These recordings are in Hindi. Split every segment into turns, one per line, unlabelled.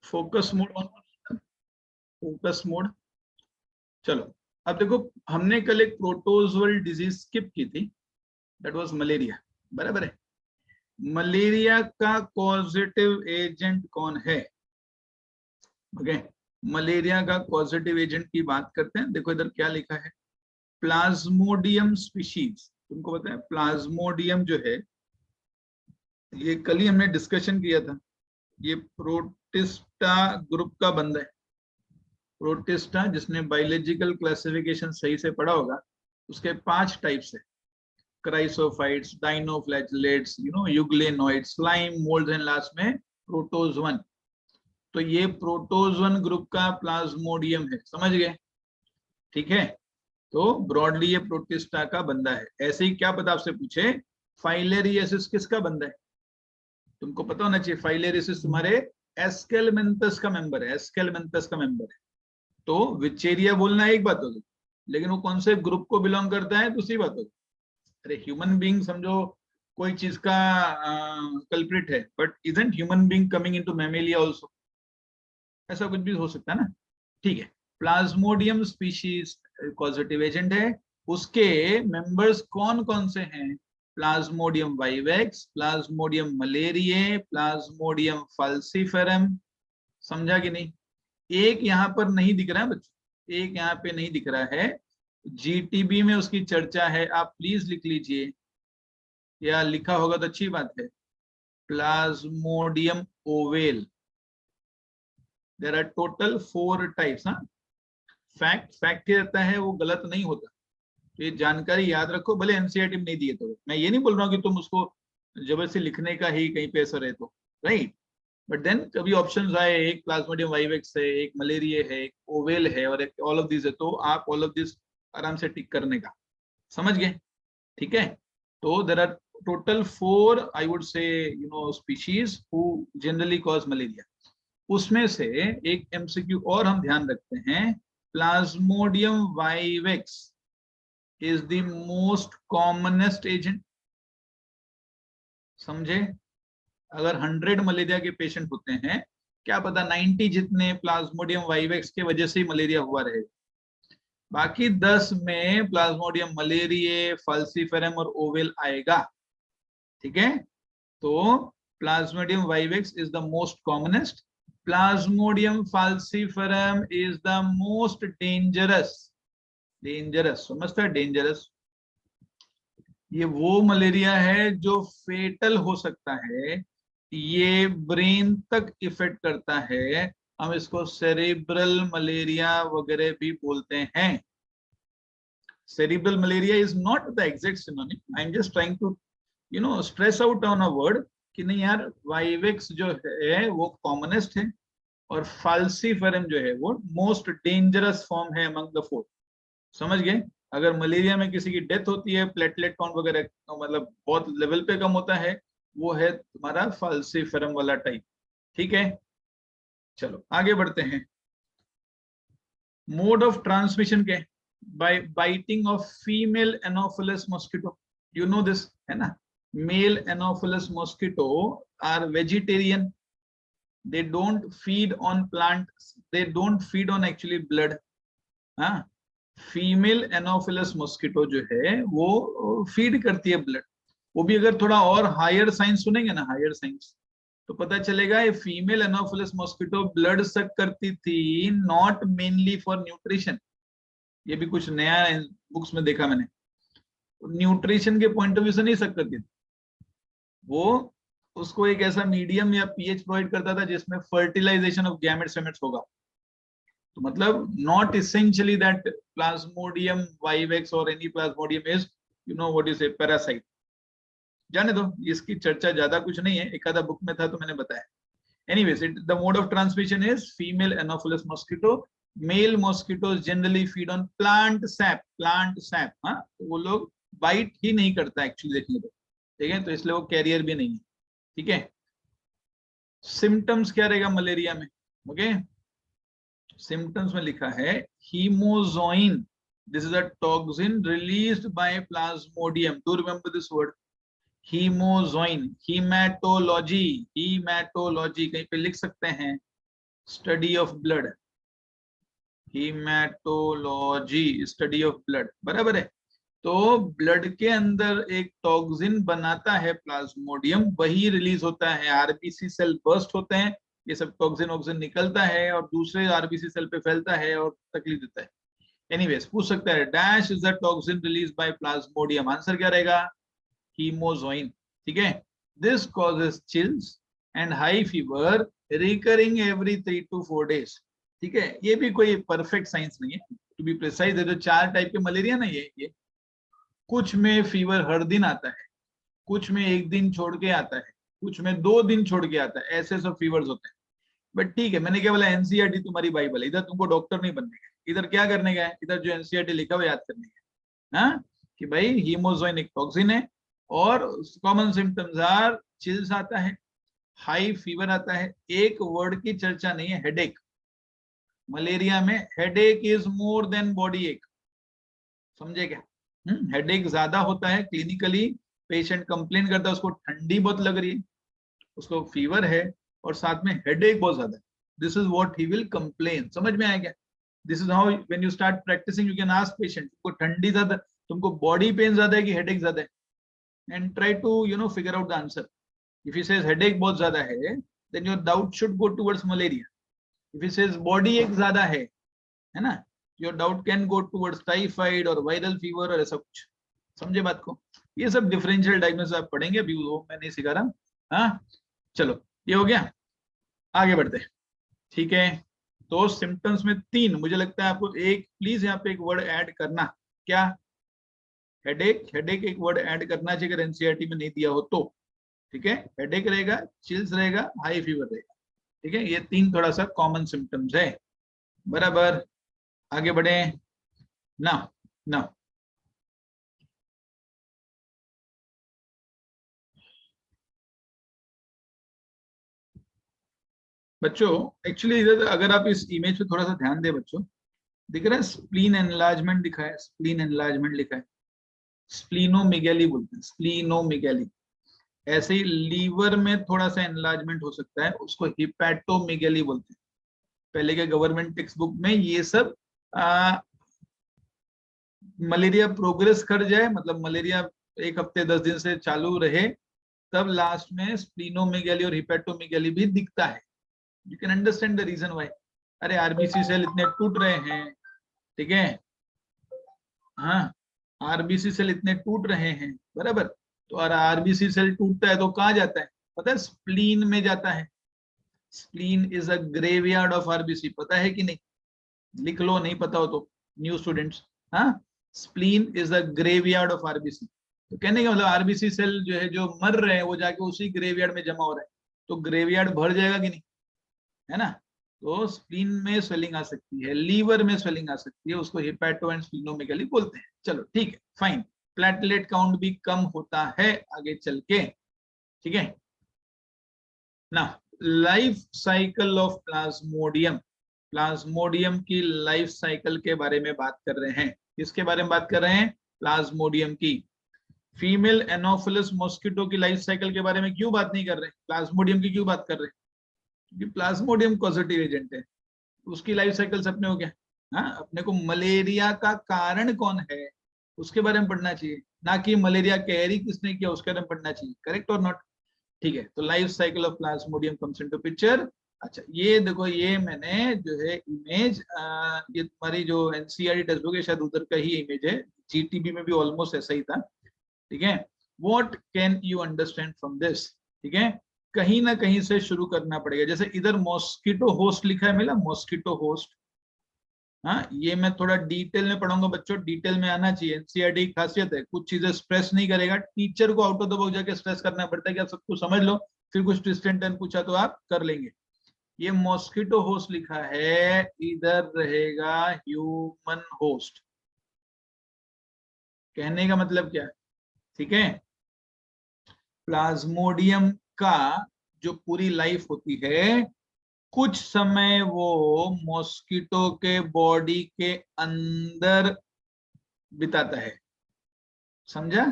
Focus mode on, focus mode. चलो अब देखो, हमने कल एक प्रोटोजोअल डिजीज स्किप की थी, दैट वाज मलेरिया, बराबर है। मलेरिया का कॉजेटिव एजेंट कौन है? ओके, मलेरिया का पॉजिटिव एजेंट की बात करते हैं। देखो इधर क्या लिखा है, प्लाज्मोडियम स्पीशीज। तुमको पता है प्लाज्मोडियम जो है, ये कल ही हमने डिस्कशन किया था, ये प्रोटिस्टा ग्रुप का बंदा है। प्रोटिस्टा, जिसने बायोलॉजिकल क्लासिफिकेशन सही से पढ़ा होगा, उसके 5 टाइप्स है, chrysophytes, dinoflagellates, euglenoid, slime, mould and last में प्रोटोजोवन। तो ये प्रोटोजोवन ग्रुप का प्लाज्मोडियम है, समझ गए? ठीक है, तो ब्रॉडली ये प्रोटिस्टा का बंदा है। ऐसे ही क्या पता आपसे पूछे, फाइलेरियसिस किसका बंदा है? तुमको पता होना चाहिए, फाइलेरियसिस तुम्हारे एस्केलमेंथस का मेंबर है, एस्केलमेंथस का मेंबर है। तो विचेरिया बोलना एक बात होगी, लेकिन वो कौन से ग्रुप को बिलोंग करता है दूसरी बात होगी। अरे ह्यूमन बीइंग समझो कोई चीज का कल्प्रिट है, but isn't human being coming into Mammalia also? ऐसा कुछ भी हो सकता है ना। ठीक है, प्लाज्मोडियम स्पीशीज कॉजेटिव एजेंट है। उसके मेंबर्स कौन कौन से हैं? Plasmodium vivax, Plasmodium malariae, Plasmodium falciparum. समझा कि नहीं? एक यहाँ पर नहीं दिख रहा है बच्चों, एक यहाँ पे नहीं दिख रहा है, जीटीबी में उसकी चर्चा है, आप प्लीज लिख लीजिए, या लिखा होगा तो अच्छी बात है। Plasmodium ovale, there are total 4 types. हाँ, फैक्ट ही रहता है, वो गलत नहीं होता। तो ये जानकारी याद रखो, भले एनसीईआरटी में नहीं दिए तो। मैं ये नहीं बोल रहा हूँ कि तुम उसको जबरदस्ती लिखने का ही कहीं पे असर है तो, राइट। बट देन कभी ऑप्शंस आए, एक प्लाज्मोडियम वाइवेक्स है, एक मलेरिया है, एक ओवेल है, और एक ऑल ऑफ दिस है, तो आप ऑल ऑफ दिस आराम से टिक करने का, समझ गए? ठीक है, तो there are total 4 I would say species who generally cause malaria. उसमें से एक एमसीक्यू और हम ध्यान रखते हैं, Plasmodium vivax is the most commonest agent. समझे? अगर 100 मलेरिया के पेशेंट होते हैं, क्या पता 90 जितने प्लाज्मोडियम वाइवेक्स के वजह से ही मलेरिया हुआ रहे, बाकी 10 में प्लाज्मोडियम मलेरिये, फाल्सिफेरम और ओवेल आएगा। ठीक है, तो Plasmodium vivax is the most commonest, Plasmodium falciparum is the most dangerous. Dangerous समझता है? डेंजरस, ये वो मलेरिया है जो फेटल हो सकता है, ये ब्रेन तक इफेक्ट करता है, हम इसको सेरेब्रल मलेरिया वगैरह भी बोलते हैं। Cerebral malaria is not the exact synonym, I am just trying to stress out on a word कि नहीं यार, वाइवेक्स जो है वो कॉमनेस्ट है, और फाल्सिफेरम जो है वो मोस्ट डेंजरस फॉर्म है अमंग द 4। समझ गए? अगर मलेरिया में किसी की डेथ होती है, प्लेटलेट काउंट वगैरह मतलब बहुत लेवल पे कम होता है, वो है तुम्हारा फाल्सिफेरम वाला टाइप। ठीक है, चलो आगे बढ़ते हैं। मोड ऑफ ट्रांसमिशन के, by biting of female Anopheles mosquito, you know this है ना। Male anopheles mosquito are vegetarian, they don't feed on plant, they don't feed on actually blood। हाँ, फीमेल एनोफिलस मॉस्किटो जो है वो फीड करती है ब्लड। वो भी अगर थोड़ा और हायर साइंस सुनेंगे ना, हायर साइंस, तो पता चलेगा ये फीमेल एनोफिलस मॉस्किटो ब्लड सक करती थी, नॉट मेनली फॉर न्यूट्रिशन। ये भी कुछ नया बुक्स में देखा मैंने, न्यूट्रिशन के पॉइंट ऑफ व्यू से नहीं सक करती थी वो, उसको एक ऐसा मीडियम या पीएच प्रोवाइड करता था जिसमें फर्टिलाइजेशन ऑफ गैमेट्स वेमेट्स होगा। तो मतलब not essentially that Plasmodium vivax और any Plasmodium is what is a parasite. जाने दो, इसकी चर्चा ज्यादा कुछ नहीं है, एक आधा बुक में था तो मैंने बताया। Anyways, the mode of transmission is female Anopheles mosquito, male mosquitoes generally feed on plant sap, plant sap. हाँ, तो वो लोग बाइट ही नहीं करता एक्चुअली देखने को, ठीक है, तो इसलिए वो कैरियर भी नहीं है। ठीक है, सिम्टम्स क्या रहेगा मलेरिया में? ओके, सिम्टम्स में लिखा है hemozoin, this is a toxin released by Plasmodium, do remember this word, hemozoin. Haematology, haematology कहीं पे लिख सकते हैं, study of blood, haematology study of blood, बराबर है। तो ब्लड के अंदर एक टॉक्सिन बनाता है प्लाज्मोडियम, वही रिलीज होता है, आरबीसी सेल बर्स्ट होते हैं, ये सब टॉक्सिन ऑक्सिन निकलता है और दूसरे आरबीसी सेल पे फैलता है और तकलीफ देता है। एनीवेज पूछ सकता है dash is the toxin release by Plasmodium, answer क्या रहेगा? हीमोजोइन, ठीक है। This causes chills and high fever recurring every 3 to 4 days, ठीक है। ये भी कोई परफेक्ट साइंस नहीं है, टू बी प्रिसाइज है जो 4 टाइप के मलेरिया ना, ये कुछ में फीवर हर दिन आता है, कुछ में एक दिन छोड़ के आता है, कुछ में 2 दिन छोड़ के आता है, ऐसे सब फीवर्स होते हैं। बट ठीक है, मैंने क्या बोला, एनसीईआरटी तुम्हारी बाइबल है, इधर तुमको डॉक्टर नहीं बनने का, इधर क्या करने का है, इधर जो एनसीईआरटी लिखा हुआ याद करने का, हाँ, कि भाई हीमोजोइन एक टॉक्सिन है और कॉमन सिम्टम्स आर चिल्स आता है, हाई फीवर आता है, एक वर्ड की चर्चा नहीं है, हेडेक। मलेरिया में headache is more than body एक, समझे क्या? हेडेक ज्यादा होता है क्लिनिकली, पेशेंट कंप्लेन करता है उसको ठंडी बहुत लग रही है, उसको फीवर है और साथ में हेडेक बहुत ज्यादा है, this is what he will complain. समझ में आया क्या? This is how when you start practicing you can ask patient तुमको ठंडी ज्यादा, तुमको बॉडी पेन ज्यादा है कि हेडेक ज्यादा है, and try to figure out the answer. If he says headache बहुत ज्यादा है then your doubt should go towards malaria. If he says body एक ज्यादा है ना, your doubt can go towards typhoid और वायरल फीवर और ऐसा कुछ, समझे बात को? ये सब डिफरेंशियल डायग्नोसिस आप पढ़ेंगे, अभी वो मैं नहीं सिखा रहा। हाँ चलो ये हो गया, आगे बढ़ते, ठीक है। तो सिम्टम्स में 3, मुझे लगता है आपको एक प्लीज यहाँ पे एक वर्ड ऐड करना, क्या? हेडेक, हेडेक एक वर्ड ऐड करना चाहिए अगर एनसीईआरटी में नहीं दिया हो तो, ठीक है। हेडेक रहेगा, चिल्स रहेगा, हाई फीवर रहेगा, ठीक है। ये 3 थोड़ा सा कॉमन सिम्टम्स है, बराबर। आगे बढ़े ना, ना बच्चों, एक्चुअली इधर अगर आप इस इमेज पे थोड़ा सा ध्यान दे बच्चों, दिख रहा है स्प्लीन एनलार्जमेंट दिखा है, स्प्लीन एनलार्जमेंट लिखा है, स्प्लीनोमेगैली बोलते हैं, स्प्लीनोमेगैली। ऐसे ही लीवर में थोड़ा सा एनलार्जमेंट हो सकता है, उसको हिपैटोमेगैली बोलते हैं। पहले के गवर्नमेंट टेक्स्ट बुक में ये सब मलेरिया प्रोग्रेस कर जाए, मतलब मलेरिया 1 हफ्ते 10 दिन से चालू रहे, तब लास्ट में स्प्लीनोमेगैली और हिपैटोमेगैली भी दिखता है। You can understand the reason why. अरे आरबीसी सेल इतने टूट रहे हैं, ठीक है, हाँ, आरबीसी सेल इतने टूट रहे हैं, बराबर। तो और आरबीसी सेल टूटता है तो कहाँ जाता है पता है? स्प्लीन में जाता है। Spleen is a graveyard of RBC, पता है कि नहीं? लिख लो, नहीं पता हो तो, न्यू स्टूडेंट्स। हाँ, spleen is a graveyard of RBC. तो कहने का मतलब आरबीसी सेल जो है, जो मर रहे हैं, वो जाके उसी ग्रेवयार्ड में जमा हो रहे हैं, तो ग्रेवयार्ड भर जाएगा कि नहीं, है ना? तो स्प्लीन में स्वेलिंग आ सकती है, लीवर में स्वेलिंग आ सकती है, उसको हिपैटो एंड स्प्लीनोमेगैली बोलते हैं। चलो ठीक है, फाइन। प्लेटलेट काउंट भी कम होता है आगे चल के, ठीक है ना। Life cycle of Plasmodium, Plasmodium की लाइफ साइकिल के बारे में बात कर रहे हैं। किसके बारे में बात कर रहे हैं? प्लाज्मोडियम की। फीमेल एनोफिलस मॉस्किटो की लाइफ साइकिल के बारे में क्यों बात नहीं कर रहे? प्लाज्मोडियम की क्यों बात कर रहे हैं? क्योंकि प्लाज्मोडियम पॉजिटिव एजेंट है, उसकी लाइफ साइकिल सपने हो गया। हाँ, अपने को मलेरिया का कारण कौन है उसके बारे में पढ़ना चाहिए, ना कि मलेरिया कैरी किसने किया उसके बारे में पढ़ना चाहिए। Correct or not? ठीक है, तो life cycle of Plasmodium comes into picture. अच्छा ये देखो, ये मैंने जो है इमेज, ये तुम्हारी जो एनसीईआरटी टेक्स्ट बुक है शायद उधर का ही इमेज है, जीटीबी में भी ऑलमोस्ट ऐसा ही था, ठीक है। What can you understand from this? ठीक है, कहीं ना कहीं से शुरू करना पड़ेगा। जैसे इधर मॉस्किटो होस्ट लिखा है, मिला मॉस्किटो होस्ट। हाँ, ये मैं थोड़ा डिटेल में पढ़ाऊंगा बच्चों, डिटेल में आना चाहिए। एनसीईआरटी की खासियत है, कुछ चीजें स्ट्रेस नहीं करेगा, टीचर को आउट ऑफ द बॉक्स जाके स्ट्रेस करना पड़ता है कि आप सब कुछ समझ लो, फिर कुछ ट्विस्ट एंड टर्न पूछा तो आप कर लेंगे। ये मॉस्किटो होस्ट लिखा है, इधर रहेगा ह्यूमन होस्ट। कहने का मतलब क्या है? ठीक है, प्लाज्मोडियम का जो पूरी लाइफ होती है, कुछ समय वो मॉस्किटो के बॉडी के अंदर बिताता है, समझा?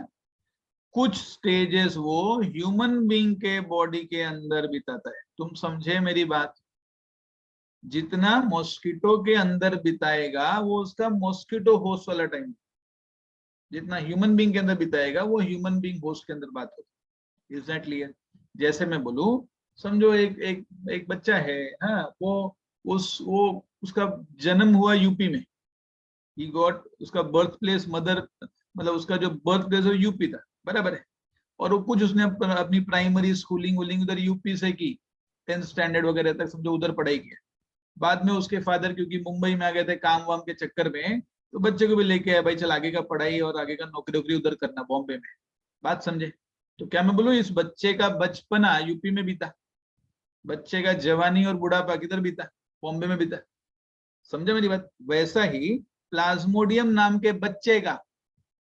कुछ स्टेजेस वो ह्यूमन बीइंग के बॉडी के अंदर बिताता है। तुम समझे मेरी बात? जितना मॉस्किटो के अंदर बिताएगा वो उसका मॉस्किटो होस्ट वाला टाइम, जितना ह्यूमन बीइंग के अंदर बिताएगा वो ह्यूमन बीइंग होस्ट के अंदर बात होती। Is that clear? जैसे मैं बोलूं, समझो एक एक एक बच्चा है, हाँ, वो उसका जन्म हुआ यूपी में, ही गॉट, उसका बर्थ प्लेस मदर, मतलब उसका जो बर्थ प्लेस है यूपी था, बराबर है, और वो कुछ उसने अपनी प्राइमरी स्कूलिंग वूलिंग उधर यूपी से की, 10th स्टैंडर्ड वगैरह तक समझो उधर पढ़ाई की। बाद में उसके फादर क्योंकि मुंबई में आ गए थे काम वाम के चक्कर में, तो बच्चे को भी लेके आए, भाई चल आगे का पढ़ाई और आगे का नौकरी वोकरी उधर करना बॉम्बे में। बात समझे? तो क्या मैं बोलूँ, इस बच्चे का बचपना यूपी में बीता, बच्चे का जवानी और बुढ़ापा किधर बीता? बॉम्बे में बीता। समझे मेरी बात? वैसा ही प्लाज्मोडियम नाम के बच्चे का,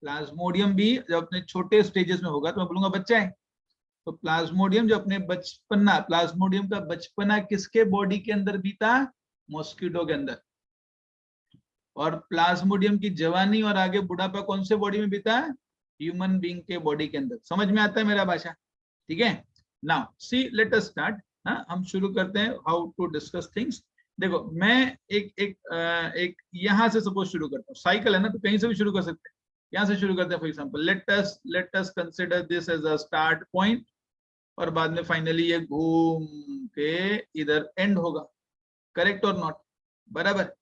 प्लाज्मोडियम भी जब अपने छोटे स्टेजेस में होगा तो मैं बोलूंगा बच्चा है। तो प्लाज्मोडियम जो अपने बचपना, प्लाज्मोडियम का बचपना किसके बॉडी के अंदर बीता? मॉस्किटो के अंदर। और प्लाज्मोडियम की जवानी और आगे बुढ़ापा कौन से बॉडी में बीता? ह्यूमन बीइंग के बॉडी के अंदर। समझ में आता है मेरा भाषा? ठीक है, now see let us start. हम शुरू करते हैं हाउ टू डिस्कस थिंग्स। देखो मैं एक यहां से सपोज शुरू करता हूँ, साइकिल है ना, तो कहीं से भी शुरू कर सकते हैं। यहां से शुरू करते हैं, for example let us consider this as a start point, और बाद में फाइनली ये घूम के इधर एंड होगा। Correct or not? बराबर।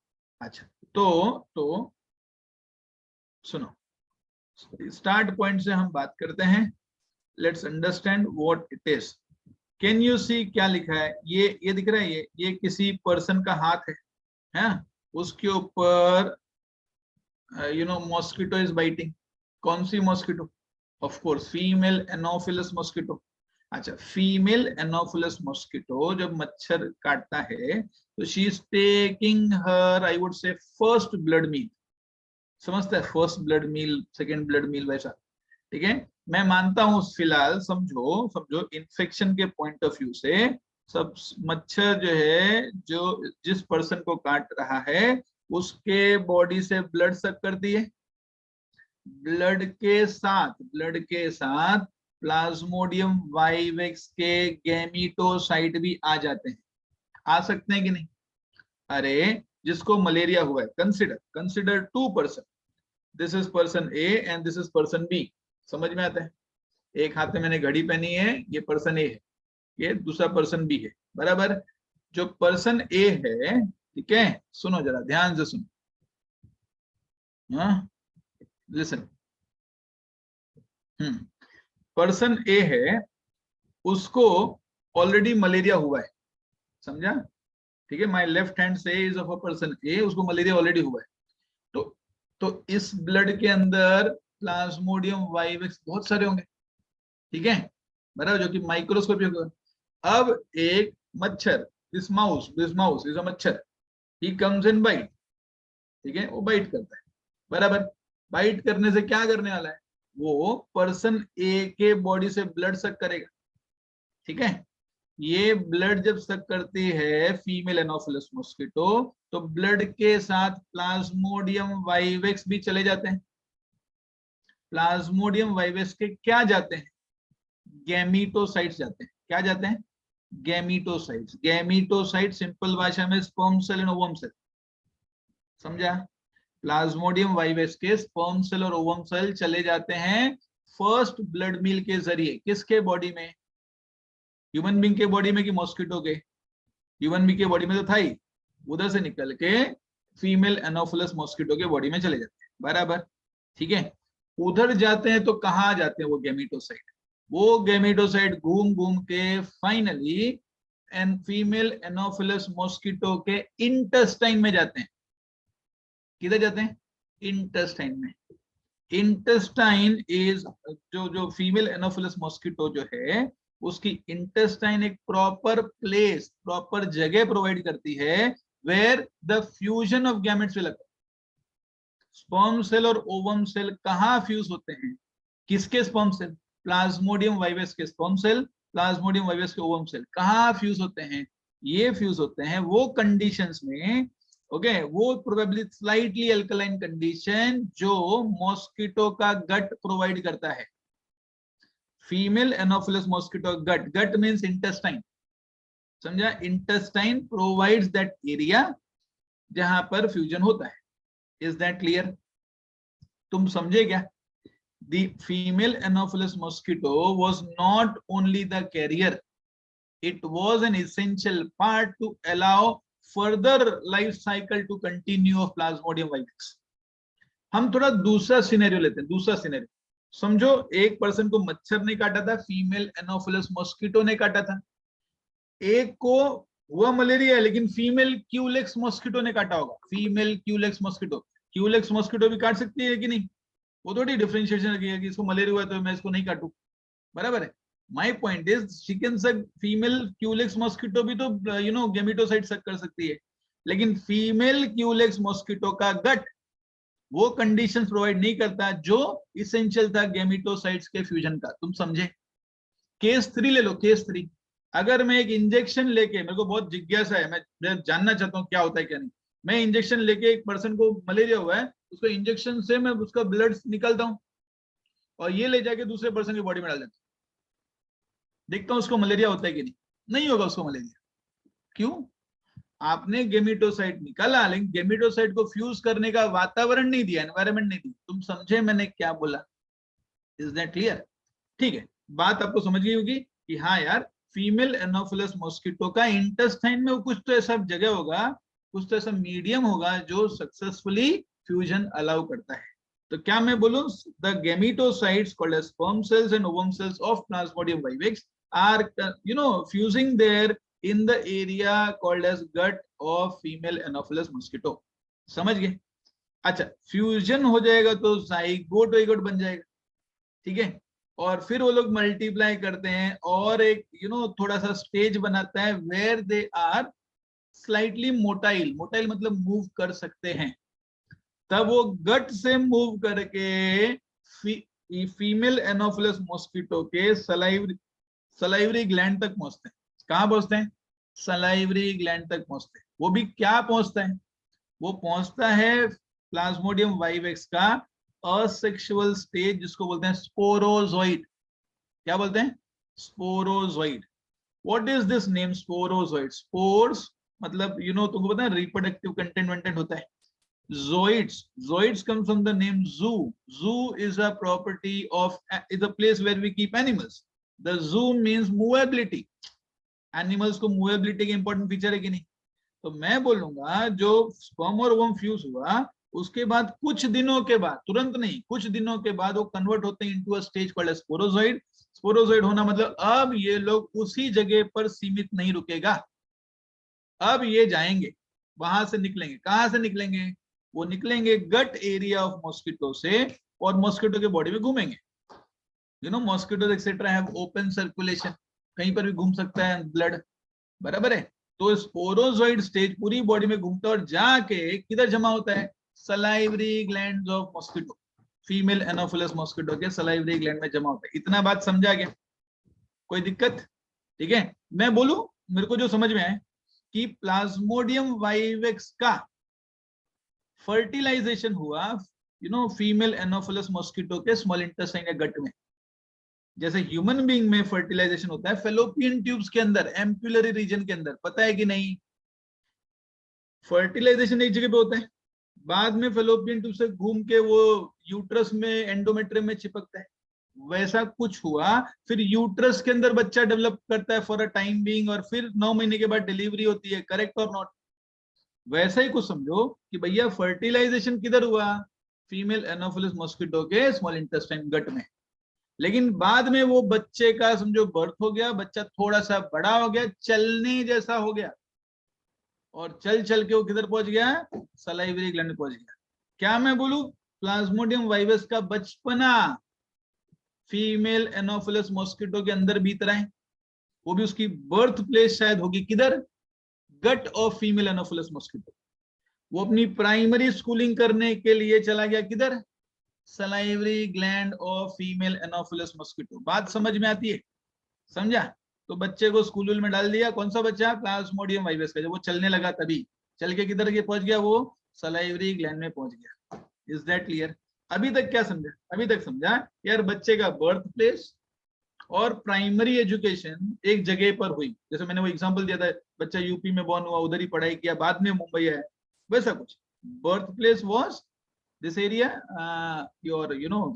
अच्छा, तो सुनो, स्टार्ट पॉइंट से हम बात करते हैं। Let's understand what it is. Can you see क्या लिखा है? ये दिख रहा है, ये किसी पर्सन का हाथ है, उसके ऊपर मॉस्किटो इज बाइटिंग। कौन सी mosquito? Of course female Anopheles mosquito. अच्छा, फीमेल एनोफिलस मॉस्किटो जब मच्छर काटता है तो she is taking her, I would say, first blood meal. समझता है? First blood meal, second blood meal, वैसा। ठीक है, मैं मानता हूं फिलहाल, समझो समझो इन्फेक्शन के पॉइंट ऑफ व्यू से सब मच्छर जो है, जो जिस पर्सन को काट रहा है उसके बॉडी से ब्लड सक करती है। ब्लड के साथ प्लाज्मोडियम वाइवेक्स के गैमीटोसाइट भी आ जाते हैं। आ सकते हैं कि नहीं? अरे जिसको मलेरिया हुआ है, consider two person, this is person A and this is person B. समझ में आता है? एक हाथ में मैंने घड़ी पहनी है, ये पर्सन ए है, ये दूसरा पर्सन बी है, बराबर। जो पर्सन ए है, ठीक है, सुनो जरा ध्यान से सुनो, लिसन। पर्सन ए है, उसको ऑलरेडी मलेरिया हुआ है, समझा? ठीक है, माय लेफ्ट हैंड से इज ऑफ अ पर्सन ए, उसको मलेरिया ऑलरेडी हुआ है। तो तो इस ब्लड के अंदर प्लाज्मोडियम वाइवेक्स बहुत सारे होंगे, ठीक है, बराबर, जो कि माइक्रोस्कोपी होगा। अब एक मच्छर, दिस माउस इज अ मच्छर, ही कम्स इन बाइट, ठीक है, वो बाइट करता है, बराबर। बाइट करने से क्या करने वाला है? वो पर्सन ए के बॉडी से ब्लड सक करेगा, ठीक है। ये ब्लड जब सक करती है फीमेल एनोफिलस मॉस्किटो, तो ब्लड के साथ प्लाज्मोडियम वाइवेक्स भी चले जाते हैं। प्लाज्मोडियम वाइवेक्स के क्या जाते हैं? गैमीटोसाइट्स जाते हैं। क्या जाते हैं? गैमीटोसाइट्स। गैमीटोसाइट सिंपल भाषा में sperm cell and ovum cell, समझा? प्लाज्मोडियम वाइवेक्स के स्पर्म सेल और ओवम सेल चले जाते हैं फर्स्ट ब्लड मील के जरिए। किसके बॉडी में? ह्यूमन बीइंग के बॉडी में कि मॉस्किटो के? ह्यूमन बीइंग के बॉडी में तो था ही, उधर से निकल के फीमेल एनोफिलस मॉस्किटो के बॉडी में चले जाते हैं, बराबर, ठीक है। उधर जाते हैं तो कहाँ जाते हैं वो गैमीटोसाइट? वो गैमीटोसाइट घूम घूम के finally an female Anopheles mosquito के इंटेस्टाइन में जाते हैं। किधर जाते हैं? इंटेस्टाइन में। इंटेस्टाइन इज, जो फीमेल एनोफिलस मॉस्किटो जो है, उसकी इंटेस्टाइन एक प्रॉपर प्लेस, प्रॉपर जगह प्रोवाइड करती है where the fusion of gametes will occur. Sperm cell और ओवम सेल कहाँ फ्यूज होते हैं? किसके स्पर्म सेल? प्लाज्मोडियम वाइवेक्स के स्पर्म सेल, प्लाज्मोडियम वाइवेक्स के ओवम सेल कहाँ फ्यूज होते हैं? ये फ्यूज होते हैं वो कंडीशंस में, ओके, वो प्रोबेबली स्लाइटली अल्कलाइन कंडीशन जो मॉस्किटो का गट प्रोवाइड करता है। फीमेल एनोफिलस मॉस्किटो गट, गट मींस इंटेस्टाइन, समझा? इंटेस्टाइन प्रोवाइड्स दैट एरिया जहां पर फ्यूजन होता है. Is that clear? तुम समझे क्या? The female Anopheles mosquito was not only the carrier, it was an essential part to allow further life cycle to continue of Plasmodium vivax. हम थोड़ा दूसरा सिनेरियो लेते हैं. दूसरा सिनेरियो समझो, एक पर्सन को मच्छर ने काटा था, फीमेल एनोफिलस मॉस्किटो ने काटा था. एक को हुआ मलेरिया है लेकिन फीमेल क्यूलेक्स मॉस्किटो ने काटा होगा. Female Culex mosquito, Culex mosquito भी काट सकती है कि नहीं? वो थोड़ी डिफरेंशिएशन रखिएगा कि इसको मलेरिया हुआ तो मैं इसको नहीं काटू. बराबर है. My point is she can सक फीमेल क्यूलेक्स मॉस्किटो भी तो यू नो गेमिटोसाइट सक कर सकती है, लेकिन फीमेल क्यूलेक्स मॉस्किटो का गट वो कंडीशंस प्रोवाइड नहीं करता जो इसेंशियल था गेमिटोसाइट्स के फ्यूजन का. तुम समझे? केस 3 ले लो. केस 3, अगर मैं एक इंजेक्शन लेके, मेरे को बहुत जिज्ञासा है, मैं जानना चाहता हूँ क्या होता है क्या नहीं. मैं इंजेक्शन लेके, एक पर्सन को मलेरिया हुआ है, उसको इंजेक्शन से मैं उसका ब्लड निकालता हूँ और ये ले जाके दूसरे पर्सन की बॉडी में डाल देता हूँ. देखता हूँ उसको मलेरिया होता है कि नहीं. नहीं होगा उसको मलेरिया. क्यों? आपने गेमिटोसाइट निकाला लेकिन गेमिटोसाइट को फ्यूज करने का वातावरण नहीं दिया, एनवायरनमेंट नहीं दी. तुम समझे मैंने क्या बोला? Is that clear? ठीक है, बात आपको समझ गई होगी कि हाँ यार, फीमेल एनोफिलस मॉस्किटो का इंटेस्टाइन में कुछ तो ऐसा जगह होगा, कुछ तो ऐसा मीडियम होगा जो सक्सेसफुली फ्यूजन अलाउ करता है. तो क्या मैं बोलूं, the gametocytes called as sperm cells and ovum cells of plasmodium vivax are fusing there in the area called as gut of female Anopheles mosquito. समझ गए? अच्छा, फ्यूजन हो जाएगा तो जाइगोट वाइगोट बन जाएगा. ठीक है, और फिर वो लोग मल्टीप्लाई करते हैं और एक थोड़ा सा स्टेज बनाता है where they are slightly motile. Motile मतलब मूव कर सकते हैं. तब वो गट से मूव करके फीमेल एनोफिलस मॉस्किटो के सलाइवरी ग्लैंड तक पहुंचते हैं. कहां पहुंचते हैं? सलाइवरी ग्लैंड तक पहुंचते हैं. वो भी क्या पहुंचता है? वो पहुंचता है प्लाज्मोडियम वाइवेक्स का असेक्सुअल स्टेज, जिसको बोलते हैं स्पोरोजोइड. क्या बोलते हैं? Sporozoite. What is this name sporozoite? Spores मतलब तुमको पता है रिप्रोडक्टिव कंटेंट होता है. zoids come from the name zoo is a property of, is a place where we keep animals. the zoo means movability. Animals को मूवेबिलिटी के इंपॉर्टेंट फीचर है कि नहीं? तो मैं बोलूंगा जो स्पर्म और ओवम फ्यूज हुआ उसके बाद कुछ दिनों के बाद, तुरंत नहीं, कुछ दिनों के बाद वो कन्वर्ट होते हैं into a stage called sporozoite. Sporozoite होना मतलब अब ये लोग उसी जगह पर सीमित नहीं रुकेगा, अब ये जाएंगे, वहां से निकलेंगे. कहां से निकलेंगे? वो निकलेंगे गट एरिया ऑफ मॉस्किटो से और मॉस्किटो के बॉडी में घूमेंगे. Mosquitoes etcetera have open circulation, कहीं पर भी घूम सकता है ब्लड. बराबर है. तो स्पोरोजोइड स्टेज पूरी बॉडी में घूमता है और जाके किधर जमा होता है? Salivary glands of mosquito. Female Anopheles mosquito के सलाइवरी ग्लैंड में जमा होता है. इतना बात समझा गया? कोई दिक्कत? ठीक है, मैं बोलूं मेरे को जो समझ में आए कि प्लाज्मोडियम वाइवेक्स का फर्टिलाइजेशन हुआ फीमेल एनोफिलस मॉस्किटो के स्मॉल इंटेस्टाइन या गट में. जैसे ह्यूमन बीइंग में फर्टिलाइजेशन होता है फेलोपियन ट्यूब्स के अंदर, एम्पुलरी रीजन के अंदर. पता है कि नहीं? फर्टिलाइजेशन एक जगह पे होता है, बाद में फेलोपियन ट्यूब से घूम के वो यूट्रस में, एंडोमेट्रियम में चिपकता है. वैसा कुछ हुआ, फिर यूट्रस के अंदर बच्चा डेवलप करता है फॉर अ टाइम बीइंग और फिर 9 महीने के बाद डिलीवरी होती है. Correct or not? वैसा ही कुछ समझो कि भैया फर्टिलाइजेशन किधर हुआ? फीमेल एनोफिलस मॉस्किटो के स्मॉल इंटेस्टाइन गट में. लेकिन बाद में वो बच्चे का समझो बर्थ हो गया, बच्चा थोड़ा सा बड़ा हो गया, चलने जैसा हो गया और चल चल के वो किधर पहुंच गया? सलाइवरी ग्लैंड पहुंच गया. क्या मैं बोलूं? प्लाज्मोडियम वाइवस का बचपना फीमेल एनोफिलस मॉस्किटो के अंदर बीत रहा है. वो भी उसकी बर्थ प्लेस शायद होगी किधर? Gut of female Anopheles mosquito. वो अपनी प्राइमरी स्कूलिंग करने के लिए चला गया किधर? Salivary gland of female Anopheles mosquito. बात समझ में आती है? समझा? तो बच्चे को स्कूल में डाल दिया. कौन सा बच्चा? प्लाज्मोडियम वाइवस का. जब वो चलने लगा तभी चल के किधर के पहुंच गया? वो सलाइवरी ग्लैंड में पहुंच गया. Is that clear? अभी तक क्या समझा? अभी तक समझा यार, बच्चे का बर्थ प्लेस और प्राइमरी एजुकेशन एक जगह पर हुई, जैसे मैंने वो एग्जांपल दिया था, बच्चा यूपी में बॉर्न हुआ, उधर ही पढ़ाई किया, बाद में मुंबई आया, वैसा कुछ। Birth place was this area, your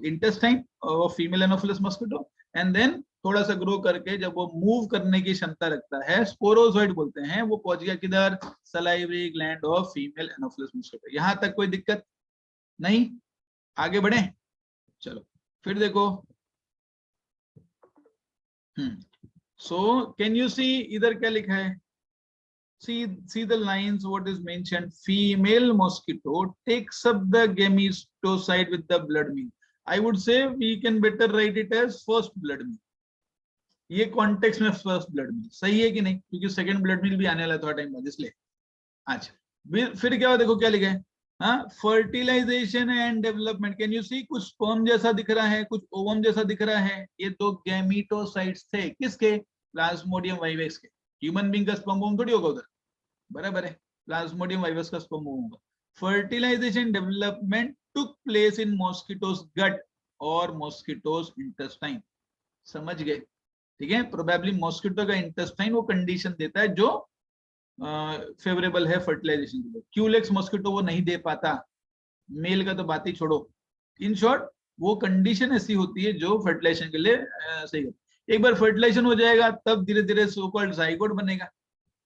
intestine of female anopheles mosquito, and then थोड़ा सा ग्रो करके जब वो मूव करने की क्षमता रखता है, स्पोरोजोइड बोलते हैं, वो पहुंच गया किधर, salivary gland of female Anopheles mosquito. यहां तक कोई दिक्कत नहीं, आगे बढ़े। चलो फिर देखो, सो कैन यू सी इधर क्या लिखा है, see the lines what is mentioned, female mosquito takes up the gametocide with the blood meal. I would say we can better write it as first blood meal, ये कॉन्टेक्स्ट में फर्स्ट ब्लड मिल सही है कि नहीं, क्योंकि सेकंड ब्लड मिल भी आने वाला थोड़ा टाइम बाद, इसलिए। अच्छा फिर क्या हुआ, देखो क्या लिखा है, हाँ, fertilization and development. Can you see, कुछ स्पर्म जैसा दिख रहा है, कुछ ओवम जैसा दिख रहा है, ये दो गैमीटोसाइट्स थे, किसके, प्लाज्मोडियम वाइवेक्स के। ह्यूमन बीइंग का स्पर्म ओवम थोड़ी होगा उधर, बराबर है, प्लाज्मोडियम वाइवस का स्पर्म होगा। Fertilization development took place in mosquito's gut और मॉस्किटोस इंटेस्टाइन, समझ गए, ठीक है। प्रोबेबली मॉस्किटो का इंटेस्टाइन वो कंडीशन देता है जो फेवरेबल है फर्टिलाइजेशन के लिए, क्यूलेक्स मॉस्किटो वो नहीं दे पाता, मेल का तो बात ही छोड़ो। इन शॉर्ट वो कंडीशन ऐसी होती है जो फर्टिलाइजेशन के लिए सही है। एक बार फर्टिलाइजेशन हो जाएगा तब धीरे धीरे सो कॉल्ड जाइगोट बनेगा।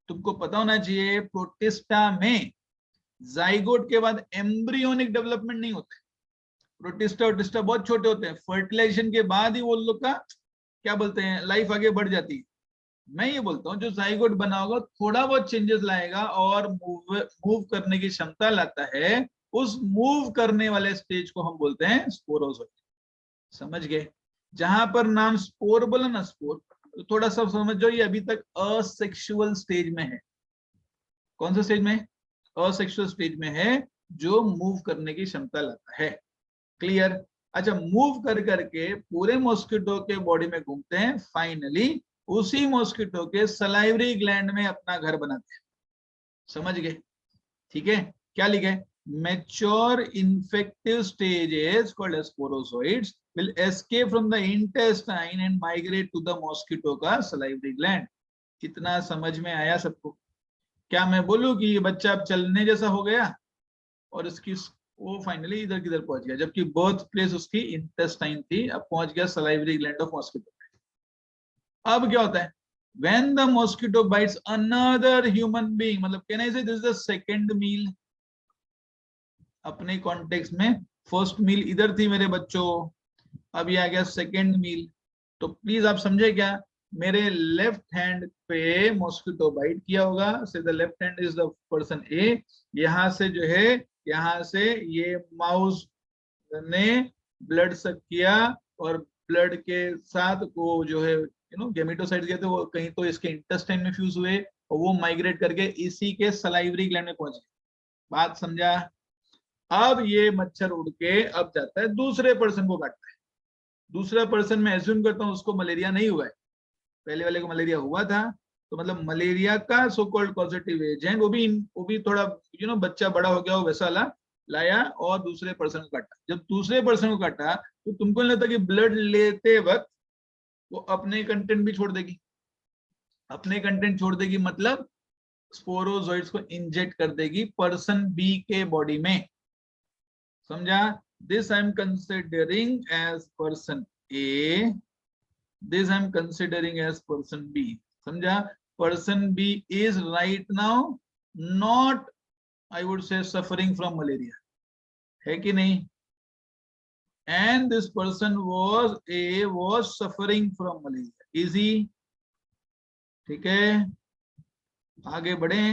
तुमको पता होना चाहिए प्रोटिस्टा में जाइगोट के बाद एम्ब्रियोनिक डेवलपमेंट नहीं होता है, प्रोटिस्टा और टिस्टा बहुत छोटे होते हैं, फर्टिलाइजेशन के बाद ही वो लोग का क्या बोलते हैं लाइफ आगे बढ़ जाती है। मैं ये बोलता हूँ जो जाइगोट बना होगा थोड़ा बहुत चेंजेस लाएगा और मूव करने की क्षमता लाता है, उस मूव करने वाले स्टेज को हम बोलते हैं स्पोरोजोइड, समझ गए। जहां पर नाम स्पोर बोला ना, स्पोर, तो थोड़ा सा समझो ये अभी तक असेक्सुअल स्टेज में है। कौन सा स्टेज में है, असेक्सुअल स्टेज में है, जो मूव करने की क्षमता लाता है, क्लियर। अच्छा, मूव कर करके पूरे मॉस्किटो के बॉडी में घूमते हैं, फाइनली उसी मॉस्किटो के सलाइवरी ग्लैंड में अपना घर बनाते हैं, समझ गए, ठीक है। क्या लिखा है, mature infective stages called as sporozoites will escape from the intestine and migrate to the mosquito का salivary gland। कितना समझ में आया सबको। क्या मैं बोलूं कि ये बच्चा अब चलने जैसा हो गया और इसकी वो फाइनली इधर किधर पहुंच गया, जबकि बर्थ प्लेस उसकी इंटेस्टाइन थी, अब पहुंच गया सलाइवरी ग्लैंड ऑफ मॉस्किटो। अब क्या होता है, when the mosquito bites another human being, मतलब can I say this is the second meal। अपने कॉन्टेक्स्ट में फर्स्ट मील इधर थी मेरे बच्चों, अब ये आ गया सेकेंड मील। तो प्लीज आप समझे क्या, मेरे लेफ्ट हैंड पे मॉस्किटो बाइट किया होगा, so the left hand is the person A, यहां से जो है, यहां से ये माउस ने ब्लड सक किया और ब्लड के साथ वो जो है गेमेटोसाइट्स गए थे, वो कहीं तो इसके इंटेस्टाइन में फ्यूज हुए और वो माइग्रेट करके इसी के सलाइवरी ग्लैंड में पहुंच गए। बात समझा। अब ये मच्छर उड़ के अब जाता है दूसरे पर्सन को काटता है। दूसरा पर्सन में एज्यूम करता हूं उसको मलेरिया नहीं हुआ है, पहले वाले को मलेरिया हुआ था, तो मतलब मलेरिया का सो कॉल्ड पॉजिटिव एजेंट वो भी थोड़ा बच्चा बड़ा हो गया हो वैसा लाया और दूसरे पर्सन को काटा। जब दूसरे पर्सन को काटा तो तुमको नहीं लगता कि ब्लड लेते वक्त वो अपने कंटेंट भी छोड़ देगी, अपने कंटेंट छोड़ देगी, मतलब स्पोरोजोइड्स को इंजेक्ट कर देगी पर्सन बी के बॉडी में, समझा। This I am considering as person A, this I am considering as person B, समझा। person B is right now not, I would say, suffering from malaria, है कि नहीं, and this person was A was suffering from malaria, easy, ठीक है, आगे बढ़े।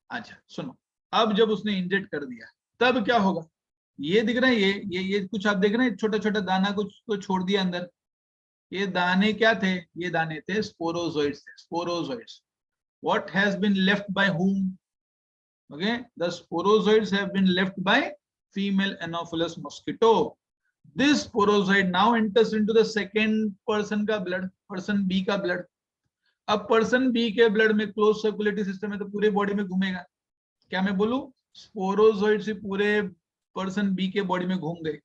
अच्छा सुनो, अब जब उसने इंजेक्ट कर दिया तब क्या होगा, ये दिख रहा है, ये कुछ आप देख रहे हैं, छोटा छोटा दाना कुछ तो छोड़ दिया अंदर, ये दाने क्या थे, ये दाने थे स्पोरोजोइड्स थे, sporozoites. What has been left by whom, okay, the sporozoids have been left by female anopheles mosquito। this sporozoid now enters into the second person का ब्लड, पर्सन बी का ब्लड। अब पर्सन बी के ब्लड में क्लोज सर्कुलेटरी सिस्टम है तो पूरे बॉडी में घूमेगा। क्या मैं बोलूं, स्पोरोजोइड से पूरे पर्सन बी के बॉडी में घूम गए।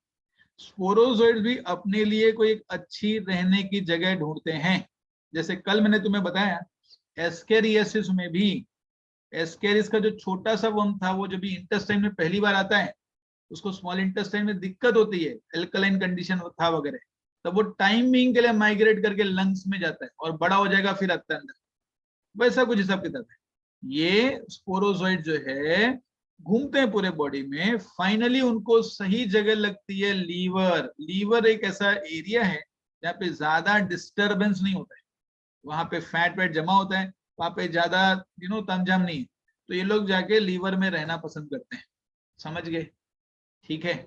स्पोरोजोइड्स भी अपने लिए कोई एक अच्छी रहने की जगह ढूंढते हैं। जैसे कल मैंने तुम्हें बताया एस्केरियासिस में भी, एस्केरिस का जो छोटा सा वर्म था वो जब भी इंटेस्टाइन में पहली बार आता है, उसको स्मॉल इंटेस्टाइन में दिक्कत होती है, एल्कलाइन कंडीशन था वगैरह, तब वो टाइम बीइंग के लिए माइग्रेट करके लंग्स में जाता है और बड़ा हो जाएगा फिर आता है अंदर। वैसा कुछ हिसाब किताब है। ये स्पोरोजोइड जो है घूमते हैं पूरे बॉडी में, फाइनली उनको सही जगह लगती है लीवर। लीवर एक ऐसा एरिया है जहाँ पे ज्यादा डिस्टरबेंस नहीं होता है, वहां पे फैट वैट जमा होता है, वहां पे ज्यादा तामझाम नहीं है, तो ये लोग जाके लीवर में रहना पसंद करते हैं। समझ गए? ठीक है।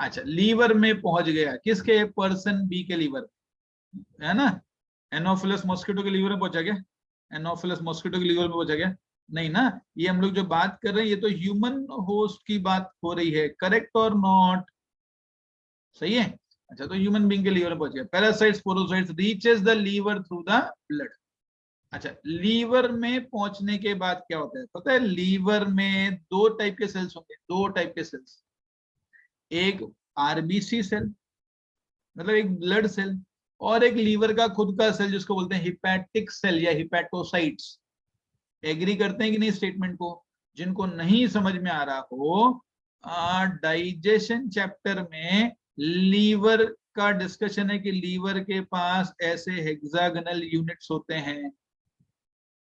अच्छा, लीवर में पहुंच गया, किसके? पर्सन बी के लीवर, है ना? एनोफिलस मॉस्किटो के लीवर में पहुंचा गया? एनोफिलस मॉस्किटो के लीवर में पहुंचा गया? नहीं ना। ये हम लोग जो बात कर रहे हैं ये तो ह्यूमन होस्ट की बात हो रही है, करेक्ट और नॉट? सही है। अच्छा, तो ह्यूमन बीइंग के लीवर में पहुंच गया। Parasites sporozoites reaches the liver through the blood. अच्छा, लीवर में पहुंचने के बाद क्या होता है पता है? लीवर में दो टाइप के सेल्स होंगे, दो टाइप के सेल्स। एक आरबीसी सेल, मतलब एक ब्लड सेल, और एक लीवर का खुद का सेल जिसको बोलते हैं हिपैटिक सेल या हिपैटोसाइट्स। एग्री करते हैं कि नहीं स्टेटमेंट को? जिनको नहीं समझ में आ रहा हो, डाइजेशन चैप्टर में लीवर का डिस्कशन है कि लीवर के पास ऐसे हेक्सागोनल यूनिट्स होते हैं,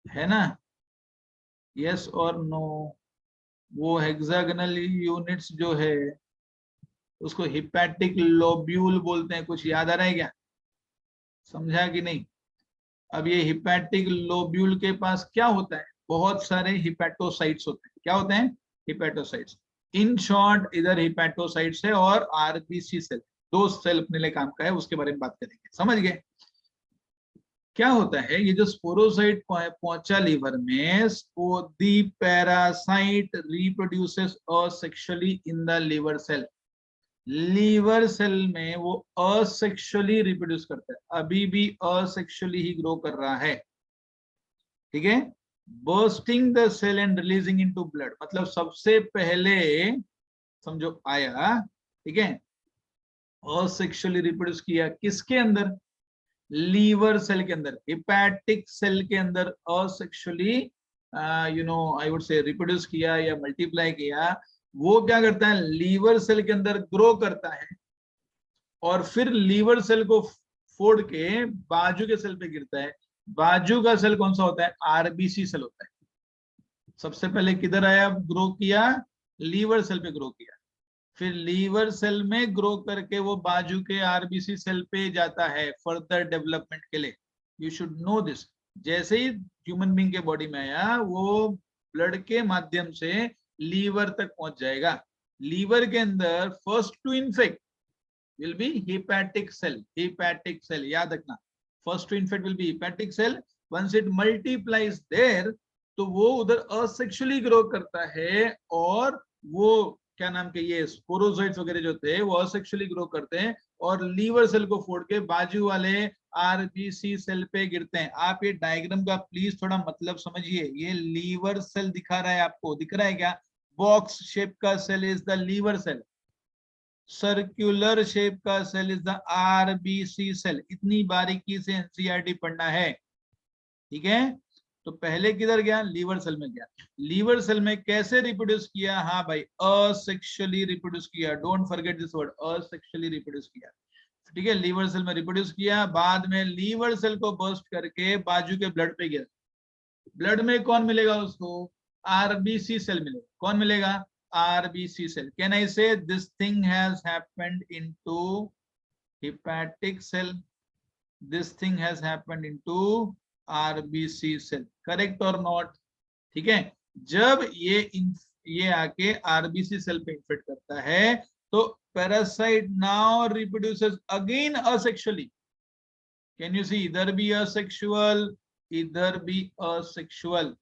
है ना? यस और नो? वो हेक्सागोनल यूनिट्स जो है उसको हिपैटिक लोब्यूल बोलते हैं। कुछ याद आ रहा है क्या? समझा कि नहीं? अब ये हिपैटिक लोब्यूल के पास क्या होता है? बहुत सारे हिपैटोसाइट्स होते हैं। क्या होते हैं? हिपैटोसाइट्स। इन शॉर्ट इधर हिपैटोसाइट्स है और आरबीसी सेल, दो सेल अपने लिए काम का है, उसके बारे में बात करेंगे। समझ गए? क्या होता है, ये जो स्पोरोसाइट पहुंचा लीवर में, the parasite reproduces asexually in the liver cell. Liver cell में वो असेक्सुअली रिप्रोड्यूस करता है, अभी भी असेक्सुअली ही ग्रो कर रहा है। ठीक है। Bursting the cell and releasing into blood, मतलब सबसे पहले समझो आया, ठीक है, असेक्सुअली रिप्रोड्यूस किया किसके अंदर? लीवर सेल के अंदर, हिपैटिक सेल के अंदर असेक्सुअली आई वुड से रिप्रोड्यूस किया या मल्टीप्लाई किया। वो क्या करता है? लीवर सेल के अंदर ग्रो करता है और फिर लीवर सेल को फोड़ के बाजू के सेल पे गिरता है। बाजू का सेल कौन सा होता है? आरबीसी सेल होता है। सबसे पहले किधर आया? ग्रो किया, लीवर सेल पे ग्रो किया, फिर लीवर सेल में ग्रो करके वो बाजू के आरबीसी सेल पे जाता है फर्दर डेवलपमेंट के लिए। You should know this. जैसे ही ह्यूमन बीइंग के बॉडी में आया, वो ब्लड के माध्यम से लीवर तक पहुंच जाएगा। लीवर के अंदर first to infect will be hepatic cell. Hepatic cell, याद रखना, first to infect will be hepatic cell. Once it multiplies there, तो वो उधर असेक्सुअली ग्रो करता है और वो क्या नाम के ये स्पोरोजोइड्स वगैरह जो थे वो असेक्सुअली ग्रो करते हैं और लीवर सेल को फोड़ के बाजू वाले आरबीसी सेल पे गिरते हैं। आप ये डायग्राम का प्लीज थोड़ा मतलब समझिए। ये लीवर सेल दिखा रहा है आपको, दिख रहा है क्या? बॉक्स शेप का cell is the liver cell, circular shape का cell is the RBC cell. इतनी बारीकी से एनसीईआरटी पढ़ना है, ठीक है? तो पहले किधर गया? लीवर सेल में गया। लीवर सेल में कैसे रिप्रोड्यूस किया? हाँ भाई, असेक्सुअली रिप्रोड्यूस किया। Don't forget this word, asexually reproduce किया। ठीक है, लीवर सेल में रिप्रोड्यूस किया, बाद में लीवर सेल को बर्स्ट करके बाजू के ब्लड पे गया। ब्लड में कौन मिलेगा उसको? आरबीसी सेल मिलेगा। कौन मिलेगा? RBC cell. Can I say this thing has happened into hepatic cell? This thing has happened into RBC cell. Correct or not? ठीक है। जब ये आके RBC सेल पे इन्फेक्ट करता है तो parasite now reproduces again asexually. Can you see? इधर भी असेक्सुअल, इधर भी असेक्सुअल।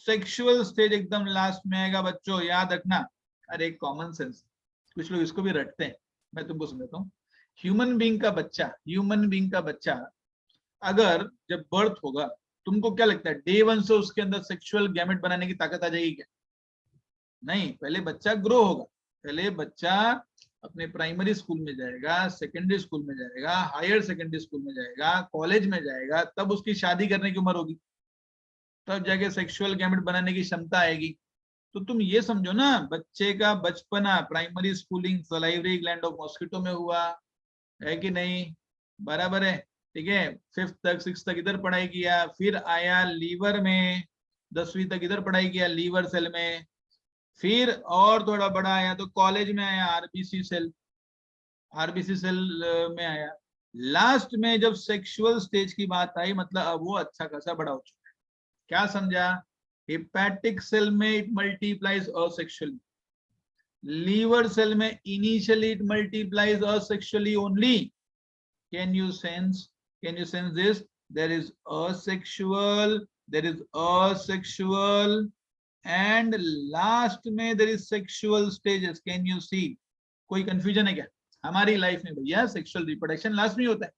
सेक्सुअल स्टेज एकदम लास्ट में आएगा बच्चों, याद रखना। अरे कॉमन सेंस, कुछ लोग इसको भी रटते हैं, मैं तुमको समझाता हूँ। ह्यूमन बीइंग का बच्चा अगर जब बर्थ होगा, तुमको क्या लगता है डे 1 से उसके अंदर सेक्सुअल गैमेट बनाने की ताकत आ जाएगी क्या? नहीं, पहले बच्चा ग्रो होगा, पहले बच्चा अपने प्राइमरी स्कूल में जाएगा, सेकेंडरी स्कूल में जाएगा, हायर सेकेंडरी स्कूल में जाएगा, कॉलेज में जाएगा, तब उसकी शादी करने की उम्र होगी, तब जाके सेक्सुअल गैमेट बनाने की क्षमता आएगी। तो तुम ये समझो ना, बच्चे का बचपना, primary schooling salivary gland of mosquito में हुआ है कि नहीं, बराबर है, ठीक है। 5th तक 6th तक इधर पढ़ाई किया, फिर आया लीवर में, 10वीं तक इधर पढ़ाई किया लीवर सेल में, फिर और थोड़ा बड़ा आया तो कॉलेज में आया आरबीसी सेल, आरबीसी सेल में आया। लास्ट में जब सेक्सुअल स्टेज की बात आई, मतलब अब वो अच्छा खासा बड़ा हो चुका है। क्या समझा? हेपेटिक सेल में it multiplies asexually, liver cell में initially it multiplies asexually only. Can you sense this? There is asexual, there is asexual, and last में there is sexual stages. Can you see? कोई confusion है क्या? हमारी लाइफ में भैया सेक्सुअल रिप्रोडक्शन लास्ट में होता है,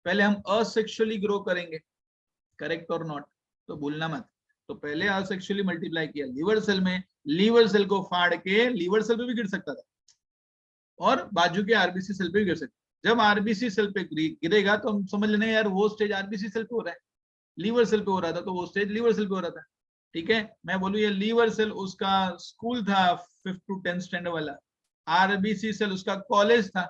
पहले हम असेक्सुअली ग्रो करेंगे, करेक्ट और नॉट, तो भूलना मत। तो पहले असेक्सुअली मल्टीप्लाई किया लीवर सेल में, लीवर सेल को फाड़ के लीवर सेल पे भी गिर सकता था और बाजू के आरबीसी सेल पे भी गिर सकता। जब आरबीसी सेल पे गिरेगा तो हम समझ लेंगे यार वो स्टेज आरबीसी सेल पे हो रहा है, लीवर सेल पे हो रहा था तो वो स्टेज लीवर सेल पे हो रहा था, ठीक है। मैं बोलूँ ये लीवर सेल उसका स्कूल था 5th to 10th स्टैंडर्ड वाला, आरबीसी सेल उसका कॉलेज था,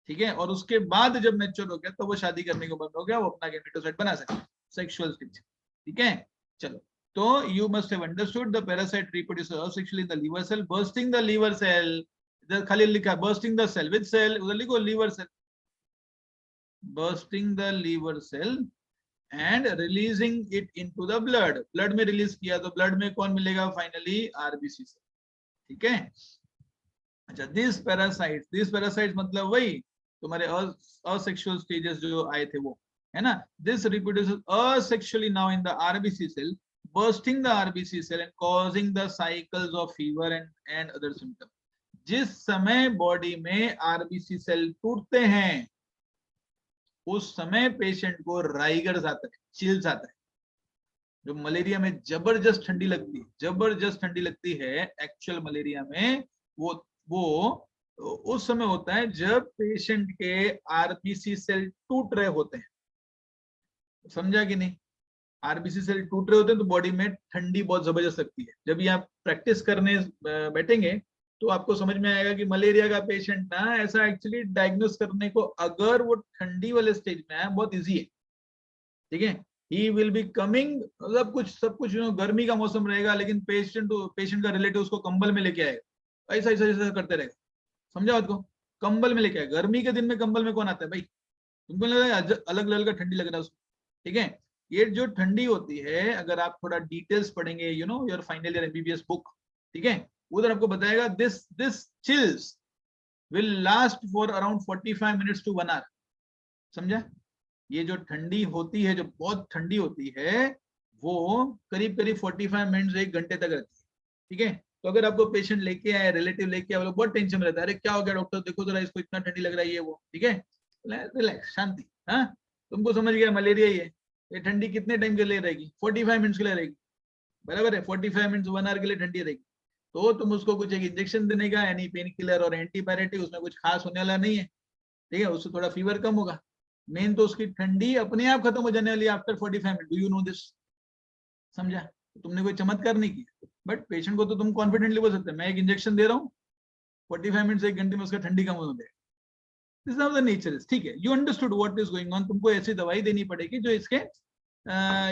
ठीक है। और उसके बाद जब मैच्योर हो गया तो वो शादी करने को बंद हो गया, वो अपना गैमेटोसाइट बना सकता है, सेक्सुअल स्टेज, ठीक है। चलो, तो you must have understood the parasite reproduces asexually in the liver cell, bursting the liver cell, इधर खाली लिखा bursting the cell, with cell उधर लिखो liver cell, bursting the liver cell and releasing it into the blood, blood में रिलीज किया तो ब्लड में कौन मिलेगा फाइनली, आरबीसी सेल, ठीक है। अच्छा, दिस पैरासाइट्स मतलब वही तुम्हारे असेक्सुअल स्टेजेस जो आए थे वो, है ना। This reproduces asexually now in the RBC cell, bursting the RBC cell and causing the cycles of fever and other symptoms. जिस समय बॉडी में आरबीसी सेल टूटते हैं उस समय पेशेंट को राइगर्स आता है, चिल्स आता है। जो मलेरिया में जबरदस्त ठंडी लगती है, जबरदस्त ठंडी लगती है एक्चुअल मलेरिया में, वो उस समय होता है जब पेशेंट के आरबीसी सेल टूट रहे होते हैं, समझा कि नहीं। आरबीसी सेल टूट रहे होते हैं तो बॉडी में ठंडी बहुत जबरदस्त लगती है। जब ये आप प्रैक्टिस करने बैठेंगे तो आपको समझ में आएगा कि मलेरिया का पेशेंट ना ऐसा एक्चुअली डायग्नोस करने को, अगर वो ठंडी वाले स्टेज में है, बहुत इजी है, ठीक है। ही विल बी कमिंग, सब कुछ गर्मी का मौसम रहेगा लेकिन पेशेंट का रिलेटिव उसको कंबल में लेके आएगा, ऐसा ऐसा ऐसा करते रहेगा, समझा बात को, कंबल में लेके आएगा। गर्मी के दिन में कंबल में कौन आता है भाई, तुमको लग रहा है अलग लेवल का ठंडी लग रहा है उसको, ठीक है। ये जो ठंडी होती है, अगर आप थोड़ा डिटेल्स पढ़ेंगे, you know your final year MBBS book, ठीक है, उधर आपको बताएगा this chills will last for around 45 minutes to 1 hour, समझा। ये जो ठंडी होती है, जो बहुत ठंडी होती है, वो करीब 45 मिनट 1 घंटे तक रहती है, ठीक है। तो अगर आपको पेशेंट लेके आए, रिलेटिव लेके आए, बहुत टेंशन में रहता है, अरे क्या हो गया डॉक्टर, देखो जरा इसको इतना ठंडी लग रहा है ये वो, ठीक है, रिलैक्स, शांति, हाँ तुमको समझ गया मलेरिया ही है। ये ठंडी कितने टाइम के लिए रहेगी, 45 मिनट्स के लिए रहेगी, बराबर है, 45 मिनट्स 1 आवर के लिए ठंडी रहेगी। तो तुम उसको कुछ एक इंजेक्शन देने का, यानी पेन किलर और एंटीबायोटिक, उसमें कुछ खास होने वाला नहीं है, ठीक है, उससे थोड़ा फीवर कम होगा, मेन तो उसकी ठंडी अपने आप खत्म हो जाने वाली after 45 minute, do you know this, समझा। तो तुमने कोई चमत्कार नहीं किया, बट पेशेंट को तो तुम कॉन्फिडेंटली बोल सकते हैं मैं एक इंजेक्शन दे रहा हूँ, 45 मिनट 1 घंटे में उसका ठंडी कम हो जाएगा, दिस इज द नेचर, ठीक है। You understood what is going on, तुमको ऐसी दवाई देनी पड़ेगी जो इसके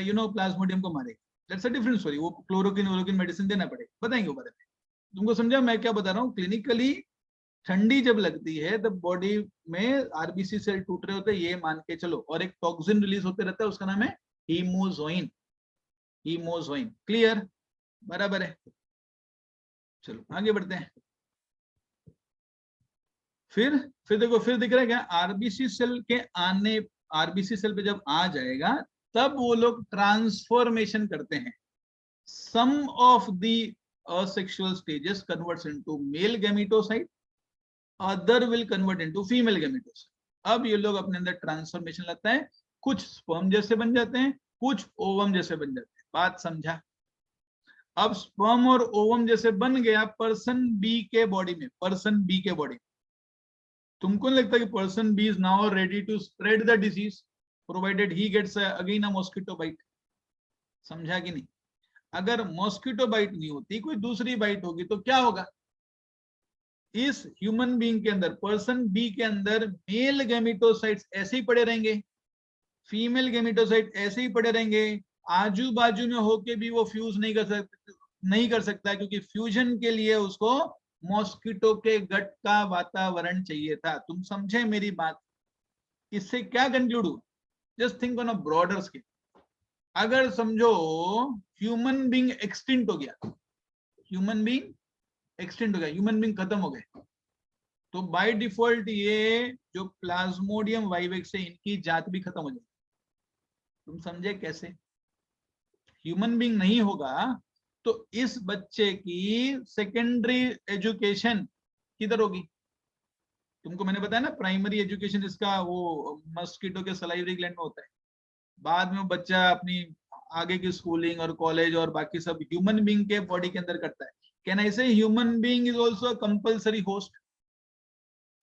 यू नो प्लाज्मोडियम को मारेगी, दैट्स अ डिफरेंट स्टोरी, वो क्लोरोकिन मेडिसिन देना पड़ेगा, बताएंगे वो बारे में। तुमको समझा मैं क्या बता रहा हूँ, क्लिनिकली ठंडी जब लगती है तब बॉडी में आरबीसी सेल टूट रहे होते हैं, ये मान के चलो, और एक टॉक्सिन रिलीज होते रहता है, उसका नाम है हीमोजोइन, हीमोजोइन, क्लियर, बराबर है। चलो आगे बढ़ते हैं। फिर देखो, फिर दिख रहा है क्या, आरबीसी सेल के आने, आरबीसी सेल पे जब आ जाएगा तब वो लोग ट्रांसफॉर्मेशन करते हैं, some of the asexual stages converts into male gametocyte, other will convert into female gametocyte। अब ये लोग अपने अंदर ट्रांसफॉर्मेशन लगता है, कुछ स्पर्म जैसे बन जाते हैं, कुछ ओवम जैसे बन जाते हैं, बात समझा। अब स्पर्म और ओवम जैसे बन गया पर्सन बी के बॉडी में, पर्सन बी के बॉडी, तुमको नहीं लगता कि person B is now ready to spread the disease provided he gets again a mosquito bite? समझा कि नहीं? अगर मॉस्किटो बाइट नहीं होती, कोई दूसरी बाइट होगी तो क्या होगा? इस ह्यूमन बीइंग के अंदर, पर्सन बी के अंदर मेल गैमेटोसाइट्स ऐसे ही पड़े रहेंगे, फीमेल गैमेटोसाइट ऐसे ही पड़े रहेंगे, आजू बाजू में होके भी वो फ्यूज नहीं कर सकता क्योंकि फ्यूजन के लिए उसको मॉस्किटो के गट का वातावरण चाहिए था। तुम समझे मेरी बात? इससे क्या कंक्लूड हुआ? Just think on a broader scale. अगर समझो ह्यूमन बीइंग एक्सटिंक्ट हो गया, ह्यूमन बीइंग एक्सटिंक्ट हो गया, ह्यूमन बीइंग खत्म हो गए, तो बाय डिफॉल्ट ये जो प्लाज्मोडियम वाइवेक्स है इनकी जात भी खत्म हो जाएगी। तुम समझे कैसे? ह्यूमन बीइंग नहीं होगा तो इस बच्चे की सेकेंडरी एजुकेशन किधर होगी? तुमको मैंने बताया ना, प्राइमरी एजुकेशन इसका वो मस्कीटो के सलाइवरी ग्लैंड में होता है, बाद में वो बच्चा अपनी आगे की स्कूलिंग और कॉलेज और बाकी सब ह्यूमन बीइंग के बॉडी के अंदर करता है। कैन आई से human being is also a compulsory host?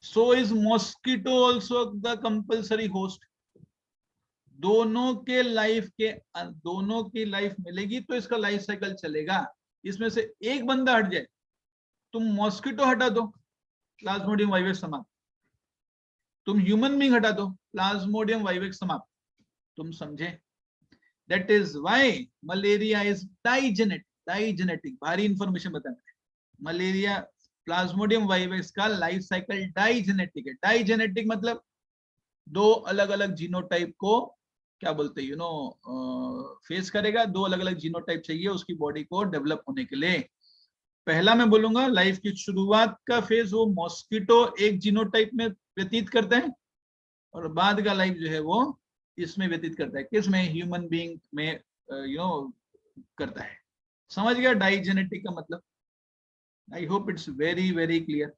so is mosquito also the compulsory host? दोनों की लाइफ मिलेगी तो इसका लाइफ साइकिल चलेगा। इसमें से एक बंदा हट जाए, तुम मॉस्किटो हटा दो, प्लाज्मोडियम वाइवेक्स समाप्त। तुम ह्यूमन बीइंग हटा दो, प्लाज्मोडियम वाइवेक्स समाप्त। तुम समझे? That is why malaria is digenetic. भारी इंफॉर्मेशन बताना है। मलेरिया, प्लाज्मोडियम वाइवेक्स का लाइफ साइकिल डाइजेनेटिक है। डाइजेनेटिक मतलब दो अलग अलग जीनोटाइप को क्या बोलते हैं, फेस करेगा। दो अलग अलग जीनोटाइप चाहिए उसकी बॉडी को डेवलप होने के लिए। पहला मैं बोलूंगा लाइफ की शुरुआत का फेज वो मॉस्किटो एक जीनोटाइप में व्यतीत करते हैं, और बाद का लाइफ जो है वो इसमें व्यतीत करता है। किसमें? ह्यूमन बीइंग में करता है। समझ गया डाइजेनेटिक का मतलब? I hope it's very very clear.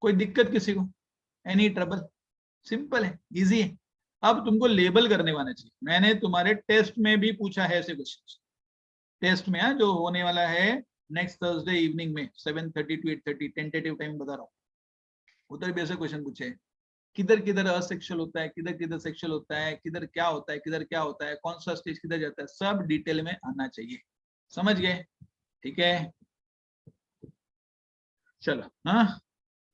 कोई दिक्कत किसी को? Any trouble? सिंपल है, इजी है। अब तुमको लेबल करने वाला चाहिए। मैंने तुम्हारे टेस्ट में भी पूछा है ऐसे क्वेश्चन। टेस्ट में जो होने वाला है नेक्स्ट थर्सडे इवनिंग में 7:30 to 8:30, टेंटेटिव टाइम बता रहा हूँ, उधर भी ऐसे क्वेश्चन पूछे। किधर किधर असेक्सुअल होता है, किधर किधर सेक्सुअल होता है, किधर क्या होता है, किधर क्या होता है, कौन सा स्टेज किधर जाता है, सब डिटेल में आना चाहिए। समझ गए? ठीक है, चलो। हाँ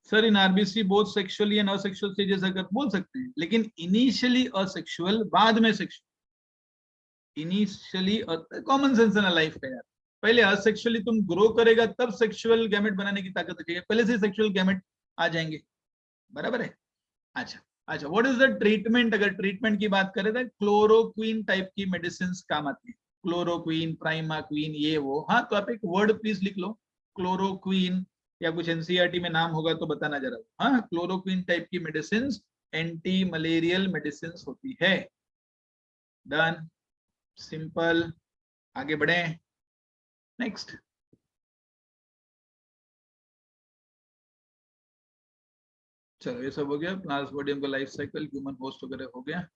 sir, in RBC both sexually and asexual stages अगर बोल सकते हैं, लेकिन इनिशियली असेक्सुअल, बाद में सेक्सुअल। इनिशियली कॉमन सेंस है ना लाइफ का यार। पहले असेक्सुअली तुम ग्रो करेगा तब सेक्सुअल गैमेट बनाने की ताकत रखेगा, पहले से सेक्सुअल गैमेट आ जाएंगे। बराबर है? अच्छा अच्छा, व्हाट इज द ट्रीटमेंट? अगर ट्रीटमेंट की बात करें तो क्लोरोक्वीन टाइप की मेडिसिन काम आती है। क्लोरोक्वीन, प्राइमाक्वीन, ये वो। हाँ तो आप एक वर्ड प्लीज लिख लो, क्लोरोक्वीन, या कुछ एनसीईआरटी में नाम होगा तो बताना जरा। हाँ, क्लोरोक्वीन टाइप की मेडिसिन एंटी मलेरियल मेडिसिन होती है। डन, सिंपल, आगे बढ़े। नेक्स्ट, चलो ये सब हो गया। प्लाज्मोडियम का लाइफ साइकिल, ह्यूमन होस्ट वगैरह हो गया।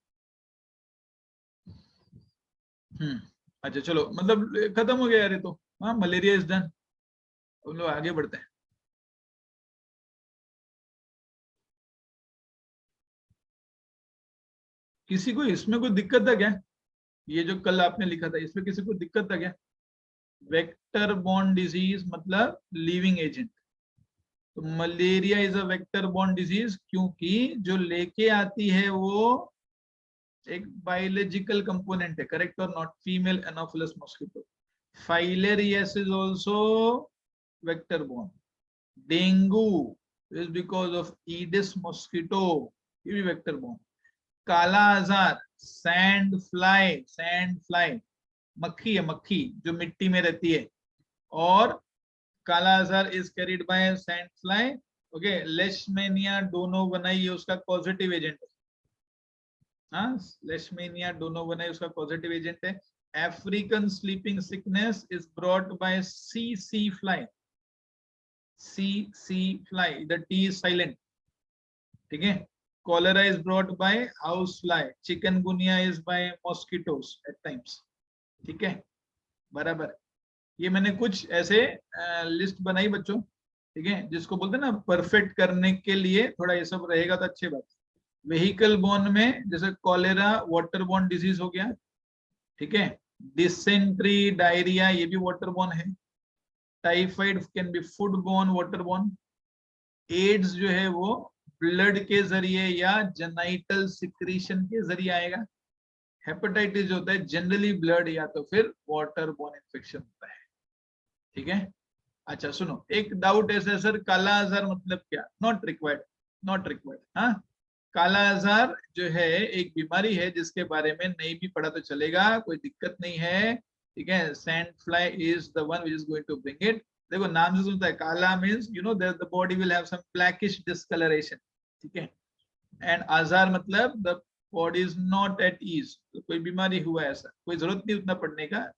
अच्छा चलो, मतलब खत्म हो गया यार ये तो। हाँ, मलेरिया इज डन। हम लोग आगे बढ़ते हैं। किसी को इसमें कोई दिक्कत था क्या? ये जो कल आपने लिखा था, इसमें किसी को दिक्कत था क्या? वेक्टर बॉर्न डिजीज मतलब लिविंग एजेंट। तो malaria is a vector borne disease क्योंकि जो लेके आती है वो एक बायोलॉजिकल कंपोनेंट है। Correct or not? Female Anopheles mosquito. Filariasis also vector borne. Dengue is because of aedes mosquito, ये भी वेक्टर बॉर्न। काला आजार, सैंड फ्लाई, मक्खी है, मक्खी जो मिट्टी में रहती है, और kala azar is carried by sand fly. Okay, leishmania donovani ये उसका पॉजिटिव एजेंट है। हाँ, लेशमेनिया डोनोवनाई उसका पॉजिटिव एजेंट है। African sleeping sickness is brought by सी फ्लाई। सी fly, the T is silent. ठीक है। Cholera is brought by housefly. Chikungunya is by mosquitoes at times. ठीक है, बराबर। ये मैंने कुछ ऐसे लिस्ट बनाई बच्चों, ठीक है, जिसको बोलते हैं ना परफेक्ट करने के लिए थोड़ा ये सब रहेगा तो अच्छी बात। व्हीकल बोर्न में जैसे कॉलेरा वाटर बोर्न डिजीज हो गया, ठीक है, डिसेंट्री डायरिया ये भी वाटर बोर्न है, typhoid can be food borne water borne, AIDS जो है वो ब्लड के जरिए या जेनाइटल सिक्रीशन के जरिए आएगा, हेपेटाइटिस जो होता है जनरली ब्लड या तो फिर वाटर बोर्न इन्फेक्शन होता है, ठीक है। अच्छा सुनो, एक डाउट ऐसा सर, काला आजार मतलब क्या? Not required, not required. हाँ, काला आजार जो है एक बीमारी है जिसके बारे में नहीं भी पढ़ा तो चलेगा, कोई दिक्कत नहीं है, ठीक है। Sand fly is the one which is going to bring it. देखो नाम से सुनता है, काला means you know that the body will have some blackish discolouration, ठीक है। एंड आजार मतलब the body is not at ease, तो कोई बीमारी हुआ है ऐसा, कोई जरूरत नहीं उतना पढ़ने का,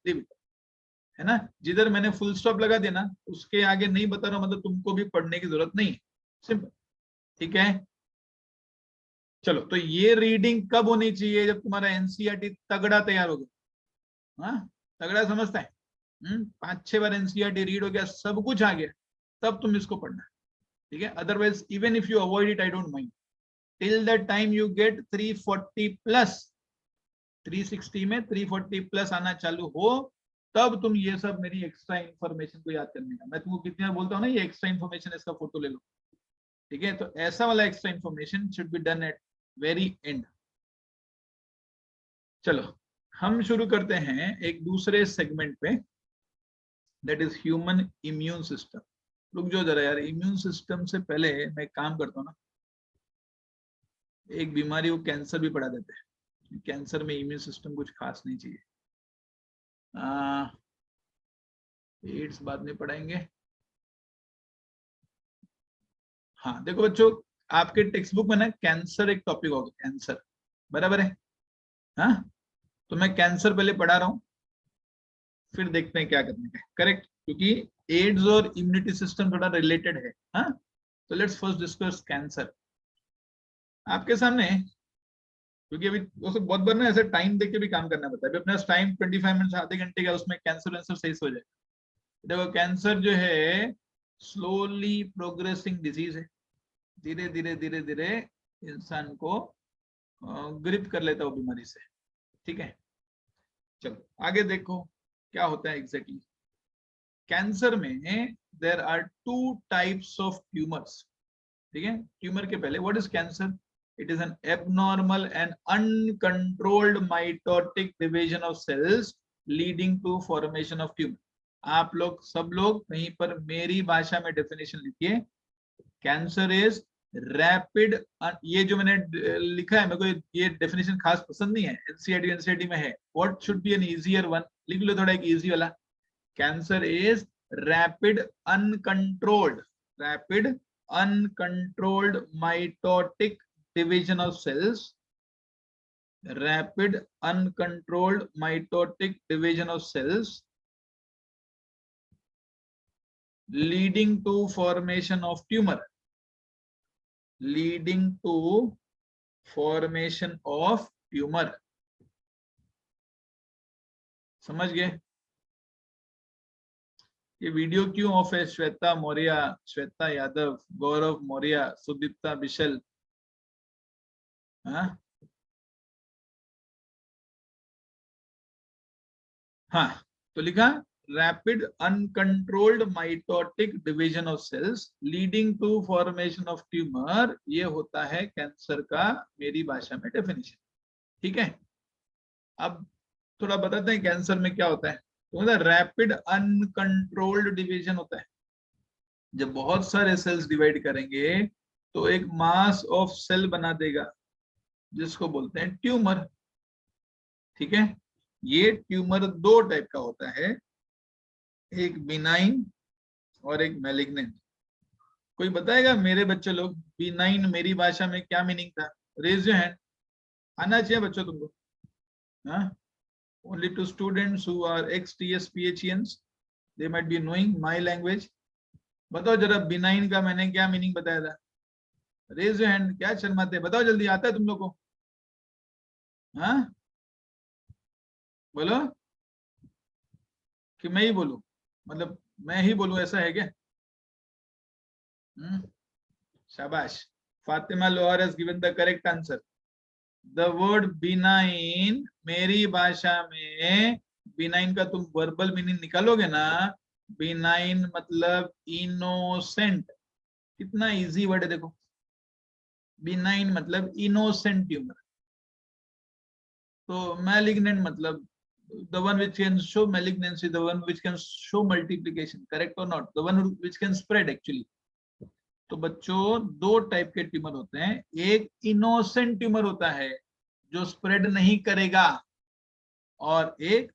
है ना। जिधर मैंने फुल स्टॉप लगा दिया ना उसके आगे नहीं बता रहा, मतलब तुमको भी पढ़ने की जरूरत नहीं है, सिंपल, ठीक है। चलो, तो ये रीडिंग कब होनी चाहिए? जब तुम्हारा एनसीईआरटी तगड़ा तैयार हो गया। हाँ, तगड़ा समझता है, 5-6 बार एनसीईआरटी रीड हो गया, सब कुछ आ गया, तब तुम इसको पढ़ना, ठीक है। Otherwise even if you avoid it, I don't mind, till the time you get 340 plus, 360 में 340 प्लस आना चालू हो, तब तुम ये सब मेरी एक्स्ट्रा इन्फॉर्मेशन को याद करने का, मैं तुमको कितनी बार बोलता हूँ ना, ये एक्स्ट्रा इन्फॉर्मेशन, इसका फोटो ले लो, ठीक है। तो ऐसा वाला extra information should be done at very and. चलो हम शुरू करते हैं एक दूसरे सेगमेंट पे, that is human immune system. रुक जाओ जरा यार, इम्यून सिस्टम से पहले मैं काम करता हूँ ना, एक बीमारी वो कैंसर भी पढ़ा देते हैं, कैंसर में इम्यून सिस्टम कुछ खास नहीं चाहिए, एड्स बाद में पढ़ाएंगे। हाँ देखो बच्चों, आपके टेक्स्ट बुक में ना कैंसर एक टॉपिक होगा, कैंसर, बराबर है। हाँ, तो मैं कैंसर पहले पढ़ा रहा हूँ, फिर देखते हैं क्या करने का, करेक्ट, क्योंकि एड्स और इम्यूनिटी सिस्टम थोड़ा रिलेटेड है। हाँ, तो लेट्स फर्स्ट डिस्कस कैंसर आपके सामने, क्योंकि अभी बहुत बार ना ऐसे टाइम देके भी काम करना पड़ता है। अभी अपना टाइम 25 मिनट आधे घंटे का, उसमें कैंसर वैंसर सही से हो जाए। देखो कैंसर जो है स्लोली प्रोग्रेसिंग डिजीज है, धीरे धीरे धीरे धीरे इंसान को ग्रिप कर लेता है वो बीमारी से, ठीक है। चलो आगे देखो क्या होता है एग्जैक्टली। कैंसर में there are 2 types of tumours, ठीक है। ट्यूमर के पहले what is cancer? It is an abnormal and uncontrolled mitotic division of cells leading to formation of tumour. आप लोग सब लोग कहीं पर मेरी भाषा में डेफिनेशन लिखिए, कैंसर इज रैपिड, ये जो मैंने लिखा है, मेरे को ये डेफिनेशन खास पसंद नहीं है, एनसीईआरटी में है, what should be an easier one, लिख लो थोड़ा एक इजी वाला। Cancer is rapid uncontrolled, rapid uncontrolled mitotic division of cells, rapid uncontrolled mitotic division of cells leading to formation of tumor, leading to formation of tumor। समझ गए? ये वीडियो क्यों ऑफ है? श्वेता मौर्य, श्वेता यादव, गौरव मौर्य, सुदीप्ता बिशल, हाँ हाँ, तो लिखा rapid uncontrolled mitotic division of cells leading to formation of tumour, ये होता है कैंसर का मेरी भाषा में डेफिनेशन, ठीक है। अब थोड़ा बताते हैं कैंसर में क्या होता है। तो रैपिड अनकंट्रोल्ड डिवीजन होता है, जब बहुत सारे सेल्स डिवाइड करेंगे तो एक मास ऑफ सेल बना देगा जिसको बोलते हैं ट्यूमर, ठीक है। ये ट्यूमर 2 टाइप का होता है, एक बिनाइन और एक मैलिग्नेंट। कोई बताएगा मेरे बच्चे लोग, बिनाइन मेरी भाषा में क्या मीनिंग था? रेज योर हैंड, आना चाहिए बच्चों तुमको। हाँ, only to students who are ex TS PHENs, they might be knowing my language। बताओ जरा बिनाइन का मैंने क्या मीनिंग बताया था? रेज योर हैंड, क्या शर्माते, बताओ जल्दी, आता है तुम लोग को? हाँ बोलो, कि मैं ही बोलूं, मतलब मैं ही बोलूं, ऐसा है क्या? शाबाश, फातिमा लोहार has given the correct answer. The word benign, मेरी भाषा में benign का तुम वर्बल मीनिंग निकालोगे ना, benign मतलब इनोसेंट. कितना इजी वर्ड है देखो. benign मतलब इनोसेंट ट्यूमर. तो malignant मतलब the one which can show malignancy, the one which can show multiplication, correct or not, the one which can spread actually. तो बच्चों दो टाइप के ट्यूमर होते हैं. एक इनोसेंट ट्यूमर होता है जो स्प्रेड नहीं करेगा, और एक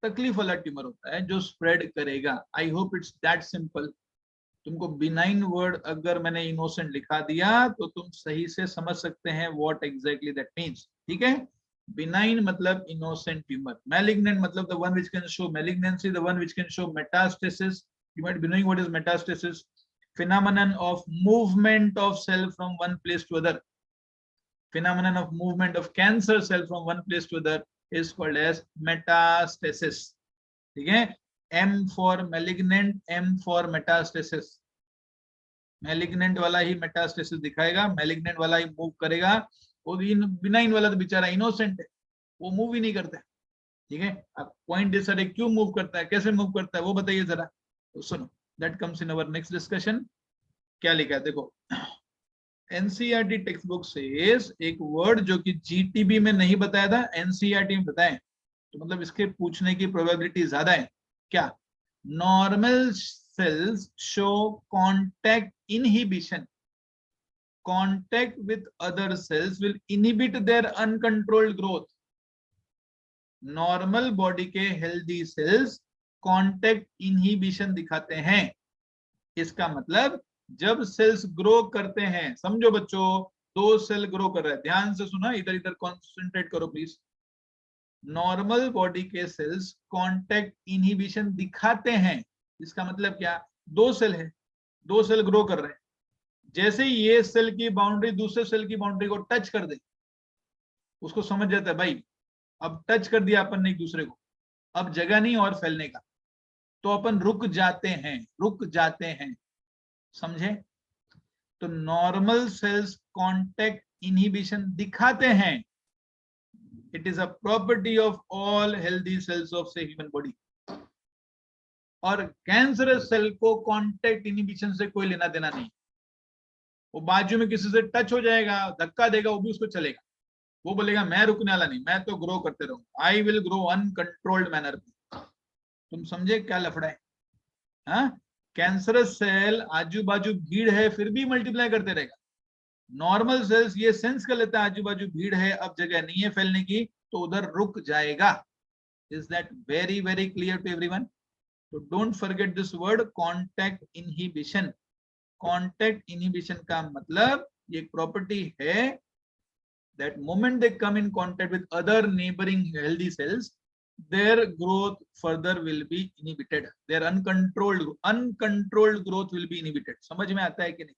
तकलीफ वाला ट्यूमर होता है जो स्प्रेड करेगा. I hope it's that simple. तुमको बिनाइन वर्ड अगर मैंने इनोसेंट लिखा दिया तो तुम सही से समझ सकते हैं व्हाट एग्जैक्टली दैट मींस. ठीक है. बिनाइन मतलब इनोसेंट ट्यूमर. मैलिग्नेंट मतलब the one which can show malignancy, the one which can show metastasis. You might be knowing what is metastasis. phenomenon of movement of cell from one place to other. Phenomenon of movement of cancer cell from one place to other is called as metastasis. ठीक है. M for malignant, M for metastasis. malignant वाला ही metastasis दिखाएगा, malignant वाला ही मूव करेगा. वो बिनाइन वाला तो बेचारा इनोसेंट है, वो मूव ही नहीं करता है. ठीक है. अब पॉइंट डिसाइड क्यों मूव करता है, कैसे मूव करता है, वो बताइए जरा. तो सुनो, that comes in our next discussion. क्या लिखा है देखो. एनसीईआरटी टेक्स्ट बुक से एक वर्ड जो कि जीटीबी में नहीं बताया था, एनसीईआरटी में बताएं, तो मतलब इसके पूछने की प्रोबेबिलिटी ज्यादा है. क्या? Normal cells show contact inhibition. Contact with other cells will inhibit their uncontrolled growth. Normal body के हेल्दी सेल्स कांटेक्ट इनहिबिशन दिखाते हैं. इसका मतलब जब सेल्स ग्रो करते हैं, समझो बच्चों, दो सेल ग्रो कर रहे हैं, ध्यान से सुना, इधर इधर कॉन्सेंट्रेट करो प्लीज. नॉर्मल बॉडी के सेल्स कांटेक्ट इनहिबिशन दिखाते हैं. इसका मतलब क्या? दो सेल है, दो सेल ग्रो कर रहे हैं. जैसे ही ये सेल की बाउंड्री दूसरे सेल की बाउंड्री को टच कर दे, उसको समझ जाता है भाई अब टच कर दिया अपन ने एक दूसरे को, अब जगह नहीं और फैलने का, तो अपन रुक जाते हैं, रुक जाते हैं. समझे? तो नॉर्मल सेल्स कांटेक्ट इनहिबिशन दिखाते हैं. It is a property of all healthy cells of से ह्यूमन बॉडी. और कैंसरस सेल को कांटेक्ट इनहिबिशन से कोई लेना देना नहीं. वो बाजू में किसी से टच हो जाएगा, धक्का देगा, वो भी उसको चलेगा. वो बोलेगा मैं रुकने वाला नहीं, मैं तो ग्रो करते रहूंगा. I will grow uncontrolled manner. तुम समझे क्या लफड़ा है? हाँ, कैंसरस सेल आजू बाजू भीड़ है फिर भी मल्टीप्लाई करते रहेगा. नॉर्मल सेल्स ये सेंस कर लेता है आजू बाजू भीड़ है, अब जगह नहीं है फैलने की, तो उधर रुक जाएगा. Is that very very clear to everyone? तो don't forget this word contact inhibition. Contact inhibition का मतलब ये प्रॉपर्टी है that moment they come in contact with other neighboring healthy cells, their growth further will be inhibited. Their uncontrolled growth will be inhibited. समझ में आता है कि नहीं?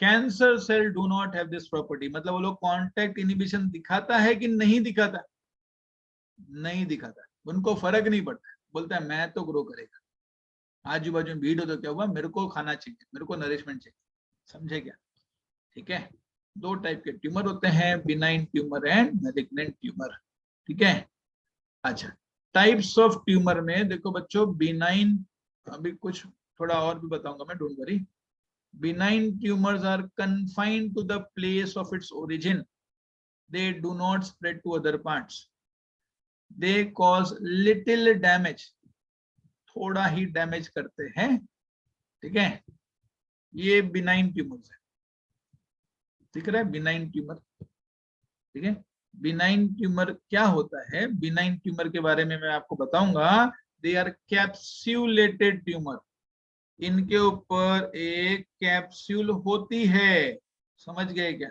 Cancer cell do not have this property. मतलब वो लोग कांटेक्ट इनहिबिशन दिखाता है कि नहीं दिखाता? नहीं दिखाता. उनको फर्क नहीं पड़ता. बोलता है मैं तो ग्रो करेगा, आजू बाजू में भीड़ हो तो क्या हुआ, मेरे को खाना चाहिए, मेरे को नरिशमेंट चाहिए. समझे क्या? ठीक है. दो टाइप के ट्यूमर होते हैं, benign tumour and malignant tumour. ठीक है. अच्छा, टाइप्स ऑफ ट्यूमर में देखो बच्चों, बिनाइन, अभी कुछ थोड़ा और भी बताऊंगा मैं, don't worry. Benign tumours are confined to the place of its origin. They do not spread to other parts. They cause little damage. थोड़ा ही डैमेज करते हैं. ठीक है. ये बिनाइन ट्यूमर्स है. दिख रहा है बिनाइन ट्यूमर? ठीक है. बिनाइन ट्यूमर क्या होता है? बिनाइन ट्यूमर के बारे में मैं आपको बताऊंगा. They are capsulated tumour. इनके ऊपर एक कैप्सूल होती है. समझ गए क्या?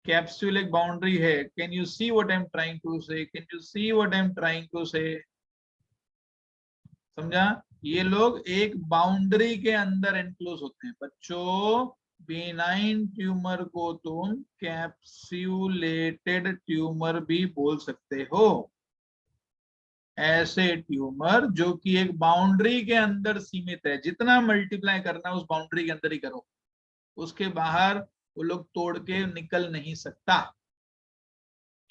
कैप्सूल एक बाउंड्री है. Can you see what I am trying to say? Can you see what I am trying to say? समझा? ये लोग एक बाउंड्री के अंदर एनक्लोज होते हैं. बच्चों, बिनाइन ट्यूमर को तुम कैप्स्यूलेटेड ट्यूमर भी बोल सकते हो. ऐसे ट्यूमर जो कि एक बाउंड्री के अंदर सीमित है, जितना मल्टीप्लाई करना है उस बाउंड्री के अंदर ही करो, उसके बाहर वो लोग तोड़ के निकल नहीं सकता।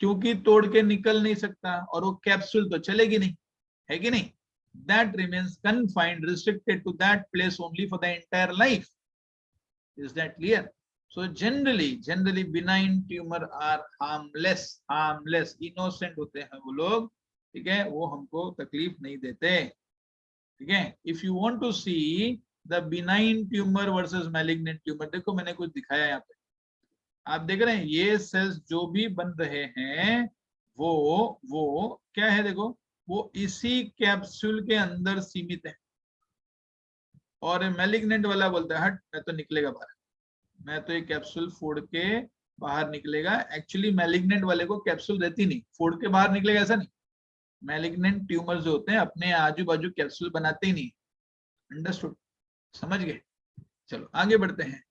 क्योंकि तोड़ के निकल नहीं सकता और वो कैप्सूल तो चलेगी नहीं, है कि नहीं? That remains confined, restricted to that place only for the entire life. Is that clear? So generally benign tumor are harmless, innocent होते हैं वो लोग, ठीक है, वो हमको तकलीफ नहीं देते, ठीक है। If you want to see the benign tumor versus malignant tumor, देखो मैंने कुछ दिखाया यहाँ पे, आप देख रहे हैं ये सेल्स जो भी बन रहे हैं वो क्या है, देखो वो इसी कैप्सूल के अंदर सीमित है। और मैलिग्नेंट वाला बोलता है हट मैं तो निकलेगा बाहर, मैं तो ये कैप्सूल फोड़ के बाहर निकलेगा। एक्चुअली मैलिग्नेंट वाले को कैप्सूल रहती नहीं, फोड़ के बाहर निकलेगा ऐसा नहीं। मैलिग्नेंट ट्यूमर जो होते हैं अपने आजू बाजू कैप्सूल बनाते ही नहीं। अंडरस्टूड? समझ गए? चलो आगे बढ़ते हैं।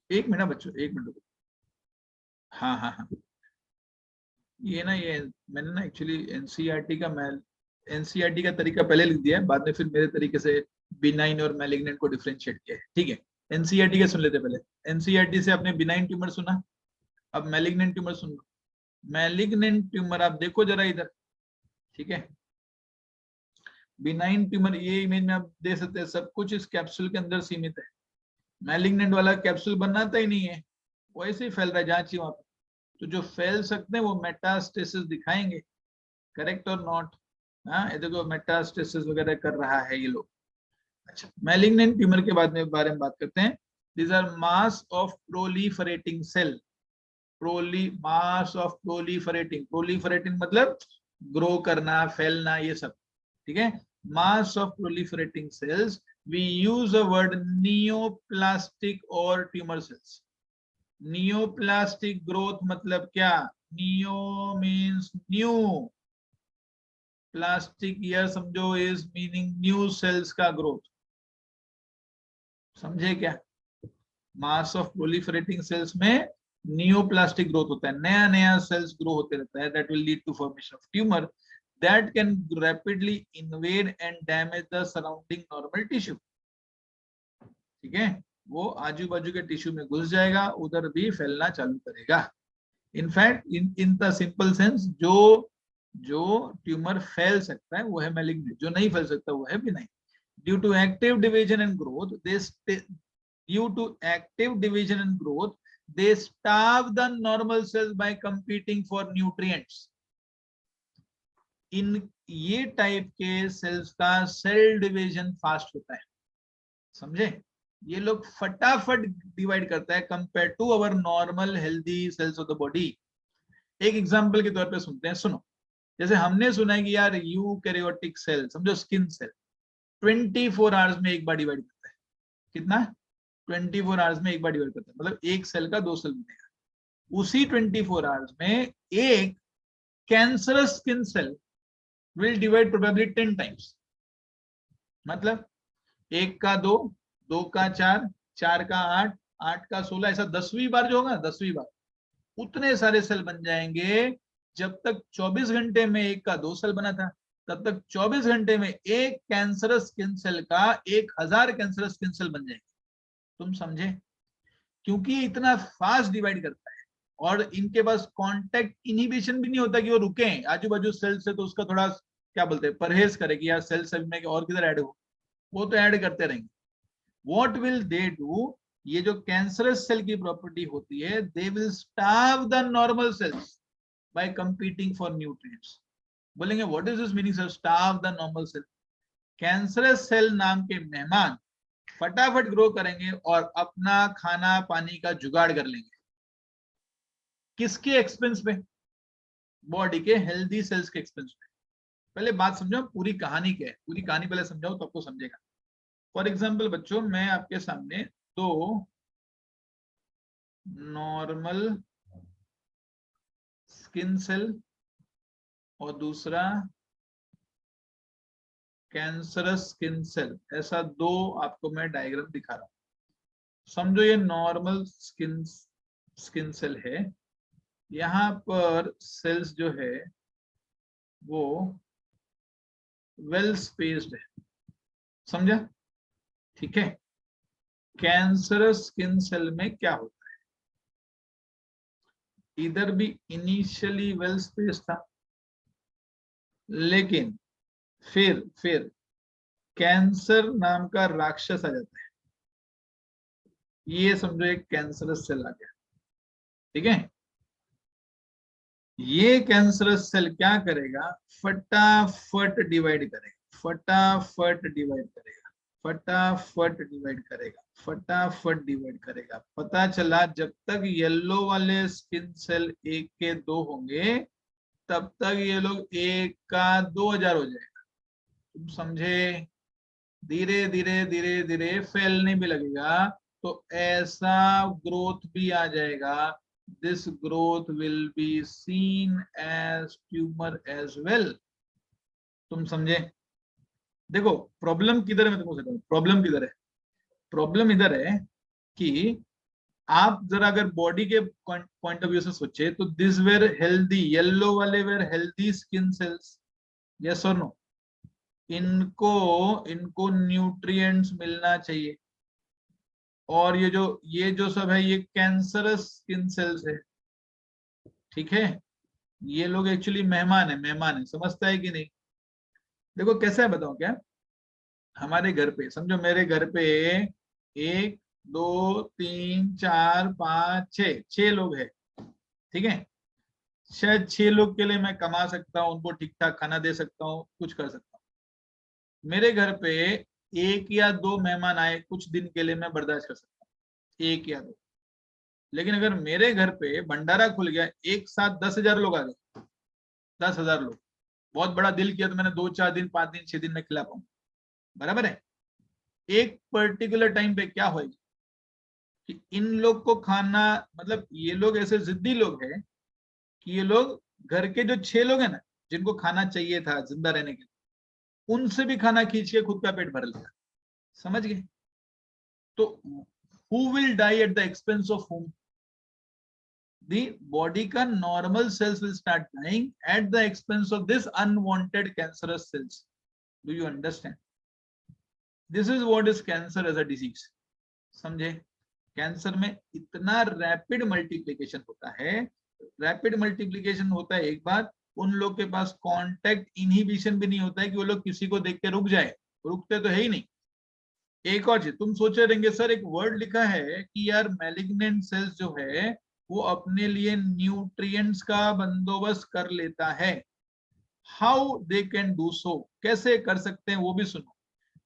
एक मिनट बच्चों, एक मिनट। हाँ, ये ना, ये मैंने ना एक्चुअली एनसीईआरटी का तरीका पहले लिख दिया है, बाद में फिर मेरे तरीके से बिनाइन और मैलिग्नेंट को डिफरेंशिएट किया है, ठीक है। एनसीईआरटी का सुन लेते पहले। एनसीईआरटी से आपने बिनाइन ट्यूमर सुना, अब मैलिग्नेंट ट्यूमर सुन लो। मैलिग्नेंट ट्यूमर आप देखो जरा इधर, ठीक है। बिनाइन ट्यूमर ये इमेज में आप दे सकते हैं, सब कुछ इस कैप्सूल के अंदर सीमित है। मैलिग्नेंट वाला कैप्सूल बनाता ही नहीं है, वैसे ही फैल रहा है जहां चाहिए वहां पे। तो जो फैल सकते हैं वो मेटास्टेसिस दिखाएंगे, करेक्ट और नॉट? हाँ, ये देखो मेटास्टेसिस वगैरह कर रहा है ये लोग। अच्छा, मैलिग्नेंट ट्यूमर के बारे में बात करते हैं। These are mass of proliferating cell. Mass of proliferating मतलब ग्रो करना, फैलना, ये सब, ठीक है। Mass of proliferating cells, we use a word neoplastic or tumour cells. Neoplastic growth मतलब क्या? नियो मीन्स न्यू, प्लास्टिक ईयर समझो इज मीनिंग न्यू सेल्स का ग्रोथ। समझे क्या? मास ऑफ प्रोलिफरेटिंग सेल्स में नियोप्लास्टिक ग्रोथ होता है, नया नया सेल्स ग्रो होते रहता है, that will lead to formation of tumour that can rapidly invade and damage the surrounding normal tissue, ठीक है। वो आजू बाजू के टिश्यू में घुस जाएगा, उधर भी फैलना चालू करेगा। In fact in the simple sense जो ट्यूमर फैल सकता है वो है मैलिग्नेंट, जो नहीं फैल सकता वो है benign. Due to active division and growth they starve the normal cells by competing for nutrients. इन ये टाइप के सेल्स का सेल डिवीजन फास्ट होता है, समझे? ये लोग फटाफट डिवाइड करता है compare to our normal healthy cells of the body. एक एग्जांपल के तौर पे सुनते हैं, सुनो। जैसे हमने सुना है कि यार यूकैरियोटिक सेल, समझो स्किन सेल, 24 आवर्स में एक बार डिवाइड करता है। कितना? 24 आवर्स में एक बार डिवाइड करता है, मतलब एक सेल का 2 सेल बनेगा। उसी 24 आवर्स में एक cancerous skin cell will divide probably 10 times. मतलब 1 का 2, 2 का 4, 4 का 8, 8 का 16, ऐसा 10वीं बार जो होगा, 10वीं बार उतने सारे सेल बन जाएंगे। जब तक 24 घंटे में एक का 2 सेल बना था, तब तक 24 घंटे में एक कैंसरस स्किन सेल का 1000 कैंसरस स्किन सेल बन जाएंगे। तुम समझे? क्योंकि इतना फास्ट डिवाइड करता है और इनके पास कांटेक्ट इनहिबिशन भी नहीं होता कि वो रुके आजू बाजू सेल से, तो उसका थोड़ा क्या बोलते हैं, परहेज करे कि यार सेल सब में और किधर ऐड हो, वो तो ऐड करते रहेंगे। What will they do? ये जो कैंसरस सेल की प्रॉपर्टी होती है, they will starve the normal cells by competing for nutrients. बोलेंगे what is this meaning sir, starve the normal cell? Cancerous cell नाम के मेहमान फटाफट ग्रो करेंगे और अपना खाना पानी का जुगाड़ कर लेंगे। किसके एक्सपेंस पे? बॉडी के हेल्दी सेल्स के एक्सपेंस पे। पहले बात समझो, पूरी कहानी क्या है, पूरी कहानी पहले समझाओ तो आपको समझेगा। फॉर एग्जाम्पल बच्चों, मैं आपके सामने 2 नॉर्मल स्किन सेल और दूसरा कैंसरस स्किन सेल, ऐसा 2 आपको मैं डायग्राम दिखा रहा हूं। समझो ये नॉर्मल स्किन सेल है, यहाँ पर सेल्स जो है वो वेल स्पेस्ड है, समझा? ठीक है। कैंसरस स्किन सेल में क्या होता है, इधर भी इनिशियली वेल स्पेस्ड था, लेकिन फिर कैंसर नाम का राक्षस आ जाता है, ये समझो एक कैंसरस सेल आ गया। ठीक है, ये कैंसरस सेल क्या करेगा, फटाफट डिवाइड करेगा, फटाफट डिवाइड करेगा, फटाफट डिवाइड करेगा, फटाफट डिवाइड करेगा। पता चला जब तक येलो वाले स्किन सेल 1 के 2 होंगे तब तक ये लोग 1 का 2000 हो जाएगा। तुम समझे? धीरे धीरे धीरे धीरे फैलने भी लगेगा, तो ऐसा ग्रोथ भी आ जाएगा। This growth will be seen as tumour as well. तुम समझे? देखो प्रॉब्लम किधर है, मैं तुमको बताऊं प्रॉब्लम किधर है। प्रॉब्लम इधर है कि आप जरा अगर बॉडी के पॉइंट ऑफ व्यू से सोचे तो दिस वेर हेल्दी, येलो वाले were healthy skin cells, yes और नो? इनको इनको न्यूट्रिएंट्स मिलना चाहिए, और ये जो सब है ये कैंसरस स्किन सेल्स है। ठीक है, ये लोग एक्चुअली मेहमान है, मेहमान है, समझता है कि नहीं? देखो कैसा है बताओ क्या, हमारे घर पे समझो, मेरे घर पे 1 2 3 4 5 6 6 लोग हैं। ठीक है, शायद 6 लोग के लिए मैं कमा सकता हूँ, उनको ठीक ठाक खाना दे सकता हूँ, कुछ कर सकता हूँ। मेरे घर पे 1 या 2 मेहमान आए कुछ दिन के लिए मैं बर्दाश्त कर सकता हूँ, 1 या 2। लेकिन अगर मेरे घर पे भंडारा खुल गया, एक साथ 10,000 लोग आ गए, 10,000 लोग, बहुत बड़ा दिल किया तो मैंने 2 4 दिन 5 दिन 6 दिन में खिला पाऊँ, बराबर है? एक पर्टिकुलर टाइम पे क्या होगा कि इन लोग को खाना, मतलब ये लोग ऐसे जिद्दी लोग हैं कि ये लोग घर के जो 6 लोग हैं ना, जिनको खाना चाहिए था जिंदा रहने के लिए, उनसे भी खाना खींच के खुद का पेट भर लिया। समझ गए? तो who will die at the expense of whom? The body का normal cells will start dying at the expense of this unwanted cancerous cells. Do you understand? This is what is cancer as a disease. समझे? कैंसर में इतना रैपिड मल्टीप्लिकेशन होता है, रैपिड मल्टीप्लिकेशन होता है। एक बात, उन लोग के पास कांटेक्ट इनहिबिशन भी नहीं होता है कि वो लोग किसी को देख के रुक जाए, रुकते तो है ही नहीं। एक और चीज तुम सोचे रहेंगे, सर एक वर्ड लिखा है कि यार मैलिग्नेंट सेल्स जो है वो अपने लिए न्यूट्रिएंट्स का बंदोबस्त कर लेता है। How they can do so, कैसे कर सकते हैं वो भी सुनो।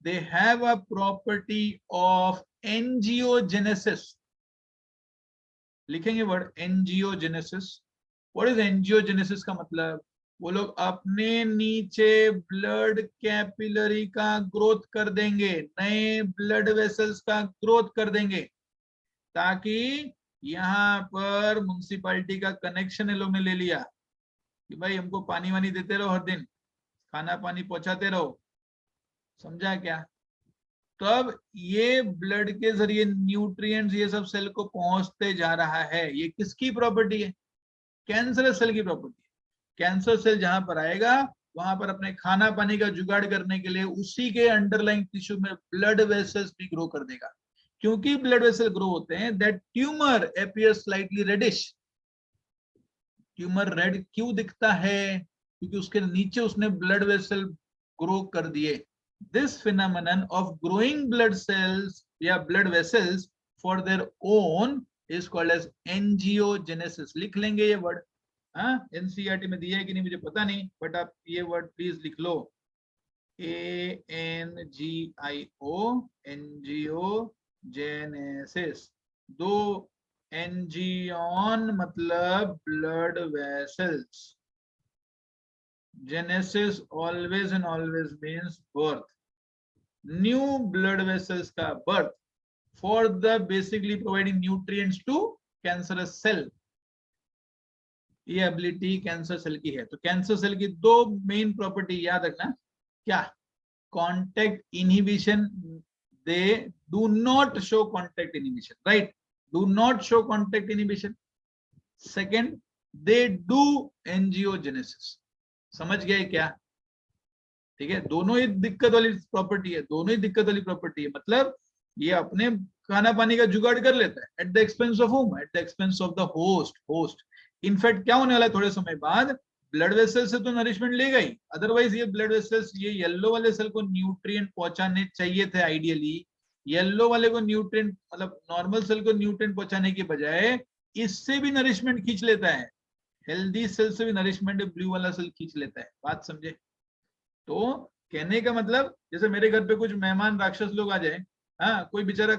They have a property of angiogenesis. लिखेंगे word angiogenesis. What is angiogenesis का मतलब, वो लोग अपने नीचे ब्लड कैपिलरी का ग्रोथ कर देंगे, नए ब्लड वेसल्स का ग्रोथ कर देंगे, ताकि यहाँ पर म्युनिसिपैलिटी का कनेक्शन इन लोग ने ले लिया कि भाई हमको पानी वानी देते रहो, हर दिन खाना पानी पहुंचाते रहो। समझा क्या? तो अब ये ब्लड के जरिए न्यूट्रिएंट्स ये सब सेल को पहुंचते जा रहा है। ये किसकी प्रॉपर्टी है? कैंसर सेल की प्रॉपर्टी है। कैंसर सेल जहां पर आएगा वहां पर अपने खाना पानी का जुगाड़ करने के लिए उसी के अंडरलाइंग टिश्यू में ब्लड वेसल्स भी ग्रो कर देगा। क्योंकि ब्लड वेसल ग्रो होते हैं, that tumour appear slightly reddish. Tumour red क्यों दिखता है? क्योंकि उसके नीचे उसने ब्लड वेसल ग्रो कर दिए। This phenomenon of growing blood cells या blood vessels for their own is called as angiogenesis. लिख लेंगे ये वर्ड, हाँ एनसीईआरटी में दिया है कि नहीं मुझे पता नहीं, बट आप ये वर्ड प्लीज लिख लो, ANGIO, एंजियोजेनेसिस। दो एंजियोन मतलब blood vessels, genesis always and always means birth, new blood vessels का birth for the basically providing nutrients to cancerous cell. ये एबिलिटी कैंसर सेल की है। तो कैंसर सेल की 2 मेन प्रॉपर्टी याद रखना, क्या? Contact inhibition, they do not show contact inhibition, right? Do not show contact inhibition. Second, they do angiogenesis. समझ गए क्या? ठीक है, दोनों ही दिक्कत वाली प्रॉपर्टी है, दोनों ही दिक्कत वाली प्रॉपर्टी है। मतलब ये अपने खाना पानी का जुगाड़ कर लेता है eight the expense of home, eight the expense of the host. In fact क्या होने वाला है थोड़े समय बाद, ब्लड वेसल से तो नरिशमेंट लेगा ही, अदरवाइज ये ब्लड वेसल्स, ये येलो वाले सेल को न्यूट्रिएंट पहुंचाने चाहिए थे आइडियली, येलो वाले को न्यूट्रिएंट, मतलब नॉर्मल सेल को न्यूट्रिएंट पहुंचाने के बजाय इससे भी नरिशमेंट खींच लेता है, हेल्दी सेल से भी नरिशमेंट ब्लू वाला सेल खींच लेता है। बात समझे? तो कहने का मतलब, जैसे मेरे घर पे कुछ मेहमान राक्षस लोग आ जाए, हाँ, कोई बेचारा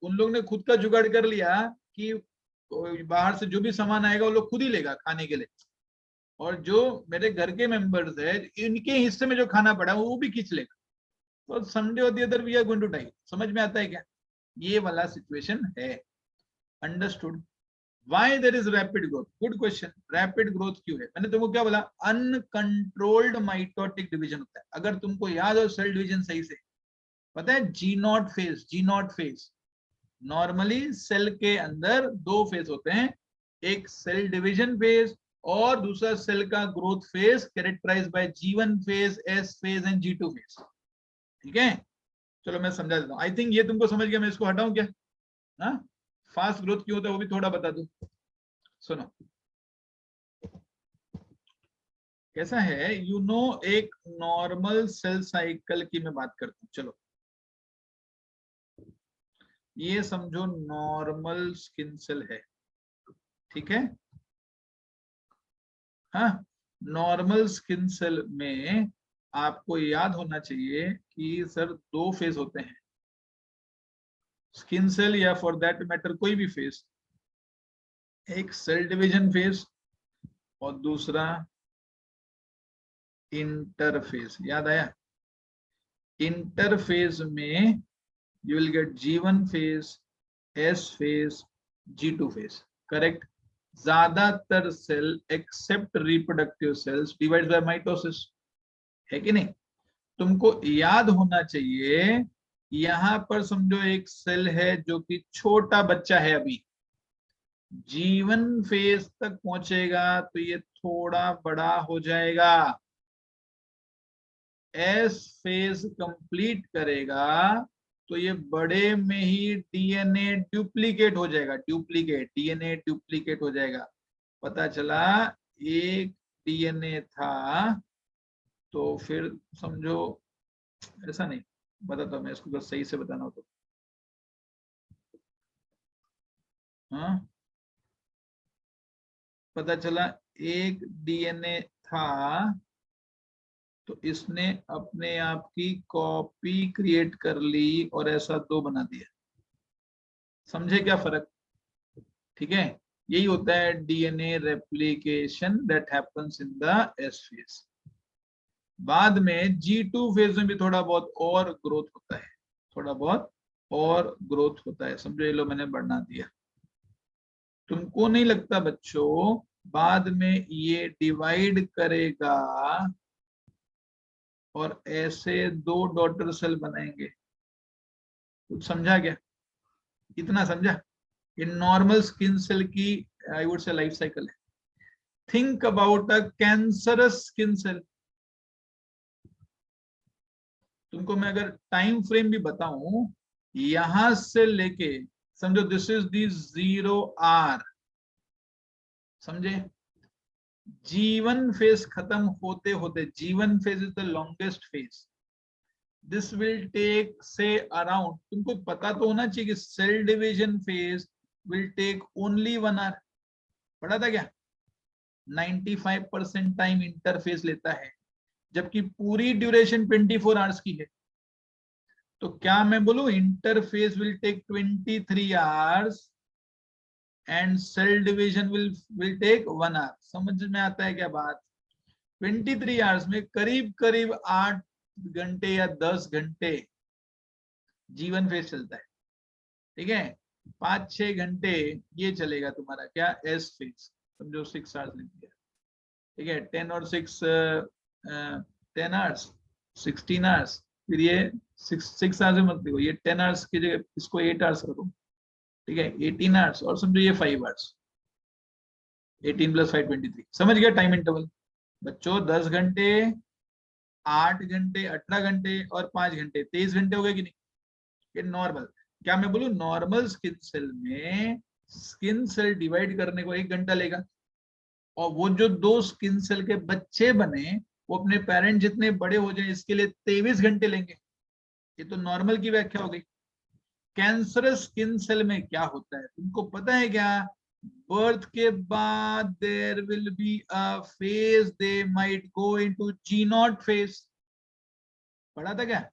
उन लोग ने खुद का जुगाड़ कर लिया कि बाहर से जो भी सामान आएगा वो लोग खुद ही लेगा खाने के लिए, और जो मेरे घर के मेंबर्स है इनके हिस्से में जो खाना पड़ा वो भी खींच लेगा, तो समडे और the other we are going to die. समझ में आता है क्या? ये वाला सिचुएशन है। Understood? Why there is rapid growth? Good question. Rapid growth क्यों है? मैंने तुमको क्या बोला? अनकंट्रोल्ड माइटोटिक डिवीजन होता है। अगर तुमको याद हो सेल डिवीजन सही से, पता है G naught phase, G naught phase, normally cell के अंदर दो फेज होते हैं, एक सेल डिवीजन फेज और दूसरा सेल का growth phase, characterise by G1 phase, S phase and G2 phase. ठीक है, चलो मैं समझा देता हूँ। आई थिंक ये तुमको समझ गया, मैं इसको हटाऊं क्या? हाँ, फास्ट ग्रोथ क्यों होता है वो भी थोड़ा बता दूं। सुनो कैसा है, यू नो, एक नॉर्मल सेल साइकिल की मैं बात करता हूं। चलो ये समझो नॉर्मल स्किन सेल है, ठीक है? हाँ, नॉर्मल स्किन सेल में आपको याद होना चाहिए कि सर दो फेज होते हैं स्किन सेल, या फॉर दैट मैटर कोई भी फेज, एक सेल डिवीजन फेज और दूसरा इंटरफेज। याद आया? इंटरफेज में you will get G1 phase, S phase, G2 phase. Correct? ज्यादातर cell except reproductive cells divide by mitosis, है कि नहीं? तुमको याद होना चाहिए, यहां पर समझो एक सेल है जो कि छोटा बच्चा है, अभी G1 फेज तक पहुंचेगा तो ये थोड़ा बड़ा हो जाएगा, एस फेज कंप्लीट करेगा तो ये बड़े में ही डीएनए डुप्लीकेट हो जाएगा, डुप्लीकेट डीएनए डुप्लीकेट हो जाएगा। पता चला एक डीएनए था, तो फिर समझो, ऐसा नहीं बताता मैं इसको, बस सही से बताना हो तो, हाँ, पता चला एक डीएनए था तो इसने अपने आप की कॉपी क्रिएट कर ली और ऐसा दो बना दिया। समझे क्या फर्क? ठीक है, यही होता है DNA replication that happens in the S phase. बाद में G2 फेज में भी थोड़ा बहुत और ग्रोथ होता है, थोड़ा बहुत और ग्रोथ होता है। समझो, ये लो मैंने बढ़ा दिया। तुमको नहीं लगता बच्चों बाद में ये डिवाइड करेगा और ऐसे दो डॉटर सेल बनाएंगे? कुछ समझा क्या? इतना समझा? ये नॉर्मल स्किन सेल की I would say life cycle है। Think about a cancerous skin cell. तुमको मैं अगर टाइम फ्रेम भी बताऊं, यहां से लेके समझो दिस इज दी 0R, समझे? G1 फेज खत्म होते होते, G1 phase is the longest phase, this will take say around, तुमको पता तो होना चाहिए कि cell division phase will take only 1 hour. पढ़ा था क्या? 95% टाइम इंटरफेस लेता है, जबकि पूरी ड्यूरेशन 24 आवर्स की है। तो क्या मैं बोलूं interphase will take 23 hours and cell division will take 1 hour. समझ में आता है क्या बात? 23 आवर्स में करीब करीब 8 घंटे या 10 घंटे जीवन फेज चलता है, ठीक है? 5-6 घंटे ये चलेगा तुम्हारा क्या, एस फेज। समझो 6 आवर्स लिख दिया, ठीक है? 10 और 6 10 आवर्स, 16 आवर्स। फिर ये 6 आवर्स मत देखो, ये 10 आवर्स की जगह इसको 8 आवर्स करो, ठीक है? 18 आवर्स, और समझो ये 5 आवर्स। 18 + 5 23। समझ गया टाइम इंटरवल बच्चों? 10 घंटे, 8 घंटे, 18 घंटे और 5 घंटे, 23 घंटे हो गए कि नहीं? ये नॉर्मल, क्या मैं बोलूं, नॉर्मल स्किन सेल में स्किन सेल डिवाइड करने को 1 घंटा लेगा, और वो जो 2 स्किन सेल के बच्चे बने वो अपने पेरेंट जितने बड़े हो जाए इसके लिए 23 घंटे लेंगे। ये तो नॉर्मल की व्याख्या हो गई। कैंसरस स्किन सेल में क्या होता है तुमको पता है क्या? बर्थ के बाद there will be a phase, they might go into G0 phase. पढ़ा था क्या?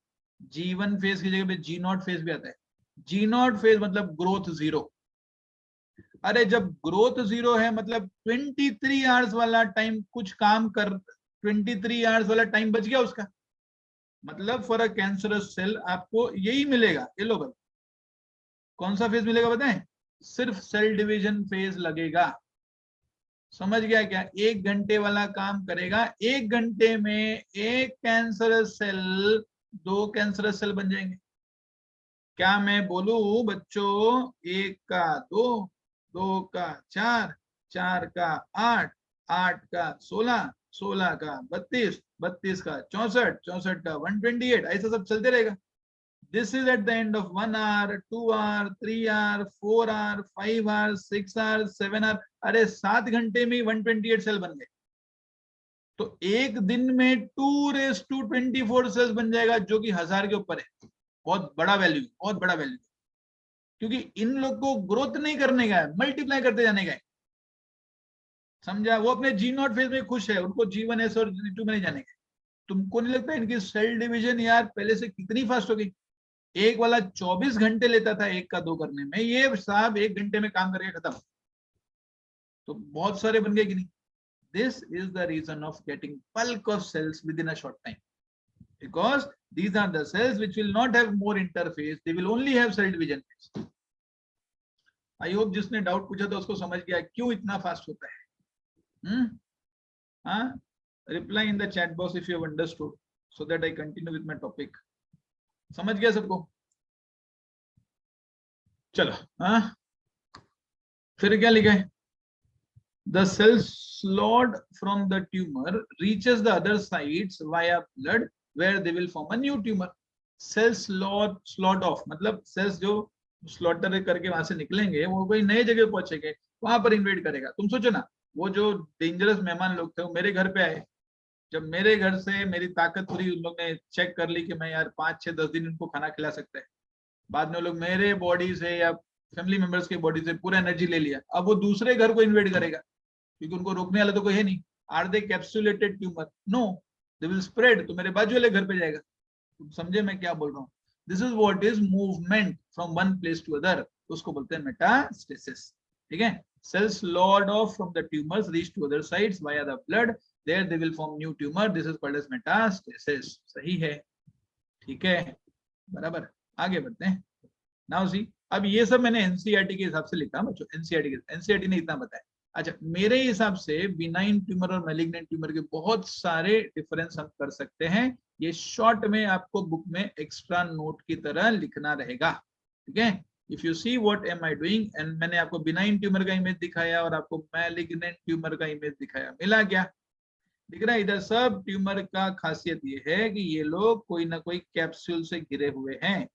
G1 फेज की जगह पे G0 फेज भी आता है। G0 फेज मतलब ग्रोथ जीरो। अरे जब ग्रोथ जीरो है मतलब 23 आवर्स वाला टाइम कुछ काम कर, 23 आवर्स वाला टाइम बच गया उसका। मतलब फॉर अ कैंसरस सेल आपको यही मिलेगा। ये लो भाई, कौन सा फेज मिलेगा बताएं? सिर्फ सेल डिवीजन फेज लगेगा। समझ गया क्या? 1 घंटे वाला काम करेगा, 1 घंटे में एक कैंसरस सेल 2 कैंसरस सेल बन जाएंगे। क्या मैं बोलूं बच्चों? 1 का 2, 2 का 4, 4 का 8, 8 का 16, 16 का 32, 32 का 64, 64 का 128, ऐसा सब चलते रहेगा। This is at the end of 1 hour, 2 hour, 3 hour, 4 hour, 5 hour, 6 hour, 7 hour। अरे 7 घंटे में 128 सेल बन गए। तो एक दिन में 2⁻24 सेल्स बन जाएगा, जो कि 1000 के ऊपर है। बहुत बड़ा वैल्यू, बहुत बड़ा वैल्यू, क्योंकि इन लोग को ग्रोथ नहीं करने का है, मल्टीप्लाई करते जाने का है। समझा? वो अपने G0 फेज में खुश है, उनको G1S और G2 में नहीं जाने का। तुमको नहीं लगता इनकी सेल डिवीजन यार पहले से कितनी फास्ट हो गई? एक वाला 24 घंटे लेता था 1 का 2 करने में, ये साहब 1 घंटे में काम करके खत्म। तो बहुत सारे बन गए कि नहीं? This is the reason of getting bulk of cells within a short time, because these are the cells which will not have more interface, they will only have cell division phase. I hope जिसने डाउट पूछा था उसको समझ गया क्यों इतना फास्ट होता है। हाँ, reply in the chat box if you have understood, so that I continue with my topic. समझ गया सबको? चलो, हाँ, फिर क्या लिखा है? The cell slowed from the tumor reaches the other sites via blood where they will form a new tumor. Cell slot off मतलब cells जो स्लॉटर करके वहां से निकलेंगे वो कोई नए जगह पहुंचेंगे, वहां पर इन्वेट करेगा। तुम सोचो ना, वो जो डेंजरस मेहमान लोग थे वो मेरे घर पे आए। जब मेरे घर से मेरी ताकत पूरी उन लोग ने चेक कर ली कि मैं यार 5, 6, 10 दिन उनको खाना खिला सकता है, बाद में वो लोग मेरे बॉडी से या फैमिली मेंबर्स की बॉडी से पूरा एनर्जी ले लिया, अब वो दूसरे घर को इन्वेट करेगा, क्योंकि उनको रोकने वाला तो कोई है नहीं। Are they capsulated tumour? No, they will spread, तो मेरे बाजू वाले घर पे जाएगा। तुम समझे मैं क्या बोल रहा हूँ? This is what is movement from one place to other, उसको बोलते हैं मेटास्टेसिस। ठीक है? cells lord off from the tumors reach to other sites via the blood, there they will form new tumor, this is called as metastasis। सही है? ठीक है, बराबर। आगे बढ़ते हैं। नाउ सी, अब ये सब मैंने एनसीईआरटी के हिसाब से लिखा बच्चों, एनसीईआरटी ने इतना बताया। अच्छा, मेरे हिसाब से बिनाइन ट्यूमर और मैलिग्नेंट ट्यूमर के बहुत सारे डिफरेंस हम कर सकते हैं। ये शॉर्ट में आपको बुक में एक्स्ट्रा नोट की तरह लिखना रहेगा। ठीक है? If you see what am I doing, and मैंने आपको बिनाइन ट्यूमर का इमेज दिखाया और आपको मैलिग्नेंट ट्यूमर का इमेज दिखाया, मिला क्या? दिख रहा है? इधर सब ट्यूमर का खासियत ये है कि ये लोग कोई ना कोई कैप्सूल से घिरे हुए हैं।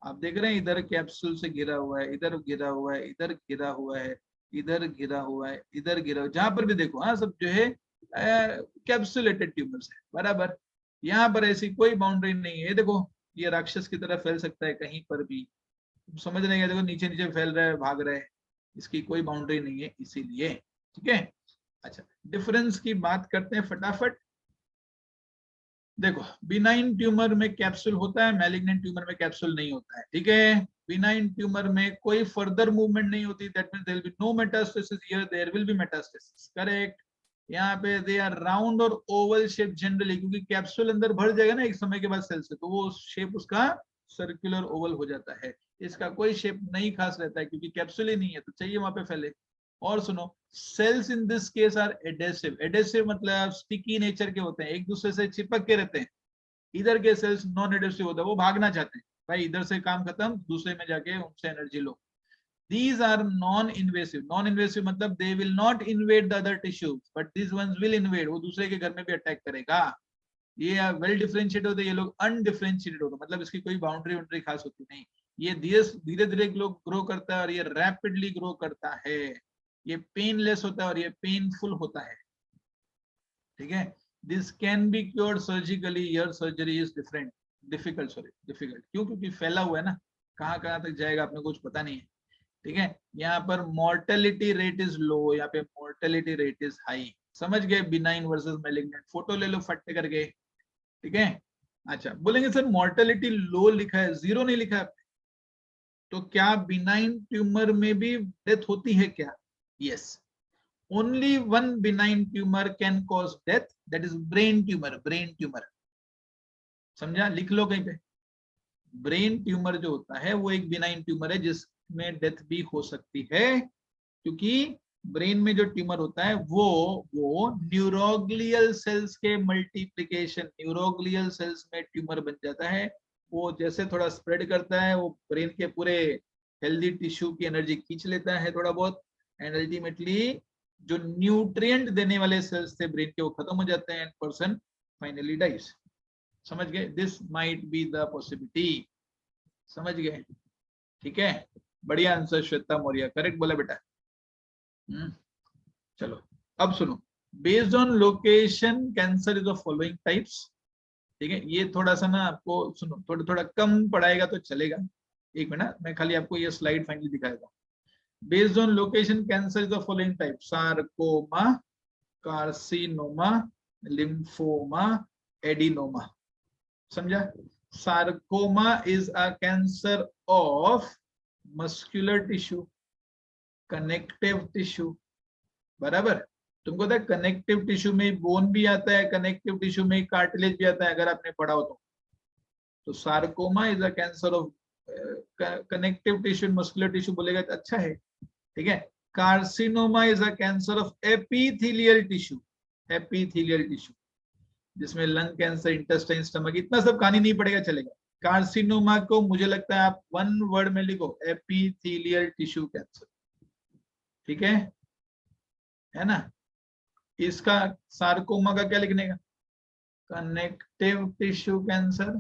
आप देख रहे हैं इधर कैप्सूल से घिरा हुआ है, इधर घिरा हुआ है, इधर घिरा हुआ है, इधर घिरा हुआ है, इधर घिरा हुआ, जहां पर भी देखो, हाँ, सब जो है कैप्सुलेटेड ट्यूमर्स है। बराबर। यहाँ पर ऐसी कोई बाउंड्री नहीं है। देखो, ये राक्षस की तरह फैल सकता है कहीं पर भी, समझ रहे हैं? देखो नीचे नीचे फैल रहा है, भाग रहा है, इसकी कोई बाउंड्री नहीं है इसीलिए। ठीक है? अच्छा, डिफरेंस की बात करते हैं फटाफट। देखो, बिनाइन ट्यूमर में कैप्सूल होता है, मैलिग्नेंट ट्यूमर में कैप्सूल नहीं होता है। ठीक है? बिनाइन ट्यूमर में कोई फर्दर मूवमेंट नहीं होती, that means there will be no metastasis, here there will be metastasis. Correct? यहाँ पे दे आर राउंड और ओवल शेप जनरली, क्योंकि कैप्सूल अंदर भर जाएगा ना एक समय के बाद सेल से, तो वो शेप उसका सर्कुलर ओवल हो जाता है। इसका कोई शेप नहीं खास रहता है, क्योंकि कैप्सूल ही नहीं है, तो चाहिए वहां पे फैले। और सुनो, cells in this case are adhesive. Adhesive मतलब स्टिकी नेचर के होते हैं, एक दूसरे से चिपक के रहते हैं। इधर के सेल्स नॉन एडेसिव होता है, वो भागना चाहते हैं, भाई इधर से काम खत्म, दूसरे में जाके उनसे energy low. These are non-invasive. Non-invasive मतलब they will not invade the other tissues, but these ones will invade. वो दूसरे के घर में भी अटैक करेगा. ये वेल डिफरेंशिएटेड होते, ये लोग अनडिफरेंशिएटेड होते, मतलब इसकी कोई बाउंड्री खास होती नहीं. ये धीरे धीरे ग्रो करता है और ये रैपिडली ग्रो करता है. ये पेनलेस होता है और ये पेनफुल होता है. ठीक है. This can be cured surgically. Your surgery is difficult. क्यों? क्योंकि फैला हुआ है ना, कहाँ तक जाएगा आपने कुछ पता नहीं है. ठीक है. यहाँ पर मोर्टेलिटी रेट इज लो, यहाँ पे मोर्टेलिटी रेट इज हाई. समझ गए? Benign versus malignant. फोटो ले लो फट करके. ठीक है. अच्छा, बोलेंगे सर मोर्टेलिटी लो लिखा है, 0 नहीं लिखा है, तो क्या बिनाइन ट्यूमर में भी डेथ होती है क्या? Yes. Only one benign tumour can cause death, that is brain tumour. समझा? लिख लो कहीं पे. ब्रेन ट्यूमर जो होता है वो एक बिनाइन ट्यूमर है जिसमें डेथ भी हो सकती है, क्योंकि ब्रेन में जो ट्यूमर होता है वो न्यूरोग्लियल सेल्स के मल्टीप्लिकेशन, न्यूरोग्लियल सेल्स में ट्यूमर बन जाता है. वो जैसे थोड़ा स्प्रेड करता है, वो ब्रेन के पूरे हेल्दी टिश्यू की एनर्जी खींच लेता है थोड़ा बहुत, एंड अल्टीमेटली जो न्यूट्रिएंट देने वाले सेल्स थे ब्रेन के वो खत्म हो जाते हैं एंड पर्सन फाइनली डाइज. समझ गए? This might be the possibility. समझ गए? ठीक है. बढ़िया आंसर श्वेता मौर्य, करेक्ट बोला बेटा. चलो अब सुनो. Based on location cancer is of following types. ठीक है. ये थोड़ा सा ना आपको सुनो, थोड़ा कम पढ़ाएगा तो चलेगा. एक मिनट, मैं खाली आपको ये स्लाइड फाइनली दिखाएगा. Based on location cancer is of following type: sarcoma, carcinoma, lymphoma, adenoma. समझा? Sarcoma is a cancer of muscular tissue, connective tissue. बराबर. तुमको पता है कनेक्टिव टिश्यू में बोन भी आता है, कनेक्टिव टिश्यू में कार्टिलेज भी आता है, अगर आपने पढ़ा हो तो sarcoma is a cancer of connective tissue, muscular tissue बोलेगा तो अच्छा है. ठीक है. Carcinoma is a cancer of epithelial tissue, जिसमें लंग कैंसर, इंटेस्टाइन, स्टमक, इतना सब कहानी नहीं पड़ेगा, चलेगा. कार्सिनोमा को मुझे लगता है आप वन वर्ड में लिखो, एपिथेलियल टिश्यू कैंसर. ठीक है ना. इसका सार्कोमा का क्या लिखने का? Connective tissue cancer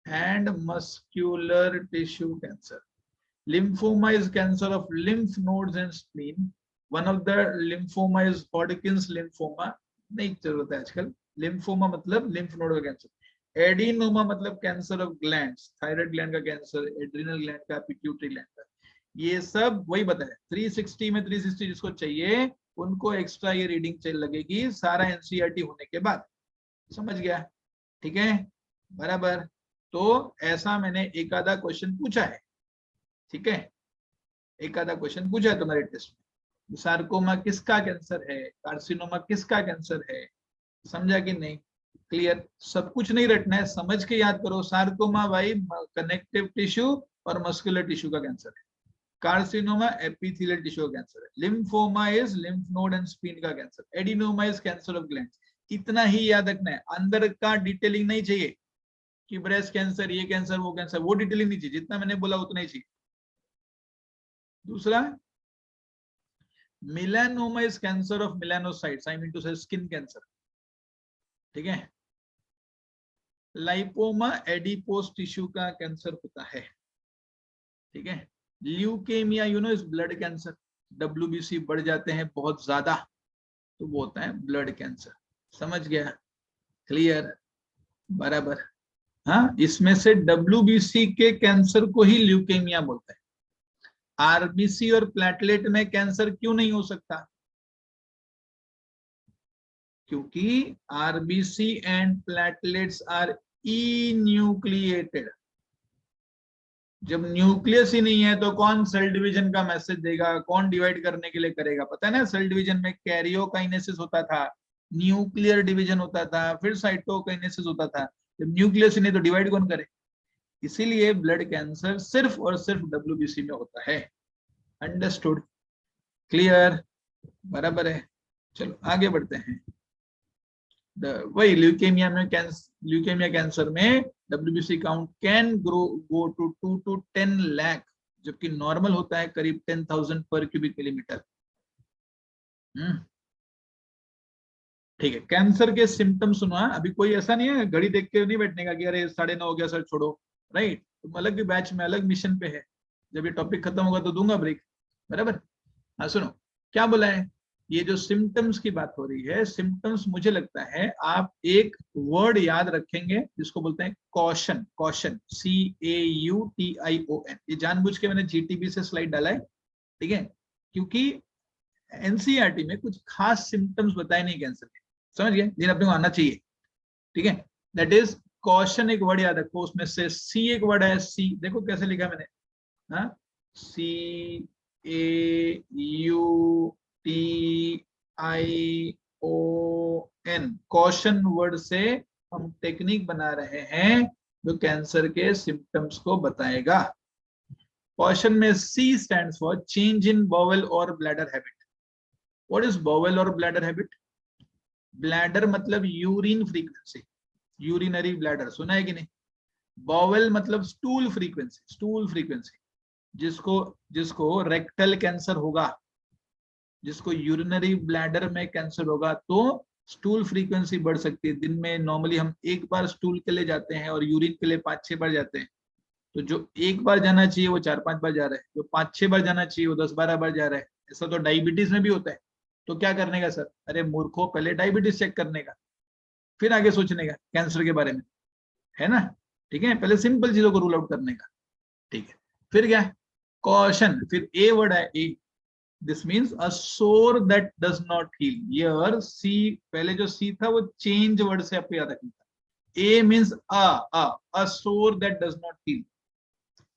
and muscular tissue cancer. Lymphoma is cancer of lymph nodes and spleen. One of the lymphoma is Hodgkin's lymphoma. नहीं जरूरत है आजकल. लिम्फोमा मतलब लिम्फ नोड का कैंसर. एडिनोमा मतलब cancer of glands, thyroid gland का कैंसर, एड्रिनल ग्लैंड का, पिट्यूटरी ग्लैंड का. ये सब वही बताया. 360 में 360 जिसको चाहिए उनको एक्स्ट्रा ये रीडिंग चाहिए लगेगी सारा एनसीईआरटी होने के बाद. समझ गया? ठीक है. बराबर. तो ऐसा मैंने एक आधा क्वेश्चन पूछा है. ठीक है. एक आधा क्वेश्चन पूछा है तुम्हारे टेस्ट में. सार्कोमा किसका कैंसर है, कार्सिनोमा किसका कैंसर है. समझा कि नहीं? क्लियर? सब कुछ नहीं रटना है, समझ के याद करो. सार्कोमा भाई कनेक्टिव टिश्यू और मस्कुलर टिश्यू का कैंसर है. कार्सिनोमा एपिथेलियल टिश्यू का कैंसर है. Lymphoma is lymph node and spleen का cancer. Adenoma is cancer of glands. इतना ही याद रखना है, अंदर का डिटेलिंग नहीं चाहिए कि ब्रेस्ट कैंसर, ये कैंसर, वो कैंसर, वो डिटेलिंग नहीं चाहिए. जितना मैंने बोला उतना ही चाहिए. दूसरा, melanoma is cancer of melanocytes, I mean to say skin cancer. ठीक है. लाइपोमा एडिपोस टिश्यू का कैंसर होता है. ठीक है. Leukaemia you know is blood cancer. WBC बढ़ जाते हैं बहुत ज्यादा तो वो होता है ब्लड कैंसर. समझ गया? क्लियर? बराबर. हाँ, इसमें से WBC के कैंसर को ही ल्यूकेमिया बोलते हैं. RBC और प्लेटलेट में कैंसर क्यों नहीं हो सकता? क्योंकि RBC एंड प्लेटलेट्स आर इन्यूक्लिएटेड. जब न्यूक्लियस ही नहीं है तो कौन सेल डिवीजन का मैसेज देगा, कौन डिवाइड करने के लिए करेगा? पता है ना, सेल डिवीजन में कैरियोकाइनेसिस होता था, न्यूक्लियर डिवीजन होता था, फिर साइटोकाइनेसिस होता था. जब न्यूक्लियस ही नहीं तो डिवाइड कौन करे? इसीलिए ब्लड कैंसर सिर्फ और सिर्फ WBC में होता है. अंडरस्टूड? क्लियर? बराबर है. चलो आगे बढ़ते हैं. वही ल्यूकेमिया में ल्यूकेमिया कैंसर में WBC count can go to 2 to 10 lakh. जबकि नॉर्मल होता है करीब 10,000 पर क्यूबिक मिलीमीटर। ठीक है, कैंसर के सिम्टम्स सुनो। अभी कोई ऐसा नहीं है घड़ी देख के नहीं बैठने का कि अरे 9:30 हो गया सर छोड़ो, राइट। तुम अलग बैच में अलग मिशन पे है, जब ये टॉपिक खत्म होगा तो दूंगा ब्रेक, बराबर। हाँ सुनो क्या बोला है, ये जो सिम्टम्स की बात हो रही है, सिम्टम्स मुझे लगता है आप एक वर्ड याद रखेंगे जिसको बोलते हैं कॉशन। Caution, CAUTION। ये जानबूझ के मैंने GTB से स्लाइड डाला है, ठीक है, क्योंकि एनसीईआरटी में कुछ खास सिम्टम्स बताए नहीं कैंसर के, समझ गए, लेकिन अपने को आना चाहिए, ठीक है। दैट इज कॉशन, एक वर्ड याद रखो, उसमें से सी एक वर्ड है, सी देखो कैसे लिखा मैंने, हाँ, CAUTION। कॉशन वर्ड से हम टेक्निक बना रहे हैं जो कैंसर के सिम्टम्स को बताएगा। कॉशन में C stands for change in bowel और bladder habit. What is bowel और ब्लैडर हैबिट? ब्लैडर मतलब यूरिन फ्रीक्वेंसी, यूरिनरी ब्लैडर, सुना है कि नहीं? बॉवेल मतलब स्टूल फ्रीक्वेंसी, स्टूल फ्रीक्वेंसी। जिसको जिसको रेक्टल कैंसर होगा, जिसको यूरिनरी ब्लैडर में कैंसर होगा, तो स्टूल फ्रीक्वेंसी बढ़ सकती है। दिन में नॉर्मली हम एक बार स्टूल के लिए जाते हैं और यूरिन के लिए 5-6 बार जाते हैं। तो जो एक बार जाना चाहिए वो 4-5 बार जा रहा है, जो 5-6 बार जाना चाहिए वो 10-12 बार जा रहा है। ऐसा तो डायबिटीज में भी होता है। तो क्या करने का सर? अरे मूर्खों, पहले डायबिटीज चेक करने का, फिर आगे सोचने का कैंसर के बारे में, है ना? ठीक है, पहले सिंपल चीजों को रूल आउट करने का, ठीक है। फिर क्या? कॉशन, फिर ए वर्ड है, ए। This means a sore that does not heal. Here C, पहले जो सी था वो चेंज वर्ड से आपको याद रखना था। ए means a sore that does not heal.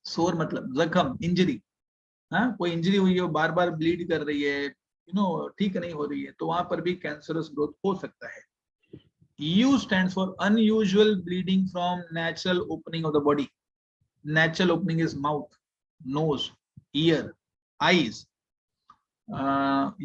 सोर मतलब जख्म, इंजरी। हाँ, कोई इंजरी हुई है, बार बार ब्लीड कर रही है, ठीक नहीं हो रही है, तो वहां पर भी कैंसरस ग्रोथ हो सकता है। U stands for unusual bleeding from natural opening of the body. Natural opening is mouth, nose, ear, eyes.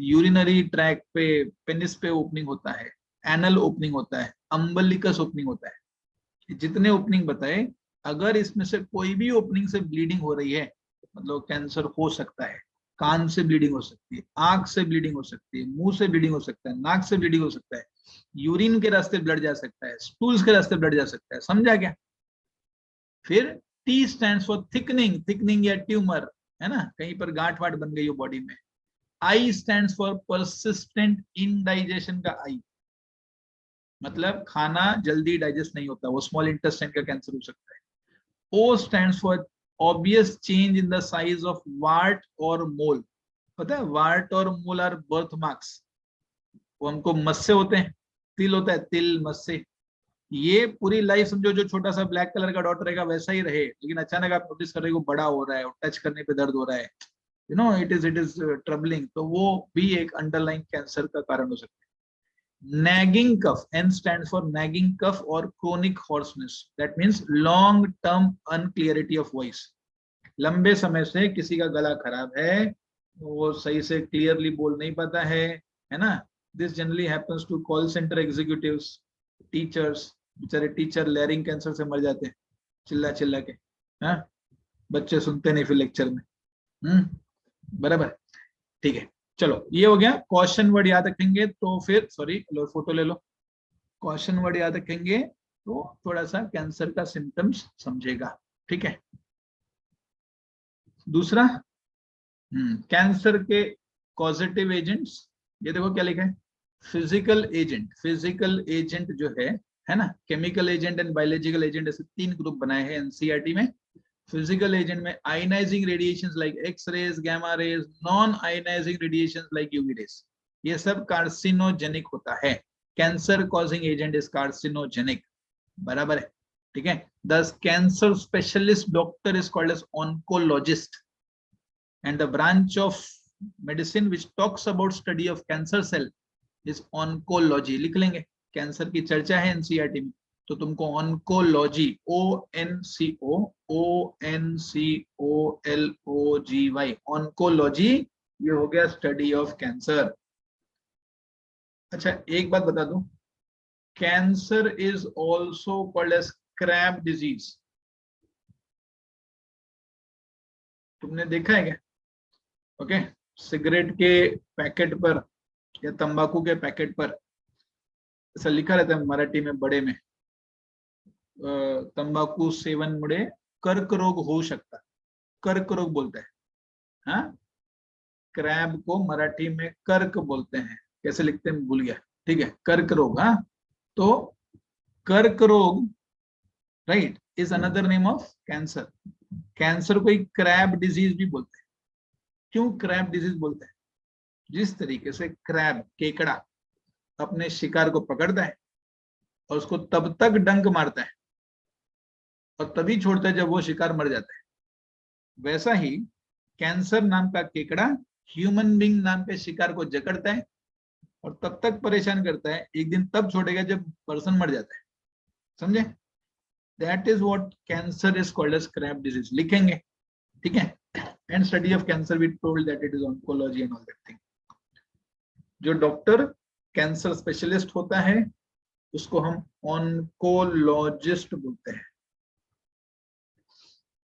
Urinary track पे, पेनिस पे ओपनिंग होता है, एनल ओपनिंग होता है, अम्बलिकस ओपनिंग होता है। जितने ओपनिंग बताए, अगर इसमें से कोई भी ओपनिंग से ब्लीडिंग हो रही है, मतलब कैंसर हो सकता है। कान से ब्लीडिंग हो सकती है, आंख से ब्लीडिंग हो सकती है, मुंह से ब्लीडिंग हो सकता है, नाक से ब्लीडिंग हो सकता है, यूरिन के रास्ते ब्लड जा सकता है, स्टूल्स के रास्ते ब्लड जा सकता है, समझा क्या? फिर T stand for thickening, thickening या ट्यूमर, है ना, कहीं पर गांठ वाट बन गई हो बॉडी में। I stand for persistent indigestion का आई, मतलब खाना जल्दी डाइजेस्ट नहीं होता, वो स्मॉल इंटेस्टाइन का कैंसर हो सकता है। O stands for obvious change in the size of wart or mole। पता है वार्ट और मोल आर बर्थ मार्क्स, वो हमको मस्से होते हैं, तिल होता है, तिल मस्से। ये पूरी लाइफ समझो, जो छोटा सा ब्लैक कलर का डॉट रहेगा वैसा ही रहे, लेकिन अचानक आप नोटिस कर रहे हो बड़ा हो रहा है और टच करने पे दर्द हो रहा है, इट इज ट्रबलिंग, तो वो भी एक अंडरलाइन कैंसर का कारण हो सकता है। nagging cough, N stands for nagging cough or chronic hoarseness, that means long term unclarity of voice। लंबे समय से किसी का गला खराब है, वो सही से क्लियरली बोल नहीं पाता है ना? This generally happens to call centre executives, teachers. बेचारे टीचर लैरिंग कैंसर से मर जाते हैं चिल्ला चिल्ला के, हाँ, बच्चे सुनते नहीं फिर लेक्चर में। बराबर, ठीक है। चलो ये हो गया, क्वेश्चन वर्ड याद रखेंगे तो फिर, सॉरी लो फोटो ले लो, क्वेश्चन वर्ड याद रखेंगे तो थोड़ा सा कैंसर का सिम्टम्स समझेगा, ठीक है। दूसरा, कैंसर के कॉजेटिव एजेंट्स, ये देखो क्या लिखा है, फिजिकल एजेंट। फिजिकल एजेंट जो है ना, chemical agent and biological agent, ऐसे 3 ग्रुप बनाए हैं एनसीईआरटी में। फिजिकल एजेंट में ionising radiations like X rays, gamma rays, non ionising radiations like UV rays, ये सब कार्सिनोजेनिक होता है। Cancer causing agent is carcinogenic, बराबर है, ठीक है। The cancer specialist doctor is called as oncologist, and the branch of medicine which talks about study of cancer cell is oncology। लिख लेंगे, कैंसर की चर्चा है एनसीईआरटी में, तो तुमको ऑन्कोलॉजी, ONCOLOGY, ऑन्कोलॉजी, ये हो गया स्टडी ऑफ कैंसर। अच्छा एक बात बता दूं, cancer is also called as crab disease. तुमने देखा है क्या? ओके, सिगरेट के पैकेट पर या तंबाकू के पैकेट पर ऐसा लिखा रहता है मराठी में बड़े में, तंबाकू सेवन मुळे कर्क रोग होऊ शकता. कर्क रोग बोलते हैं. हाँ, क्रैब को मराठी में कर्क बोलते हैं. कैसे लिखते हैं भूल गया. ठीक है, कर्क रोग. हाँ, तो कर्क रोग right is another name of cancer. Cancer को एक क्रैब डिजीज भी बोलते हैं. क्यों क्रैब डिजीज बोलते हैं? जिस तरीके से क्रैब केकड़ा अपने शिकार को पकड़ता है और उसको तब तक डंक मारता है और तभी छोड़ता है जब वो शिकार मर जाता है, वैसा ही कैंसर नाम का केकड़ा ह्यूमन बीइंग नाम के शिकार को जकड़ता है और तब तक परेशान करता है, एक दिन तब छोड़ेगा जब पर्सन मर जाता है. समझे? That is what cancer is called as crab disease. लिखेंगे. ठीक है. And study of cancer we told that it is oncology and all that thing. जो डॉक्टर कैंसर स्पेशलिस्ट होता है उसको हम ऑन्कोलॉजिस्ट बोलते हैं.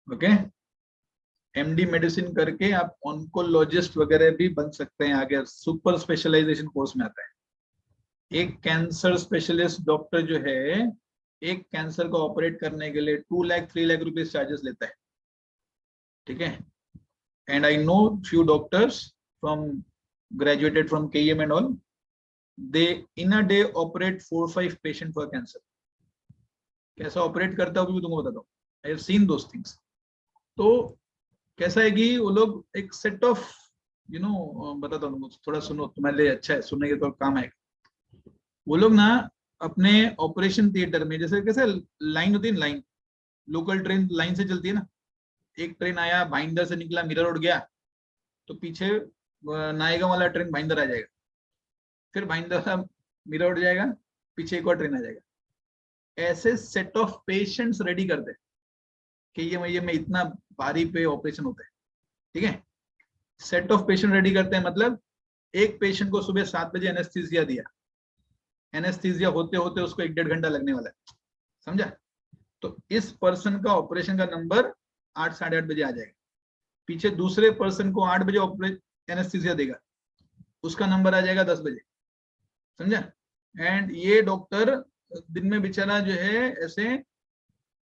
ओके, एमडी मेडिसिन करके आप ऑन्कोलॉजिस्ट वगैरह भी बन सकते हैं आगे, सुपर स्पेशलाइजेशन कोर्स में आता है. एक कैंसर स्पेशलिस्ट डॉक्टर जो है एक कैंसर को ऑपरेट करने के लिए 2 लाख 3 लाख रुपीज चार्जेस लेता है. ठीक है. And I know few doctors from graduated from KEM and all, they in a day operate 4-5 patient for cancer. कैसा ऑपरेट करता है वो भी तुमको बताता हूँ. I have seen those things. तो कैसा है कि वो लोग एक सेट ऑफ बताता हूँ, थोड़ा सुनो, तुम्हारे लिए अच्छा है, सुनने के तो काम आएगा. वो लोग ना अपने ऑपरेशन थिएटर में, जैसे कैसे लाइन होती है, लाइन लोकल ट्रेन लाइन से चलती है ना, एक ट्रेन आया भाईंदर से निकला, मीरा रोड गया, तो पीछे नायगांव वाला ट्रेन भाईंदर आ जाएगा, फिर भाईंदर मीरा रोड जाएगा, पीछे एक और ट्रेन आ जाएगा. ऐसे सेट ऑफ पेशेंट्स रेडी करते हैं कि ये में इतना भारी पे ऑपरेशन होता है. ठीक है. सेट ऑफ पेशेंट रेडी करते हैं मतलब एक पेशेंट को सुबह 7 बजे एनेस्थीसिया दिया, एनेस्थीसिया होते होते उसको 1-1.5 घंटा लगने वाला है. समझा? तो इस पर्सन का ऑपरेशन का नंबर 8 साढ़े 8 बजे आ जाएगा. पीछे दूसरे पर्सन को 8 बजे एनेस्थीसिया देगा, उसका नंबर आ जाएगा 10 बजे. समझा? एंड ये डॉक्टर दिन में बेचारा जो है ऐसे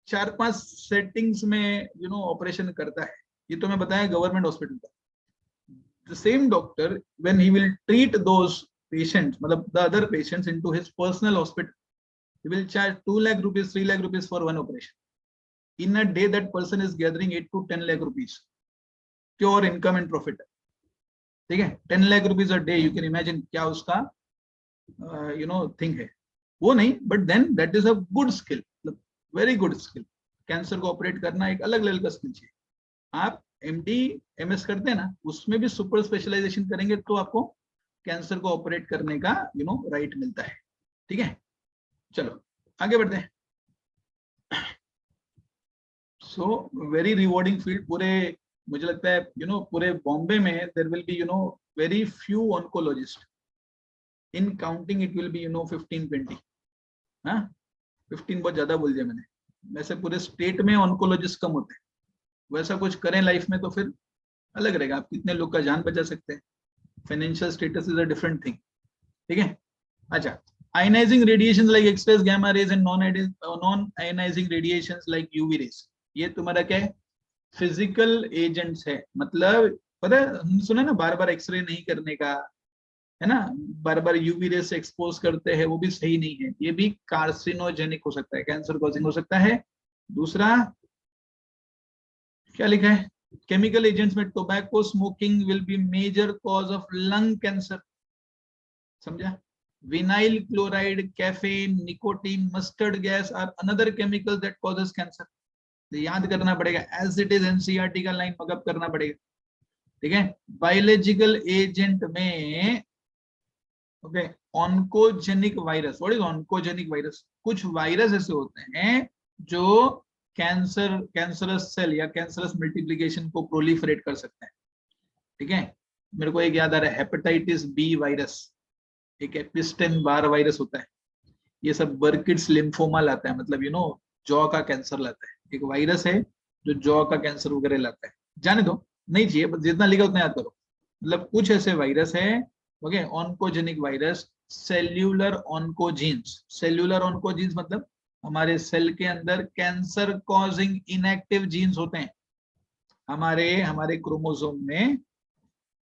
4-5 सेटिंग्स में ऑपरेशन करता है. ये तो मैं बताया गवर्नमेंट हॉस्पिटल का. The same doctor when he will treat those patients, मतलब the other patients into his personal hospital, he will charge 2 lakh rupees 3 lakh rupees for one operation. In a day that person is gathering 8 to 10 lakh rupees pure income and profit. ठीक है. 10 lakh rupees a day, you can imagine क्या उसका थिंग है. वो नहीं, but then that is a good skill, very good skill. Cancer को ऑपरेट करना एक अलग लेवल का स्किल चाहिए. आप एमडी एमएस करते हैं ना, उसमें भी सुपर स्पेशलाइजेशन करेंगे तो आपको कैंसर को ऑपरेट करने का राइट मिलता है. ठीक है. चलो आगे बढ़ते हैं. So very rewarding field. पूरे मुझे लगता है पूरे बॉम्बे में there will be very few oncologist. In counting it will be 15-20. हाँ, 15 बहुत ज्यादा बोल दिया मैंने. वैसे पूरे स्टेट में ऑन्कोलॉजिस्ट कम होते हैं. वैसा कुछ करें लाइफ में तो फिर अलग रहेगा. आप कितने लोग का जान बचा सकते हैं. Financial status is a different thing. ठीक है. अच्छा, ionizing radiations like X-rays, gamma rays and non-ionizing radiations like UV rays, ये तुम्हारा क्या है? फिजिकल एजेंट्स है. मतलब पता है, हमने सुना ना बार बार एक्सरे नहीं करने का, है ना, बार बार यूवी रेस से एक्सपोज करते हैं, वो भी सही नहीं है. ये भी कार्सिनोजेनिक हो सकता है, कैंसर कॉजिंग हो सकता है. दूसरा क्या लिखा है? केमिकल एजेंट्स में tobacco smoking will be major cause of lung cancer. समझा? Vinyl chloride, caffeine, nicotine, mustard gas are another chemical that causes cancer. याद करना पड़ेगा, एज इट इज एनसीईआरटी का लाइन मगअप करना पड़ेगा. ठीक है. बायोलॉजिकल एजेंट में okay, oncogenic virus. What is oncogenic virus? कुछ वायरस ऐसे होते हैं जो कैंसरस सेल या कैंसरस मल्टीप्लिकेशन को प्रोलिफरेट कर सकते हैं. ठीक है. मेरे को एक याद आ रहा है, हेपेटाइटिस बी वायरस, एक एपिस्टेन बार वायरस होता है. ये सब बर्किड्स लिम्फोमा लाता है, मतलब जॉ का कैंसर लाता है. एक वायरस है जो जॉ का कैंसर वगैरह लाता है. जाने दो, नहीं चाहिए, बस जितना लिखा उतना याद करो। मतलब कुछ ऐसे वायरस है, okay, oncogenic virus, cellular oncogenes. Cellular oncogenes मतलब हमारे सेल के अंदर कैंसर कॉजिंग इनएक्टिव जीन्स होते हैं। हमारे हमारे क्रोमोसोम में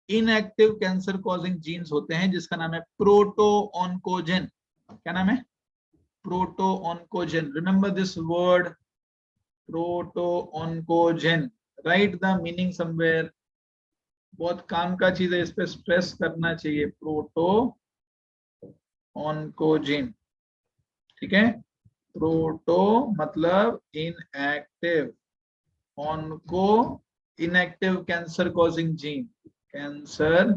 इनएक्टिव कैंसर कॉजिंग जीन्स होते हैं, जिसका नाम है प्रोटो ऑन्कोजेन। क्या नाम है? Proto oncogene. Remember this word, proto oncogene. Write the meaning somewhere. बहुत काम का चीज है, इस पे स्ट्रेस करना चाहिए। प्रोटो ऑन्कोजेन, ठीक है। प्रोटो मतलब inactive, onco inactive cancer causing gene, cancer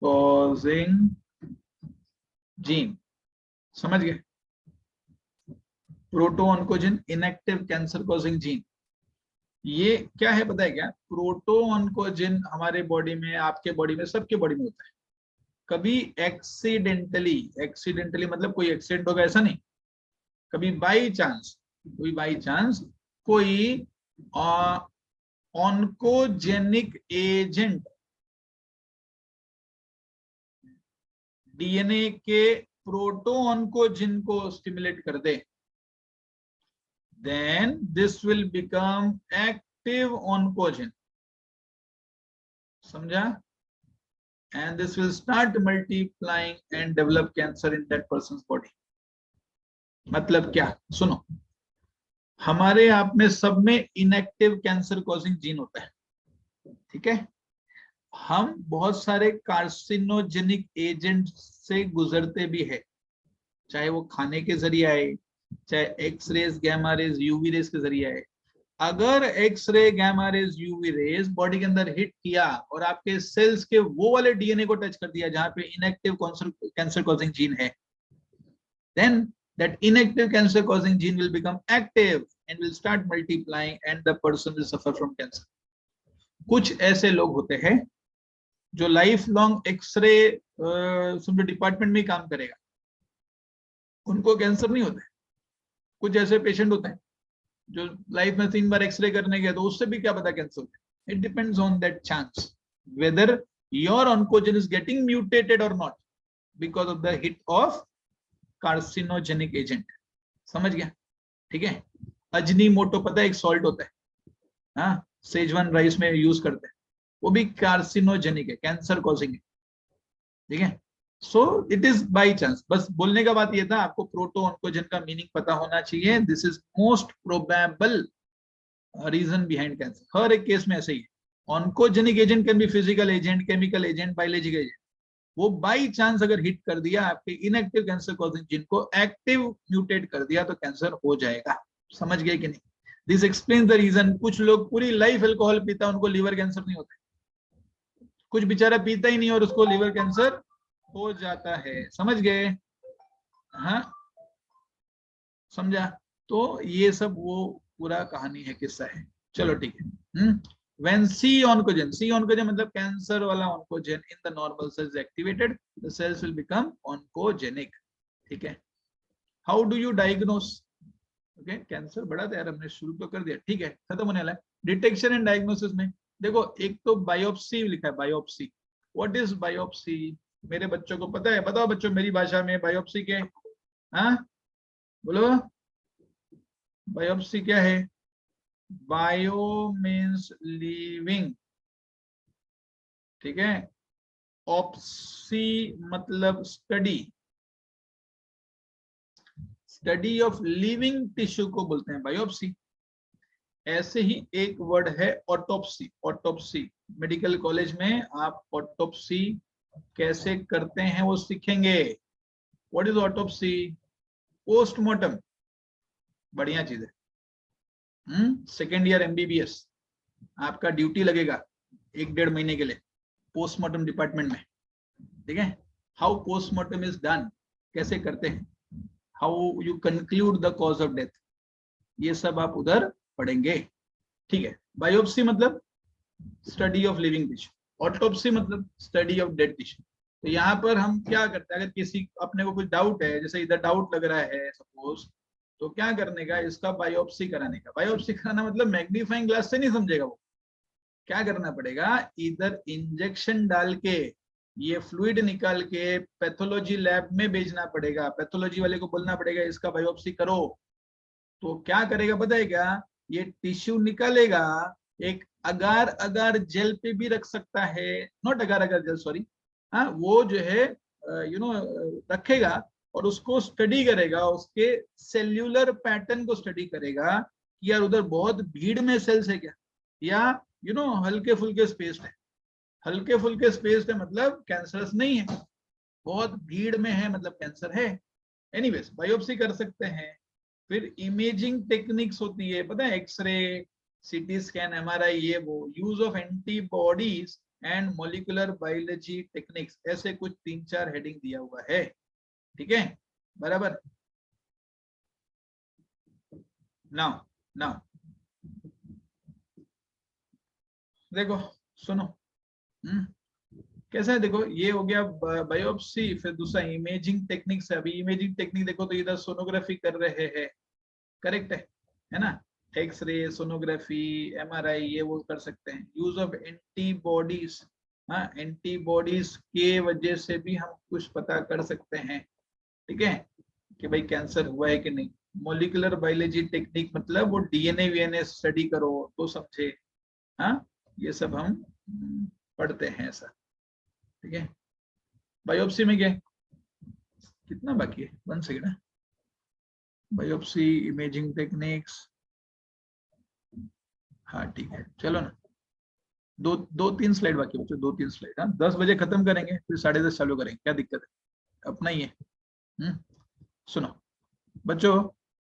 causing gene. समझ गए? Proto oncogene inactive cancer causing gene. ये क्या है पता है क्या? प्रोटो ऑन्कोजेन हमारे बॉडी में, आपके बॉडी में, सबके बॉडी में होता है। कभी एक्सीडेंटली, एक्सीडेंटली मतलब कोई एक्सीडेंट होगा ऐसा नहीं, कभी बाई चांस, कोई बाई चांस कोई ऑन्कोजेनिक एजेंट डीएनए के प्रोटो ऑन्कोजिन को स्टिमुलेट कर दे, then this will become active oncogene. समझा? And this will start multiplying and develop cancer in that person's body. मतलब क्या? सुनो, हमारे आप में सब में इनएक्टिव कैंसर कॉजिंग जीन होता है, ठीक है। हम बहुत सारे कार्सिनोजेनिक एजेंट से गुजरते भी है, चाहे वो खाने के जरिए आए, चाहे X rays, gamma rays, UV rays के जरिए आए। अगर X ray, gamma rays, UV rays body के अंदर हिट किया और आपके सेल्स के वो वाले डीएनए को टच कर दिया जहां पे इनएक्टिव कैंसर कॉजिंग जीन है, then that inactive cancer causing gene will become active and will start multiplying and the person will suffer from cancer. कुछ ऐसे लोग होते हैं जो लाइफ लॉन्ग एक्सरे समझो डिपार्टमेंट में काम करेगा, उनको कैंसर नहीं होता है। कुछ ऐसे पेशेंट होते हैं जो लाइफ में 3 बार एक्सरे करने गए तो उससे भी क्या पता कैंसर होता है। It depends on that chance whether your oncogene is getting mutated or not because of the hit of carcinogenic agent. समझ गया? ठीक है। अजनीमोटो पता है एक सॉल्ट होता है, हाँ, सेजवान राइस में यूज करते हैं, वो भी कार्सिनोजेनिक है, कैंसर कॉजिंग है, ठीक है। So it is by chance. बस बोलने का बात ये था, आपको प्रोटो ऑन्कोजेन का मीनिंग पता होना चाहिए। This is most probable reason behind cancer. हर एक केस में ऐसे ही है। Oncogenic agent can be physical agent, chemical agent, biological agent. वो बाई चांस अगर हिट कर दिया आपके इनएक्टिव कैंसर कॉजिंग जीन को, एक्टिव म्यूटेट कर दिया, तो कैंसर हो जाएगा। समझ गए कि नहीं? This explain the reason. कुछ लोग पूरी लाइफ अल्कोहल पीता है, उनको लीवर कैंसर नहीं होता। कुछ बेचारा पीता ही नहीं और उसको लीवर कैंसर हो जाता है। समझ गए? हाँ, समझा? तो ये सब वो पूरा कहानी है, किस्सा है। चलो ठीक है। When C oncogen, C oncogen मतलब कैंसर वाला oncogen in the normal cells activated, the cells will become oncogenic. ठीक है। How do you diagnose? Okay, cancer बड़ा था यार, हमने शुरू तो कर दिया, ठीक है, खत्म होने वाला है। डिटेक्शन एंड डायग्नोसिस में देखो, एक तो बायोप्सी लिखा है, बायोप्सी। What is biopsy? मेरे बच्चों को पता है? बताओ बच्चों, मेरी भाषा में बायोप्सी के, हाँ बोलो, बायोप्सी क्या है? बायो मीन्स लिविंग, ठीक है। ऑप्सी मतलब study, study of living tissue को बोलते हैं बायोप्सी। ऐसे ही एक वर्ड है ऑटोप्सी। ऑटोप्सी मेडिकल कॉलेज में आप ऑटोप्सी कैसे करते हैं वो सीखेंगे। What is autopsy? पोस्टमार्टम, बढ़िया चीज है। सेकेंड ईयर एमबीबीएस, आपका ड्यूटी लगेगा 1-1.5 महीने के लिए पोस्टमार्टम डिपार्टमेंट में, ठीक है। हाउ पोस्टमार्टम इज डन, कैसे करते हैं, how you conclude the cause of death, ये सब आप उधर पढ़ेंगे, ठीक है। बायोप्सी मतलब study of living tissue, autopsy मतलब स्टडी ऑफ डेड टिश्यू। तो यहाँ पर हम क्या करते हैं, अगर किसी अपने को कुछ डाउट है, जैसे इधर डाउट लग रहा है सपोज, तो क्या करने का, इसका बायोप्सी कराने का। बायोप्सी कराना मतलब मैग्नीफाइंग ग्लास से नहीं समझेगा वो, क्या करना पड़ेगा, इधर इंजेक्शन डाल के ये फ्लूइड निकाल के पैथोलॉजी लैब में भेजना पड़ेगा, पैथोलॉजी वाले को बोलना पड़ेगा इसका बायोप्सी करो। तो क्या करेगा पता है क्या, ये टिश्यू निकालेगा, एक अगार अगार जेल पे भी रख सकता है, not agar agar gel sorry, हाँ वो जो है रखेगा और उसको स्टडी करेगा, उसके सेल्यूलर पैटर्न को स्टडी करेगा कि यार उधर बहुत भीड़ में सेल्स है क्या, या हल्के फुल्के स्पेस्ड है, हल्के फुल्के स्पेस्ड है मतलब कैंसरस नहीं है, बहुत भीड़ में है मतलब कैंसर है। एनीवेज बायोप्सी कर सकते हैं। फिर इमेजिंग टेक्निक्स होती है पता है, एक्सरे, सीटी स्कैन, एमआरआई, ये वो, use of antibodies and molecular biology techniques, ऐसे कुछ 3-4 हेडिंग दिया हुआ है। ठीक है बराबर। नाउ नाउ देखो सुनो, कैसा है देखो, ये हो गया बायोप्सी, फिर दूसरा इमेजिंग टेक्निक्स है। अभी इमेजिंग टेक्निक देखो तो इधर सोनोग्राफी कर रहे हैं, करेक्ट है ना, एक्सरे, सोनोग्राफी, एमआरआई, ये वो कर सकते हैं। यूज ऑफ एंटीबॉडीज, हाँ एंटीबॉडीज के वजह से भी हम कुछ पता कर सकते हैं, ठीक है, कि भाई कैंसर हुआ है कि नहीं। मॉलिक्यूलर बायोलॉजी टेक्निक मतलब वो डीएनए वीएनए स्टडी करो तो समझे, हाँ ये सब हम पढ़ते हैं ऐसा, ठीक है। बायोप्सी में क्या है? कितना बाकी है, 1 सेकेंड। बायोप्सी, इमेजिंग टेक्निक्स, हाँ ठीक है चलो ना, 2-3 स्लाइड बाकी बच्चों, 2-3 स्लाइड, हाँ 10 बजे खत्म करेंगे, फिर 10:30 चालू करेंगे, क्या दिक्कत है, अपना ही है। सुनो बच्चों,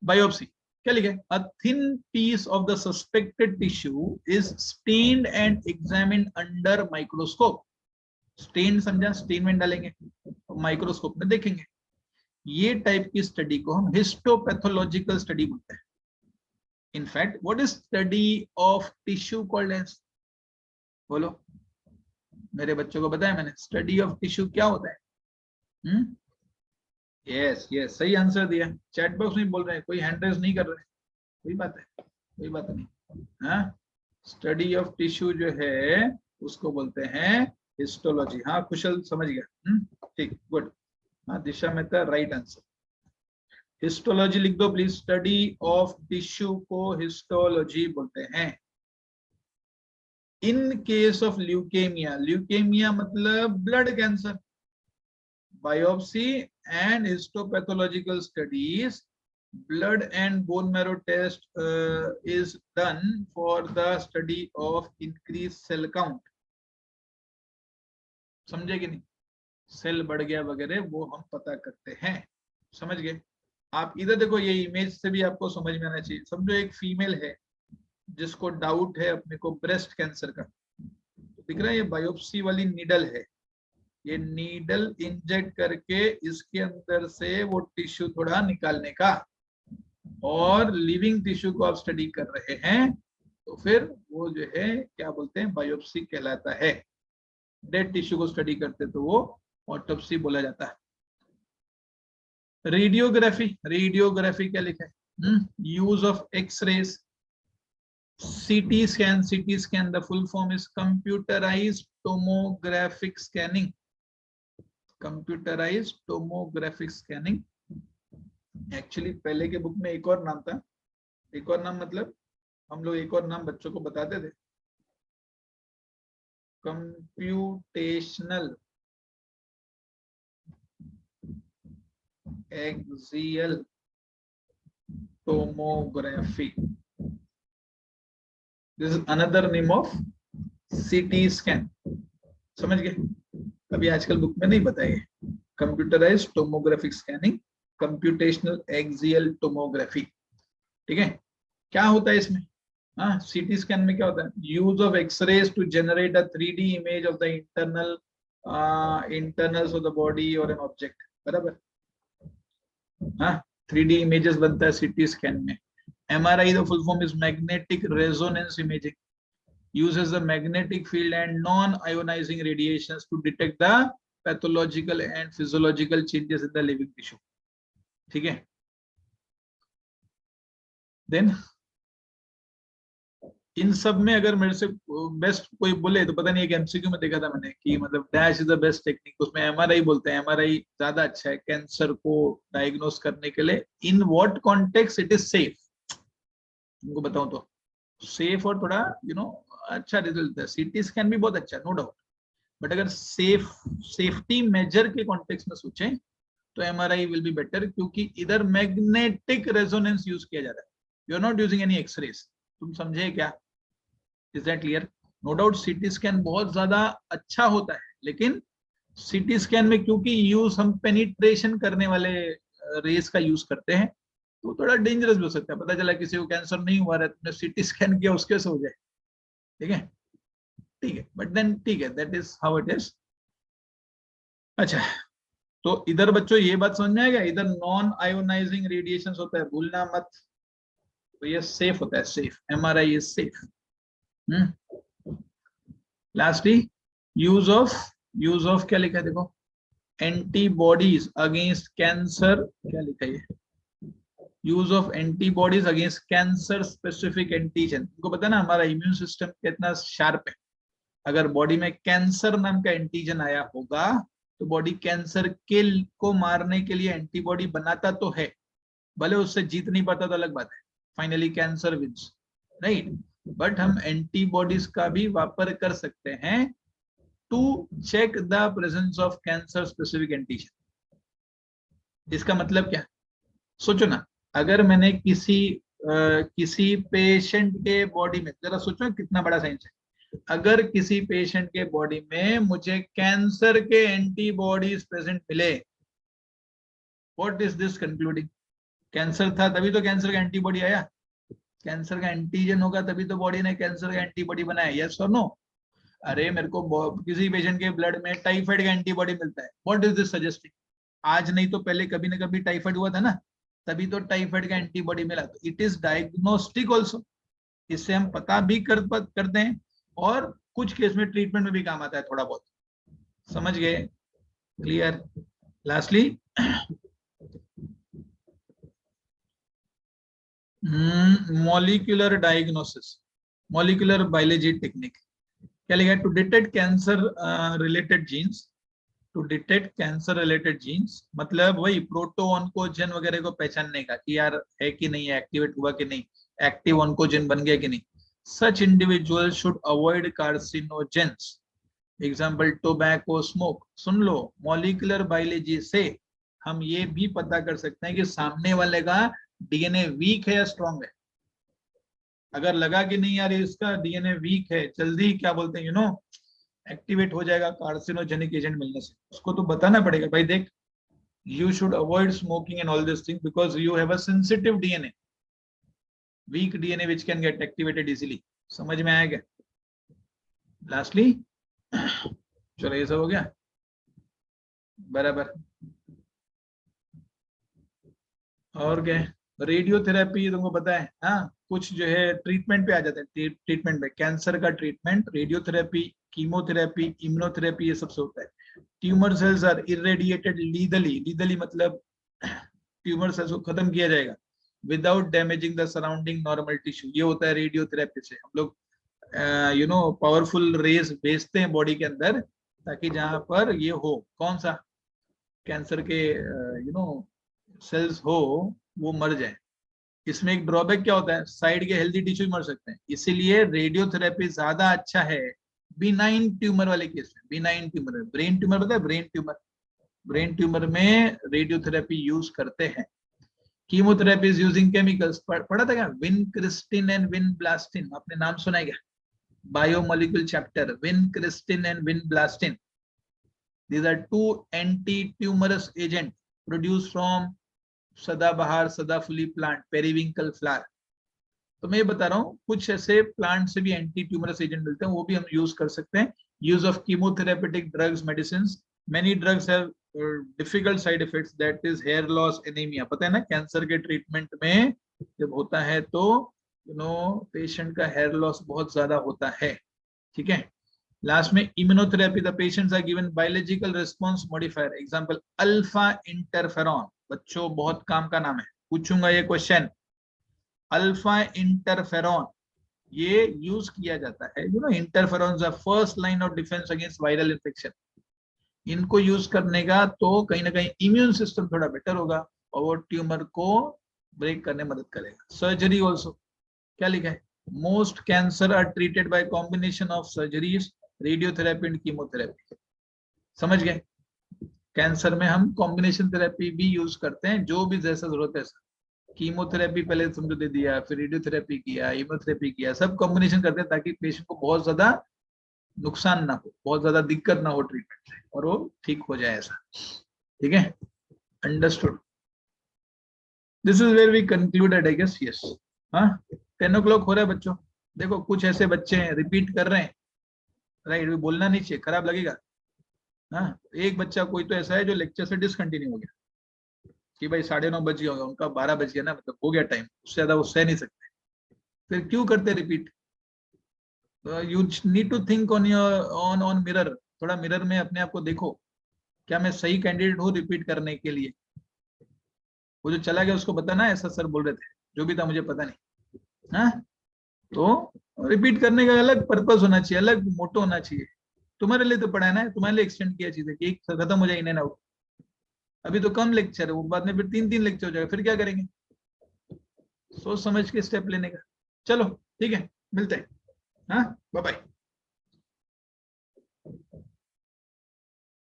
बायोप्सी क्या लिखे, a thin piece of the suspected tissue is stained and examined under microscope. Stain समझा, स्टेन में डालेंगे, माइक्रोस्कोप में देखेंगे। ये टाइप की स्टडी को हम हिस्टोपैथोलॉजिकल स्टडी बोलते हैं। In fact what is study of tissue called as, बोलो मेरे बच्चों को बताया मैंने, स्टडी ऑफ टिश्यू क्या होता है? यस यस सही आंसर दिया, चैट बॉक्स में बोल रहे हैं, कोई हैंड रेज नहीं कर रहे, कोई बात है, कोई बात नहीं। हाँ स्टडी ऑफ टिश्यू जो है उसको बोलते हैं हिस्टोलॉजी। हाँ कुशल समझ गया, ठीक गुड। हाँ Disha Mehta right answer. Histology लिख दो प्लीज, स्टडी ऑफ टिश्यू को हिस्टोलॉजी बोलते हैं। In case of leukaemia, leukaemia मतलब blood cancer, biopsy and histopathological studies, blood and bone marrow test is done for the study of increased cell count। समझे कि नहीं, सेल बढ़ गया वगैरह वो हम पता करते हैं, समझ गए। आप इधर देखो, ये इमेज से भी आपको समझ में आना चाहिए। समझो एक फीमेल है जिसको डाउट है अपने को ब्रेस्ट कैंसर का, तो दिख रहा है ये बायोप्सी वाली नीडल है, ये नीडल इंजेक्ट करके इसके अंदर से वो टिश्यू थोड़ा निकालने का, और लिविंग टिश्यू को आप स्टडी कर रहे हैं तो फिर वो जो है क्या बोलते हैं, बायोप्सी कहलाता है। डेड टिश्यू को स्टडी करते तो वो ऑटोप्सी बोला जाता है। रेडियोग्राफी, रेडियोग्राफी क्या लिखा है, use of X rays, CT scan, CT scan the full form is computerised tomographic scanning, computerised tomographic scanning. Actually पहले के बुक में एक और नाम था, एक और नाम मतलब हम लोग एक और नाम बच्चों को बताते थे, computational axial tomography, this is another name of CT scan, समझ गए। अभी आजकल बुक में नहीं बताए, computerised tomographic scanning, computational axial tomography, ठीक है। क्या होता है इसमें, हाँ सीटी स्कैन में क्या होता है, use of X rays to generate a 3D image of the internals of the body और एन ऑब्जेक्ट, बराबर। हाँ 3D इमेजेस बनता है सीटी स्कैन में। MRI the full form is magnetic resonance imaging, uses the magnetic field and non-ionizing radiations to detect the pathological and physiological changes in the living tissue, ठीक है। Then इन सब में अगर मेरे से बेस्ट कोई बोले तो पता नहीं, एक एमसीक्यू में देखा था मैंने कि मतलब dash is the best technique, उसमें एमआरआई बोलते हैं, एमआरआई ज्यादा अच्छा है कैंसर को डायग्नोस करने के लिए। In what context it is safe, तुमको बताऊं तो सेफ और थोड़ा अच्छा रिजल्ट है। सीटी स्कैन भी बहुत अच्छा, नो डाउट, बट अगर सेफ्टी मेजर के कॉन्टेक्स्ट में सोचें तो एमआरआई विल बी बेटर, क्योंकि इधर मैग्नेटिक रेजोनेंस यूज किया जा रहा है, you are not using any X rays. तुम समझे क्या? Is that clear? No doubt CT scan बहुत ज्यादा अच्छा होता है, लेकिन सीटी स्कैन में क्योंकि यूज हम पेनिट्रेशन करने वाले रेस का यूज करते हैं, तो थोड़ा डेंजरस भी हो सकता है। पता चला किसी को कैंसर नहीं हुआ है, तुमने सीटी स्कैन किया, उसके से हो जाए। ठीक है, ठीक है, बट देन ठीक है, that is how it is. अच्छा, तो इधर बच्चों ये बात समझ में आएगा, इधर नॉन आयोनाइजिंग रेडिएशन होता है, भूलना मत। तो ये सेफ होता है, safe, MRI is safe. Lastly use of क्या लिखा है देखो, एंटीबॉडीज अगेंस्ट कैंसर, क्या लिखा है, use of antibodies against cancer specific antigen. तुमको पता है ना हमारा इम्यून सिस्टम कितना शार्प है, अगर बॉडी में कैंसर नाम का एंटीजन आया होगा तो बॉडी कैंसर के को मारने के लिए एंटीबॉडी बनाता तो है, भले उससे जीत नहीं पाता तो अलग बात है, finally cancer wins, right. But हम एंटीबॉडीज का भी वापर कर सकते हैं to check the presence of cancer specific antigen. इसका मतलब क्या, सोचो ना, अगर मैंने किसी पेशेंट के बॉडी में, जरा सोचो कितना बड़ा साइंस है, अगर किसी पेशेंट के बॉडी में मुझे कैंसर के एंटीबॉडीज प्रेजेंट मिले, what is this concluding? Cancer था तभी तो कैंसर का एंटीबॉडी आया, कैंसर का एंटीजन होगा तभी तो बॉडी ने कैंसर का एंटीबॉडी बनाया, यस और नो? अरे मेरे को किसी पेशेंट के ब्लड में टाइफाइड का एंटीबॉडी मिलता है, व्हाट इज दिस सजेस्टिंग? आज नहीं तो पहले कभी ना कभी टाइफाइड हुआ था ना, तभी तो टाइफाइड का एंटीबॉडी मिला, तो इट इज डायग्नोस्टिक ऑल्सो, इससे हम पता भी करते हैं और कुछ केस में ट्रीटमेंट में भी काम आता है थोड़ा बहुत। समझ गए? Clear? Lastly molecular diagnosis, molecular biology technique, क्या लिखा है? To detect cancer related genes, to detect cancer related genes मतलब वही प्रोटो ऑन्कोजन वगैरह को पहचानने का कि यार है कि नहीं है, एक्टिवेट हुआ कि नहीं, एक्टिव ऑन्कोजन बन गया कि नहीं। Such individual should avoid carcinogens, example tobacco smoke. Soon low, molecular biology से हम ये भी पता कर सकते हैं कि सामने वाले का डीएनए वीक है या स्ट्रॉन्ग है। अगर लगा कि नहीं यार इसका डीएनए वीक है, जल्दी क्या बोलते हैं एक्टिवेट हो जाएगा कार्सिनोजेनिक एजेंट मिलने से, उसको तो बताना पड़ेगा भाई देख, you should avoid smoking and all these things because you have a sensitive DNA, weak DNA which can get activated easily। समझ में आया क्या? लास्टली चलो ये सब हो गया बराबर। और क्या, रेडियोथेरेपी तुमको पता है, हाँ कुछ जो है ट्रीटमेंट पे आ जाते हैं, ट्रीटमेंट पे कैंसर का ट्रीटमेंट रेडियोथेरेपी, कीमोथेरेपी, इम्यूनोथेरेपी, ये सबसे होता है। ट्यूमर सेल्स आर इरेडिएटेड लीदली, लीदली मतलब ट्यूमर सेल्स को खत्म किया जाएगा without damaging the surrounding normal tissue, ये होता है रेडियोथेरेपी से। हम लोग पावरफुल रेज भेजते हैं बॉडी के अंदर ताकि जहां पर ये हो, कौन सा कैंसर के सेल्स हो वो मर जाए। इसमें एक ड्रॉबैक क्या होता है, साइड के हेल्दी टिश्यू मर सकते हैं, इसीलिए रेडियोथेरेपी ज्यादा अच्छा है बिनाइन ट्यूमर वाले केस में। बिनाइन ट्यूमर, ब्रेन ट्यूमर पता है, ब्रेन ट्यूमर, ब्रेन ट्यूमर में रेडियोथेरेपी यूज करते हैं। कीमोथेरेपी इज यूजिंग केमिकल्स, पढ़ा था क्या, विनक्रिस्टिन एंड विनब्लास्टिन, आपने नाम सुना है क्या? Biomolecule chapter, vincristine and vinblastine, these are two anti-tumorous agent produced from सदाबहार सदाफुली प्लांट, पेरिविंकल फ्लावर। तो मैं ये बता रहा हूँ कुछ ऐसे प्लांट से भी एंटी ट्यूमरस एजेंट मिलते हैं, वो भी हम यूज कर सकते हैं। Use of chemotherapeutic drugs, medicine, many drugs have difficult side effects, that is here loss, anaemia. पता है ना कैंसर के ट्रीटमेंट में जब होता है तो पेशेंट का हेयर लॉस बहुत ज्यादा होता है। ठीक है, लास्ट में immunotherapy, the patients are given biological response modifier, example alpha interferon. बच्चों बहुत काम का नाम है, पूछूंगा ये क्वेश्चन, अल्फा इंटरफेरॉन ये यूज किया जाता है, you know, interferons the first line of defence against viral infection. इनको यूज करने का तो कहीं ना कहीं इम्यून सिस्टम थोड़ा बेटर होगा और वो ट्यूमर को ब्रेक करने में मदद करेगा। सर्जरी ऑल्सो, क्या लिखा है, most cancer are treated by combination of surgeries, radiotherapy and chemotherapy. समझ गए? कैंसर में हम कॉम्बिनेशन थेरेपी भी यूज करते हैं, जो भी जैसा जरूरत है। कीमोथेरेपी पहले तुमको दे दिया, फिर रेडियोथेरेपी किया, इम्यूनोथेरेपी किया, सब कॉम्बिनेशन करते हैं ताकि पेशेंट को बहुत ज्यादा नुकसान ना हो, बहुत ज्यादा दिक्कत ना हो ट्रीटमेंट से, और वो ठीक हो जाए ऐसा। ठीक है, understood. This is where we concluded I guess. Yes, हाँ, 10 o'clock हो रहा है बच्चों। देखो कुछ ऐसे बच्चे हैं रिपीट कर रहे हैं, राइट, बोलना नहीं चाहिए, खराब लगेगा। हाँ, एक बच्चा कोई तो ऐसा है जो लेक्चर से डिसकंटिन्यू हो गया कि भाई 9:30 बज गया होगा, उनका 12 बज गया ना, मतलब हो गया टाइम, उससे ज्यादा वो सह नहीं सकते। फिर क्यों करते repeat? You need to think on your own mirror. थोड़ा मिरर में अपने आप को देखो, क्या मैं सही कैंडिडेट हूँ रिपीट करने के लिए? वो जो चला गया उसको बताना, ऐसा सर बोल रहे थे, जो भी था मुझे पता नहीं। हाँ, तो रिपीट करने का अलग पर्पस होना चाहिए, अलग मोटो होना चाहिए। तुम्हारे लिए तो पढ़ाना है, तुम्हारे लिए एक्सटेंड किया चीजें कि एक खत्म हो जाए इन एंड आउट। अभी तो कम लेक्चर है, वो बाद में फिर 3-3 लेक्चर हो जाएगा, फिर क्या करेंगे? सोच समझ के स्टेप लेने का। चलो ठीक है, मिलते हैं। हाँ, बाय बाय।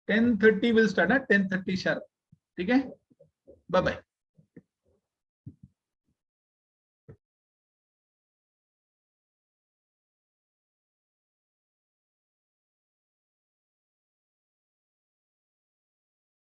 10:30 विल स्टार्ट है, 10:30 शार्प। ठीक है, बाय बाय।